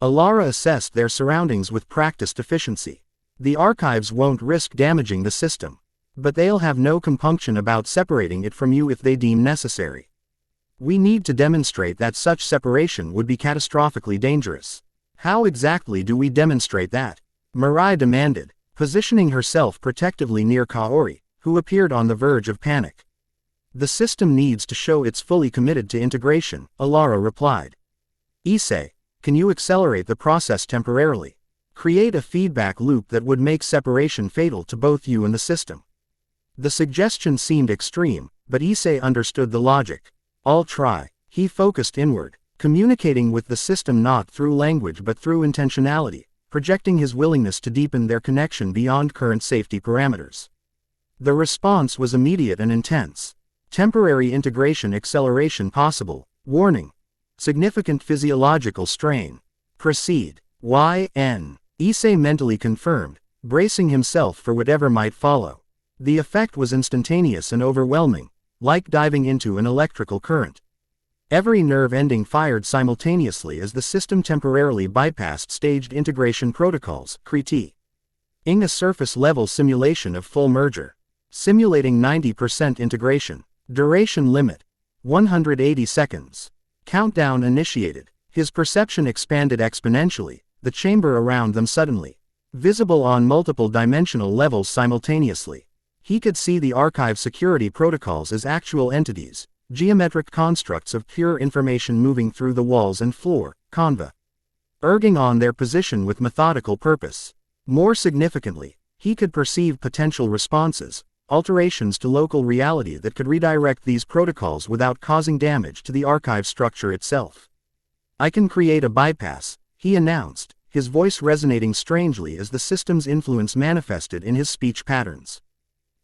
Alara assessed their surroundings with practiced efficiency. The archives won't risk damaging the system, but they'll have no compunction about separating it from you if they deem necessary. We need to demonstrate that such separation would be catastrophically dangerous. How exactly do we demonstrate that? Mirai demanded, positioning herself protectively near Kaori, who appeared on the verge of panic. The system needs to show it's fully committed to integration, Alara replied. Issei, can you accelerate the process temporarily? Create a feedback loop that would make separation fatal to both you and the system. The suggestion seemed extreme, but Issei understood the logic. I'll try. He focused inward, communicating with the system not through language but through intentionality, projecting his willingness to deepen their connection beyond current safety parameters. The response was immediate and intense. Temporary integration acceleration possible. Warning. Significant physiological strain. Proceed. YN. Issei mentally confirmed, bracing himself for whatever might follow. The effect was instantaneous and overwhelming, like diving into an electrical current. Every nerve ending fired simultaneously as the system temporarily bypassed staged integration protocols, critiquing a surface-level simulation of full merger. Simulating 90% integration. Duration limit. 180 seconds. Countdown initiated. His perception expanded exponentially, the chamber around them suddenly visible on multiple dimensional levels simultaneously. He could see the archive security protocols as actual entities, geometric constructs of pure information moving through the walls and floor, converging on their position with methodical purpose. More significantly, he could perceive potential responses, alterations to local reality that could redirect these protocols without causing damage to the archive structure itself. I can create a bypass, he announced, his voice resonating strangely as the system's influence manifested in his speech patterns.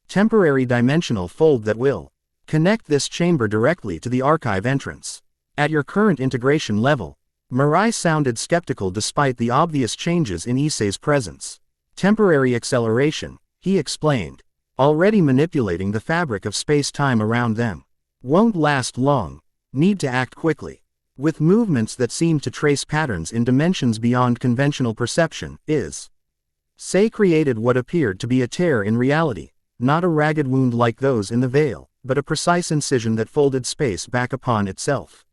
Temporary dimensional fold that will connect this chamber directly to the archive entrance. At your current integration level, Mirai sounded skeptical despite the obvious changes in Issei's presence. Temporary acceleration, he explained, already manipulating the fabric of space-time around them. Won't last long. Need to act quickly. With movements that seem to trace patterns in dimensions beyond conventional perception, Issei created what appeared to be a tear in reality, not a ragged wound like those in the veil, but a precise incision that folded space back upon itself.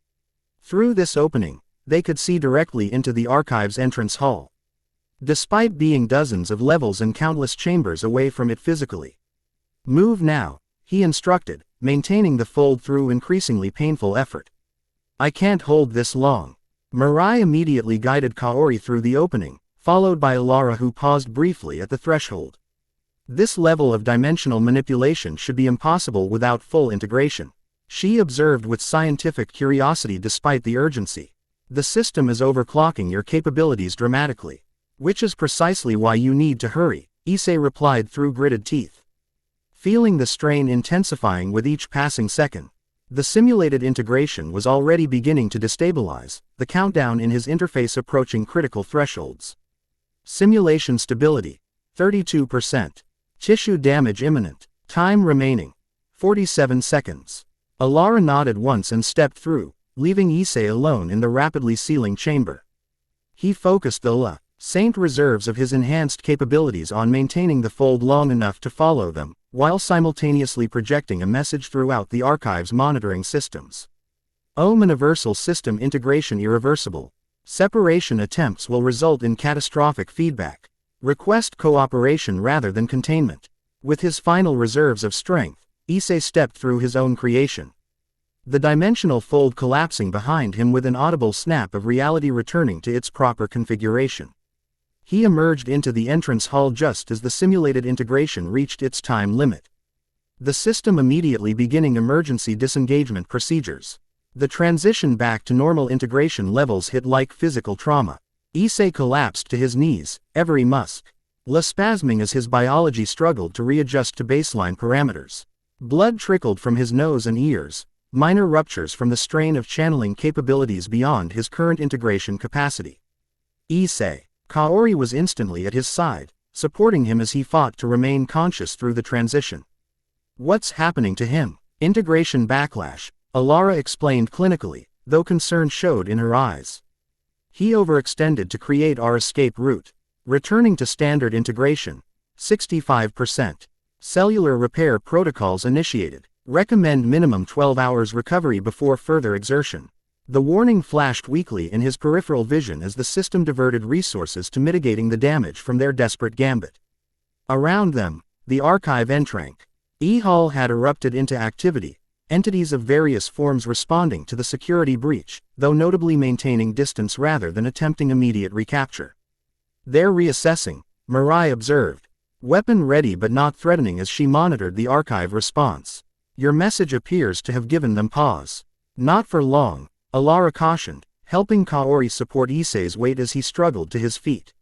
Through this opening, they could see directly into the archive's entrance hall. Despite being dozens of levels and countless chambers away from it physically. Move now, he instructed, maintaining the fold through increasingly painful effort. I can't hold this long. Mirai immediately guided Kaori through the opening, followed by Alara, who paused briefly at the threshold. This level of dimensional manipulation should be impossible without full integration. She observed with scientific curiosity despite the urgency. The system is overclocking your capabilities dramatically. Which is precisely why you need to hurry, Issei replied through gritted teeth. Feeling the strain intensifying with each passing second, the simulated integration was already beginning to destabilize, the countdown in his interface approaching critical thresholds. Simulation stability, 32%. Tissue damage imminent. Time remaining, 47 seconds. Alara nodded once and stepped through, leaving Issei alone in the rapidly sealing chamber. He focused the Saint reserves of his enhanced capabilities on maintaining the fold long enough to follow them, while simultaneously projecting a message throughout the archive's monitoring systems. Omniversal system integration irreversible. Separation attempts will result in catastrophic feedback. Request cooperation rather than containment. With his final reserves of strength, Issei stepped through his own creation. The dimensional fold collapsing behind him with an audible snap of reality returning to its proper configuration. He emerged into the entrance hall just as the simulated integration reached its time limit. The system immediately beginning emergency disengagement procedures. The transition back to normal integration levels hit like physical trauma. Issei collapsed to his knees, every muscle spasming as his biology struggled to readjust to baseline parameters. Blood trickled from his nose and ears, minor ruptures from the strain of channeling capabilities beyond his current integration capacity. Issei. Kaori was instantly at his side, supporting him as he fought to remain conscious through the transition. What's happening to him? Integration backlash, Alara explained clinically, though concern showed in her eyes. He overextended to create our escape route. Returning to standard integration, 65%. Cellular repair protocols initiated. Recommend minimum 12 hours recovery before further exertion. The warning flashed weakly in his peripheral vision as the system diverted resources to mitigating the damage from their desperate gambit. Around them, the archive entrank. E-Hall had erupted into activity, entities of various forms responding to the security breach, though notably maintaining distance rather than attempting immediate recapture. They're reassessing, Mirai observed. Weapon ready but not threatening as she monitored the archive response. Your message appears to have given them pause. Not for long, Alara cautioned, helping Kaori support Issei's weight as he struggled to his feet.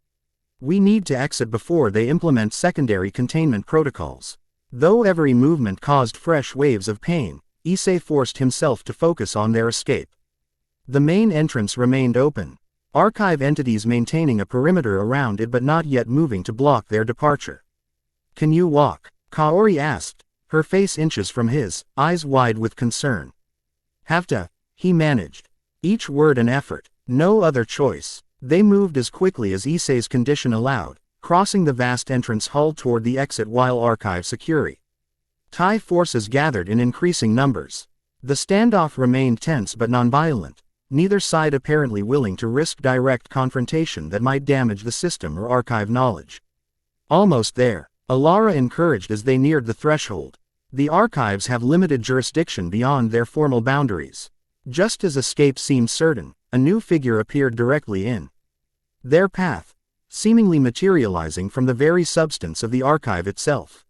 We need to exit before they implement secondary containment protocols. Though every movement caused fresh waves of pain, Issei forced himself to focus on their escape. The main entrance remained open, archive entities maintaining a perimeter around it but not yet moving to block their departure. Can you walk? Kaori asked, her face inches from his, eyes wide with concern. Have to, he managed. Each word an effort, no other choice. They moved as quickly as Issei's condition allowed, crossing the vast entrance hall toward the exit while archive security. TIE forces gathered in increasing numbers. The standoff remained tense but nonviolent, neither side apparently willing to risk direct confrontation that might damage the system or archive knowledge. Almost there, Alara encouraged as they neared the threshold. The archives have limited jurisdiction beyond their formal boundaries. Just as escape seemed certain, a new figure appeared directly in their path, seemingly materializing from the very substance of the archive itself.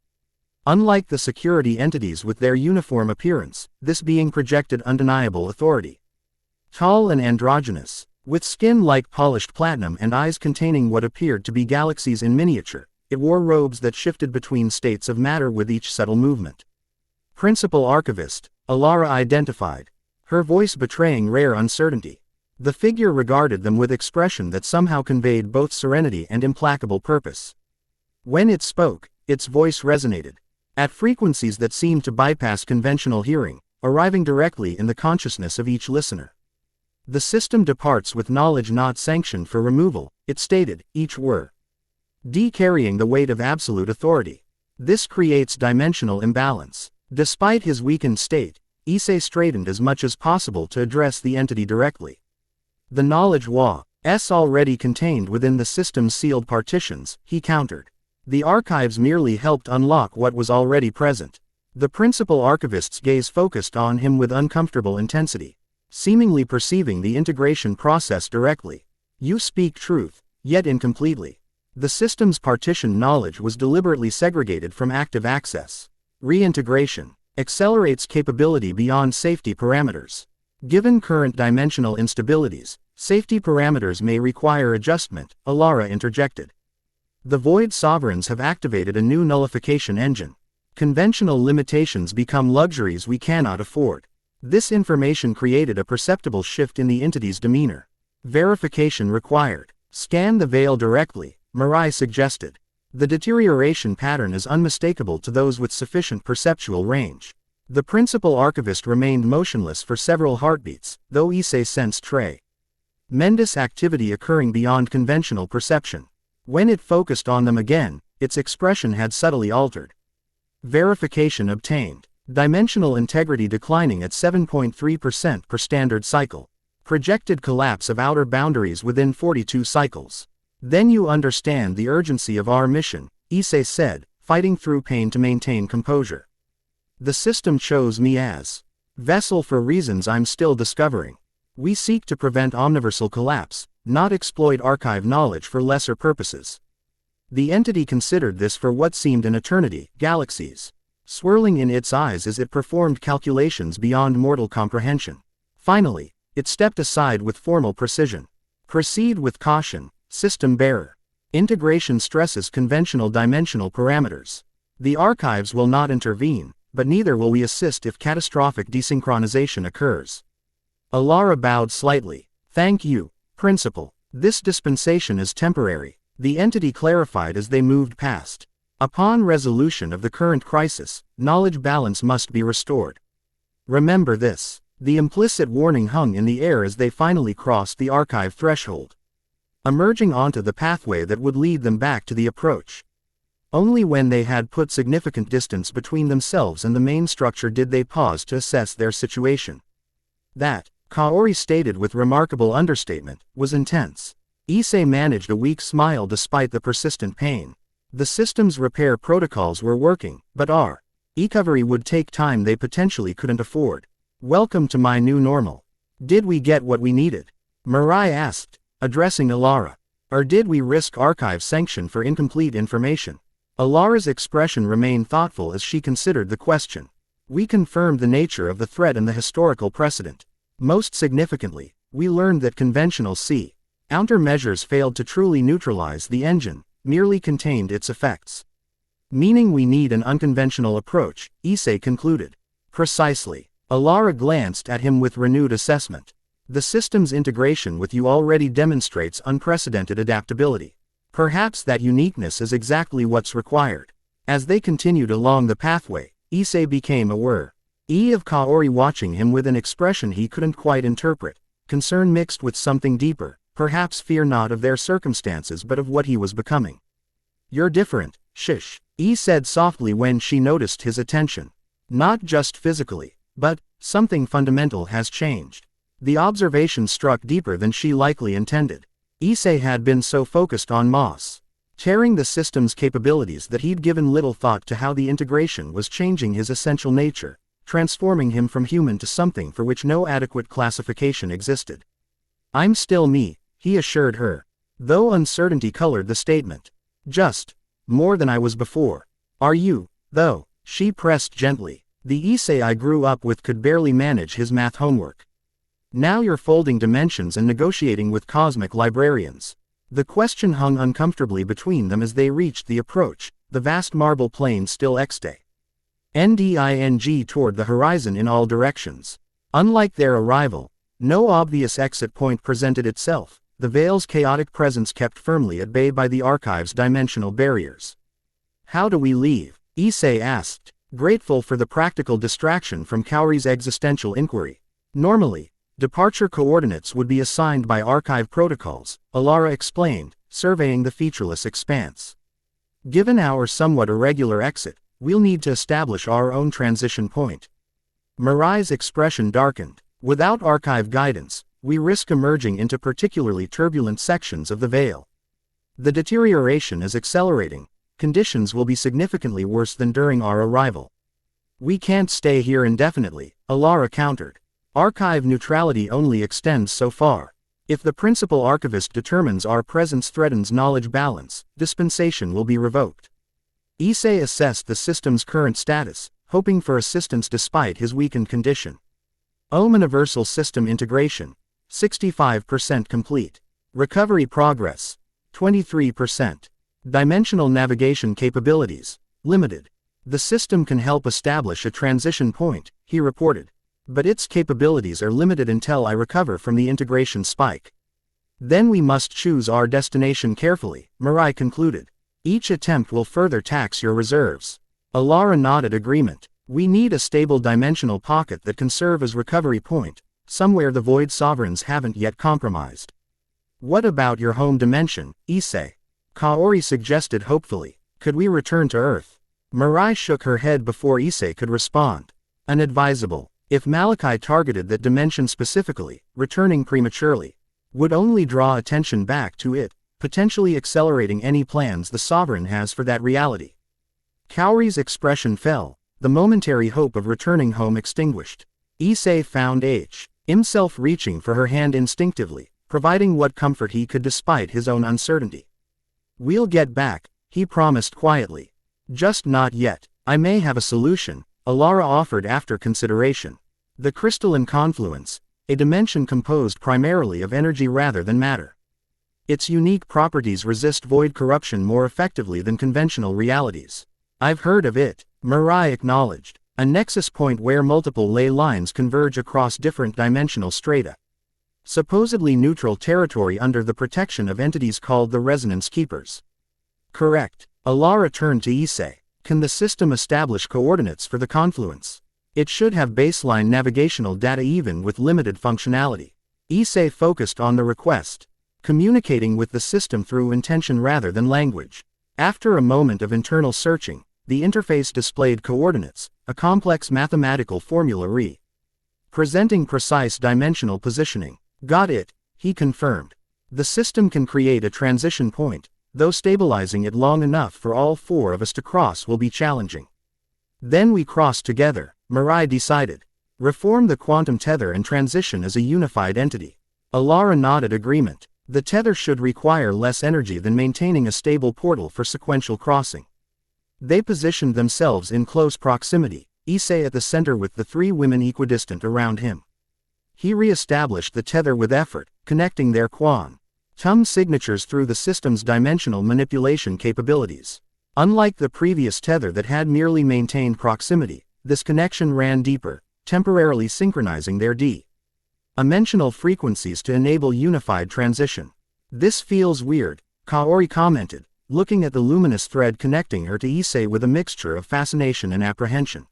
Unlike the security entities with their uniform appearance, this being projected undeniable authority. Tall and androgynous, with skin like polished platinum and eyes containing what appeared to be galaxies in miniature, it wore robes that shifted between states of matter with each subtle movement. Principal Archivist, Alara identified, her voice betraying rare uncertainty. The figure regarded them with expression that somehow conveyed both serenity and implacable purpose. When it spoke, its voice resonated at frequencies that seemed to bypass conventional hearing, arriving directly in the consciousness of each listener. The system departs with knowledge not sanctioned for removal, it stated, each word carrying the weight of absolute authority. This creates dimensional imbalance. Despite his weakened state, Issei straightened as much as possible to address the entity directly. The knowledge was already contained within the system's sealed partitions, he countered. The archives merely helped unlock what was already present. The principal archivist's gaze focused on him with uncomfortable intensity. seemingly perceiving the integration process directly. You speak truth, yet incompletely. The system's partitioned knowledge was deliberately segregated from active access. Reintegration accelerates capability beyond safety parameters. Given current dimensional instabilities, safety parameters may require adjustment, Alara interjected. The Void Sovereigns have activated a new nullification engine. Conventional limitations become luxuries we cannot afford. This information created a perceptible shift in the entity's demeanor. Verification required. Scan the veil directly, Mirai suggested. The deterioration pattern is unmistakable to those with sufficient perceptual range. The principal archivist remained motionless for several heartbeats, though Issei sensed tremendous activity occurring beyond conventional perception. When it focused on them again, its expression had subtly altered. Verification obtained. Dimensional integrity declining at 7.3% per standard cycle. Projected collapse of outer boundaries within 42 cycles. Then you understand the urgency of our mission, Issei said, fighting through pain to maintain composure. The system chose me as vessel for reasons I'm still discovering. We seek to prevent omniversal collapse, not exploit archive knowledge for lesser purposes. The entity considered this for what seemed an eternity, galaxies swirling in its eyes as it performed calculations beyond mortal comprehension. Finally, it stepped aside with formal precision. Proceed with caution, system bearer. Integration stresses conventional dimensional parameters. The archives will not intervene, but neither will we assist if catastrophic desynchronization occurs. Alara bowed slightly. Thank you, Principal. This dispensation is temporary, the entity clarified as they moved past. Upon resolution of the current crisis, knowledge balance must be restored. Remember this. The implicit warning hung in the air as they finally crossed the archive threshold, emerging onto the pathway that would lead them back to the approach. Only when they had put significant distance between themselves and the main structure did they pause to assess their situation. That, Kaori stated with remarkable understatement, was intense. Issei managed a weak smile despite the persistent pain. The system's repair protocols were working, but our recovery would take time they potentially couldn't afford. Welcome to my new normal. Did we get what we needed? Mirai asked, addressing Alara. Or did we risk archive sanction for incomplete information? Alara's expression remained thoughtful as she considered the question. We confirmed the nature of the threat and the historical precedent. Most significantly, we learned that conventional countermeasures failed to truly neutralize the engine, merely contained its effects. Meaning we need an unconventional approach, Issei concluded. Precisely. Alara glanced at him with renewed assessment. The system's integration with you already demonstrates unprecedented adaptability. Perhaps that uniqueness is exactly what's required. As they continued along the pathway, Issei became aware of Kaori watching him with an expression he couldn't quite interpret, concern mixed with something deeper, perhaps fear not of their circumstances but of what he was becoming. You're different, Shish, said softly when she noticed his attention. Not just physically, but something fundamental has changed. The observation struck deeper than she likely intended. Issei had been so focused on tearing the system's capabilities that he'd given little thought to how the integration was changing his essential nature, transforming him from human to something for which no adequate classification existed. I'm still me, he assured her, though uncertainty colored the statement. Just more than I was before. Are you, though? She pressed gently. The Issei I grew up with could barely manage his math homework. Now you're folding dimensions and negotiating with cosmic librarians. The question hung uncomfortably between them as they reached the approach, the vast marble plain still extant toward the horizon in all directions. Unlike their arrival, no obvious exit point presented itself, the veil's chaotic presence kept firmly at bay by the archive's dimensional barriers. How do we leave? Issei asked, grateful for the practical distraction from Kaori's existential inquiry. Normally, departure coordinates would be assigned by archive protocols, Alara explained, surveying the featureless expanse. Given our somewhat irregular exit, we'll need to establish our own transition point. Mirai's expression darkened. Without archive guidance, we risk emerging into particularly turbulent sections of the veil. The deterioration is accelerating. Conditions will be significantly worse than during our arrival. We can't stay here indefinitely, Alara countered. Archive neutrality only extends so far. If the principal archivist determines our presence threatens knowledge balance, dispensation will be revoked. Issei assessed the system's current status, hoping for assistance despite his weakened condition. Omniversal system integration, 65% complete. Recovery progress, 23%. Dimensional navigation capabilities, limited. The system can help establish a transition point, he reported. But its capabilities are limited until I recover from the integration spike. Then we must choose our destination carefully, Mirai concluded. Each attempt will further tax your reserves. Alara nodded agreement. We need a stable dimensional pocket that can serve as recovery point, somewhere the Void Sovereigns haven't yet compromised. What about your home dimension, Issei? Kaori suggested hopefully. Could we return to Earth? Mirai shook her head before Issei could respond. Unadvisable. If Malachi targeted that dimension specifically, returning prematurely would only draw attention back to it, potentially accelerating any plans the Sovereign has for that reality. Kaori's expression fell, the momentary hope of returning home extinguished. Issei found himself reaching for her hand instinctively, providing what comfort he could despite his own uncertainty. We'll get back, he promised quietly. Just not yet. I may have a solution, Alara offered after consideration. The crystalline confluence, a dimension composed primarily of energy rather than matter. Its unique properties resist void corruption more effectively than conventional realities. I've heard of it, Mirai acknowledged. A nexus point where multiple ley lines converge across different dimensional strata. Supposedly neutral territory under the protection of entities called the Resonance Keepers. Correct. Alara turned to Issei. Can the system establish coordinates for the confluence? It should have baseline navigational data even with limited functionality. Issei focused on the request, communicating with the system through intention rather than language. After a moment of internal searching, the interface displayed coordinates, a complex mathematical formula presenting precise dimensional positioning. Got it, he confirmed. The system can create a transition point, though stabilizing it long enough for all four of us to cross will be challenging. Then we cross together, Mirai decided. Reform the quantum tether and transition as a unified entity. Alara nodded agreement. The tether should require less energy than maintaining a stable portal for sequential crossing. They positioned themselves in close proximity, Issei at the center with the three women equidistant around him. He re-established the tether with effort, connecting their quantum signatures through the system's dimensional manipulation capabilities. Unlike the previous tether that had merely maintained proximity, this connection ran deeper, temporarily synchronizing their dimensional frequencies to enable unified transition. This feels weird, Kaori commented, looking at the luminous thread connecting her to Issei with a mixture of fascination and apprehension.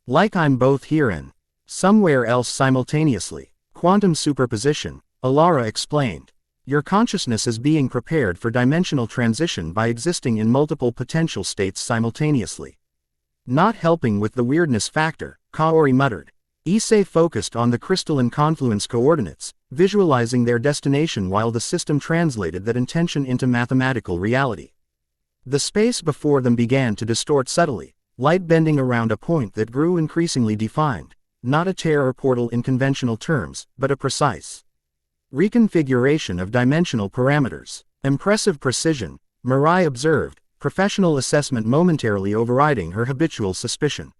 Like I'm both here and somewhere else simultaneously. Quantum superposition, Alara explained. Your consciousness is being prepared for dimensional transition by existing in multiple potential states simultaneously. Not helping with the weirdness factor, Kaori muttered. Issei focused on the crystalline confluence coordinates, visualizing their destination while the system translated that intention into mathematical reality. The space before them began to distort subtly, light bending around a point that grew increasingly defined, not a terror portal in conventional terms, but a precise reconfiguration of dimensional parameters. Impressive precision, Mirai observed, professional assessment momentarily overriding her habitual suspicion.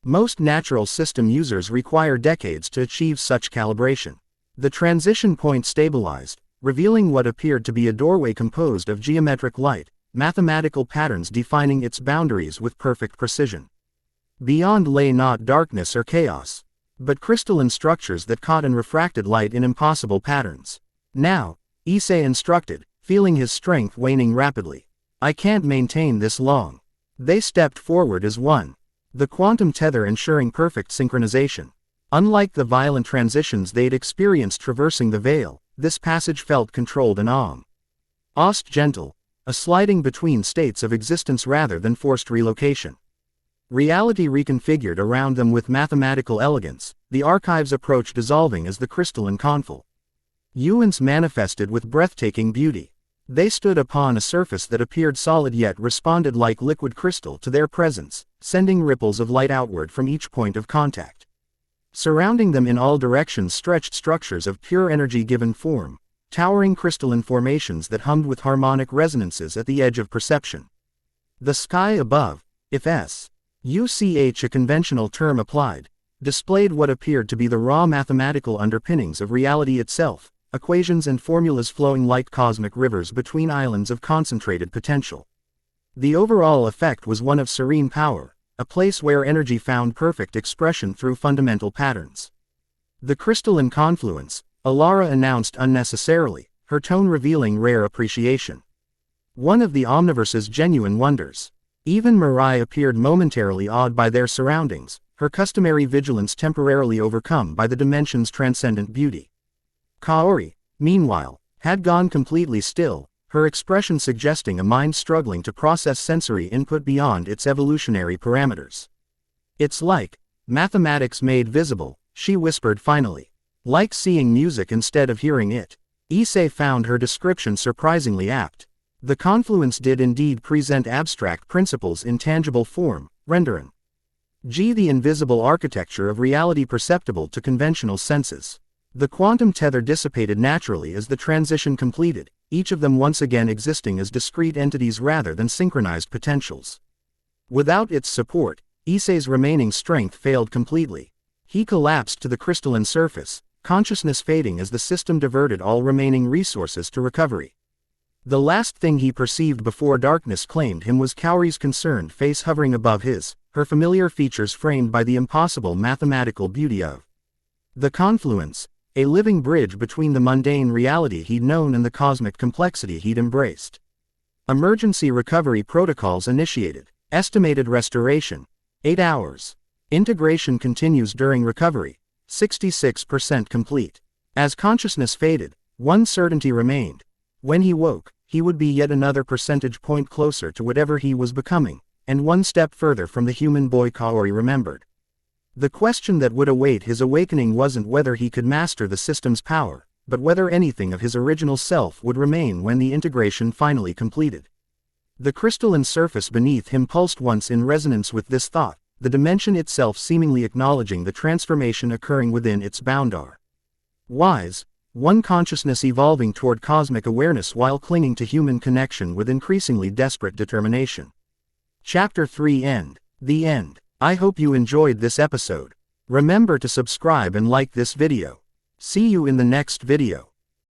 Most natural system users require decades to achieve such calibration. The transition point stabilized, revealing what appeared to be a doorway composed of geometric light, mathematical patterns defining its boundaries with perfect precision. Beyond lay not darkness or chaos, but crystalline structures that caught and refracted light in impossible patterns. Now, Issei instructed, feeling his strength waning rapidly. I can't maintain this long. They stepped forward as one. The quantum tether ensuring perfect synchronization. Unlike the violent transitions they'd experienced traversing the veil, this passage felt controlled and almost gentle, a sliding between states of existence rather than forced relocation. Reality reconfigured around them with mathematical elegance, the archive's approach dissolving as the crystalline confluence manifested with breathtaking beauty. They stood upon a surface that appeared solid yet responded like liquid crystal to their presence, sending ripples of light outward from each point of contact. Surrounding them in all directions stretched structures of pure energy given form, towering crystalline formations that hummed with harmonic resonances at the edge of perception. The sky above, if S.U.C.H. a conventional term applied, displayed what appeared to be the raw mathematical underpinnings of reality itself, equations and formulas flowing like cosmic rivers between islands of concentrated potential. The overall effect was one of serene power, a place where energy found perfect expression through fundamental patterns. The crystalline confluence, Alara announced unnecessarily, her tone revealing rare appreciation. One of the Omniverse's genuine wonders. Even Mirai appeared momentarily awed by their surroundings, her customary vigilance temporarily overcome by the dimension's transcendent beauty. Kaori, meanwhile, had gone completely still, her expression suggesting a mind struggling to process sensory input beyond its evolutionary parameters. "It's like mathematics made visible," she whispered finally. "Like seeing music instead of hearing it." Issei found her description surprisingly apt. The confluence did indeed present abstract principles in tangible form, rendering the invisible architecture of reality perceptible to conventional senses. The quantum tether dissipated naturally as the transition completed, each of them once again existing as discrete entities rather than synchronized potentials. Without its support, Issei's remaining strength failed completely. He collapsed to the crystalline surface, consciousness fading as the system diverted all remaining resources to recovery. The last thing he perceived before darkness claimed him was Kaori's concerned face hovering above his, her familiar features framed by the impossible mathematical beauty of the confluence, a living bridge between the mundane reality he'd known and the cosmic complexity he'd embraced. Emergency recovery protocols initiated. Estimated restoration, 8 hours. Integration continues during recovery, 66% complete. As consciousness faded, one certainty remained. When he woke, he would be yet another percentage point closer to whatever he was becoming, and one step further from the human boy Kaori remembered. The question that would await his awakening wasn't whether he could master the system's power, but whether anything of his original self would remain when the integration finally completed. The crystalline surface beneath him pulsed once in resonance with this thought, the dimension itself seemingly acknowledging the transformation occurring within its boundary. Wise, one consciousness evolving toward cosmic awareness while clinging to human connection with increasingly desperate determination. Chapter 3 End. The End. I hope you enjoyed this episode. Remember to subscribe and like this video. See you in the next video.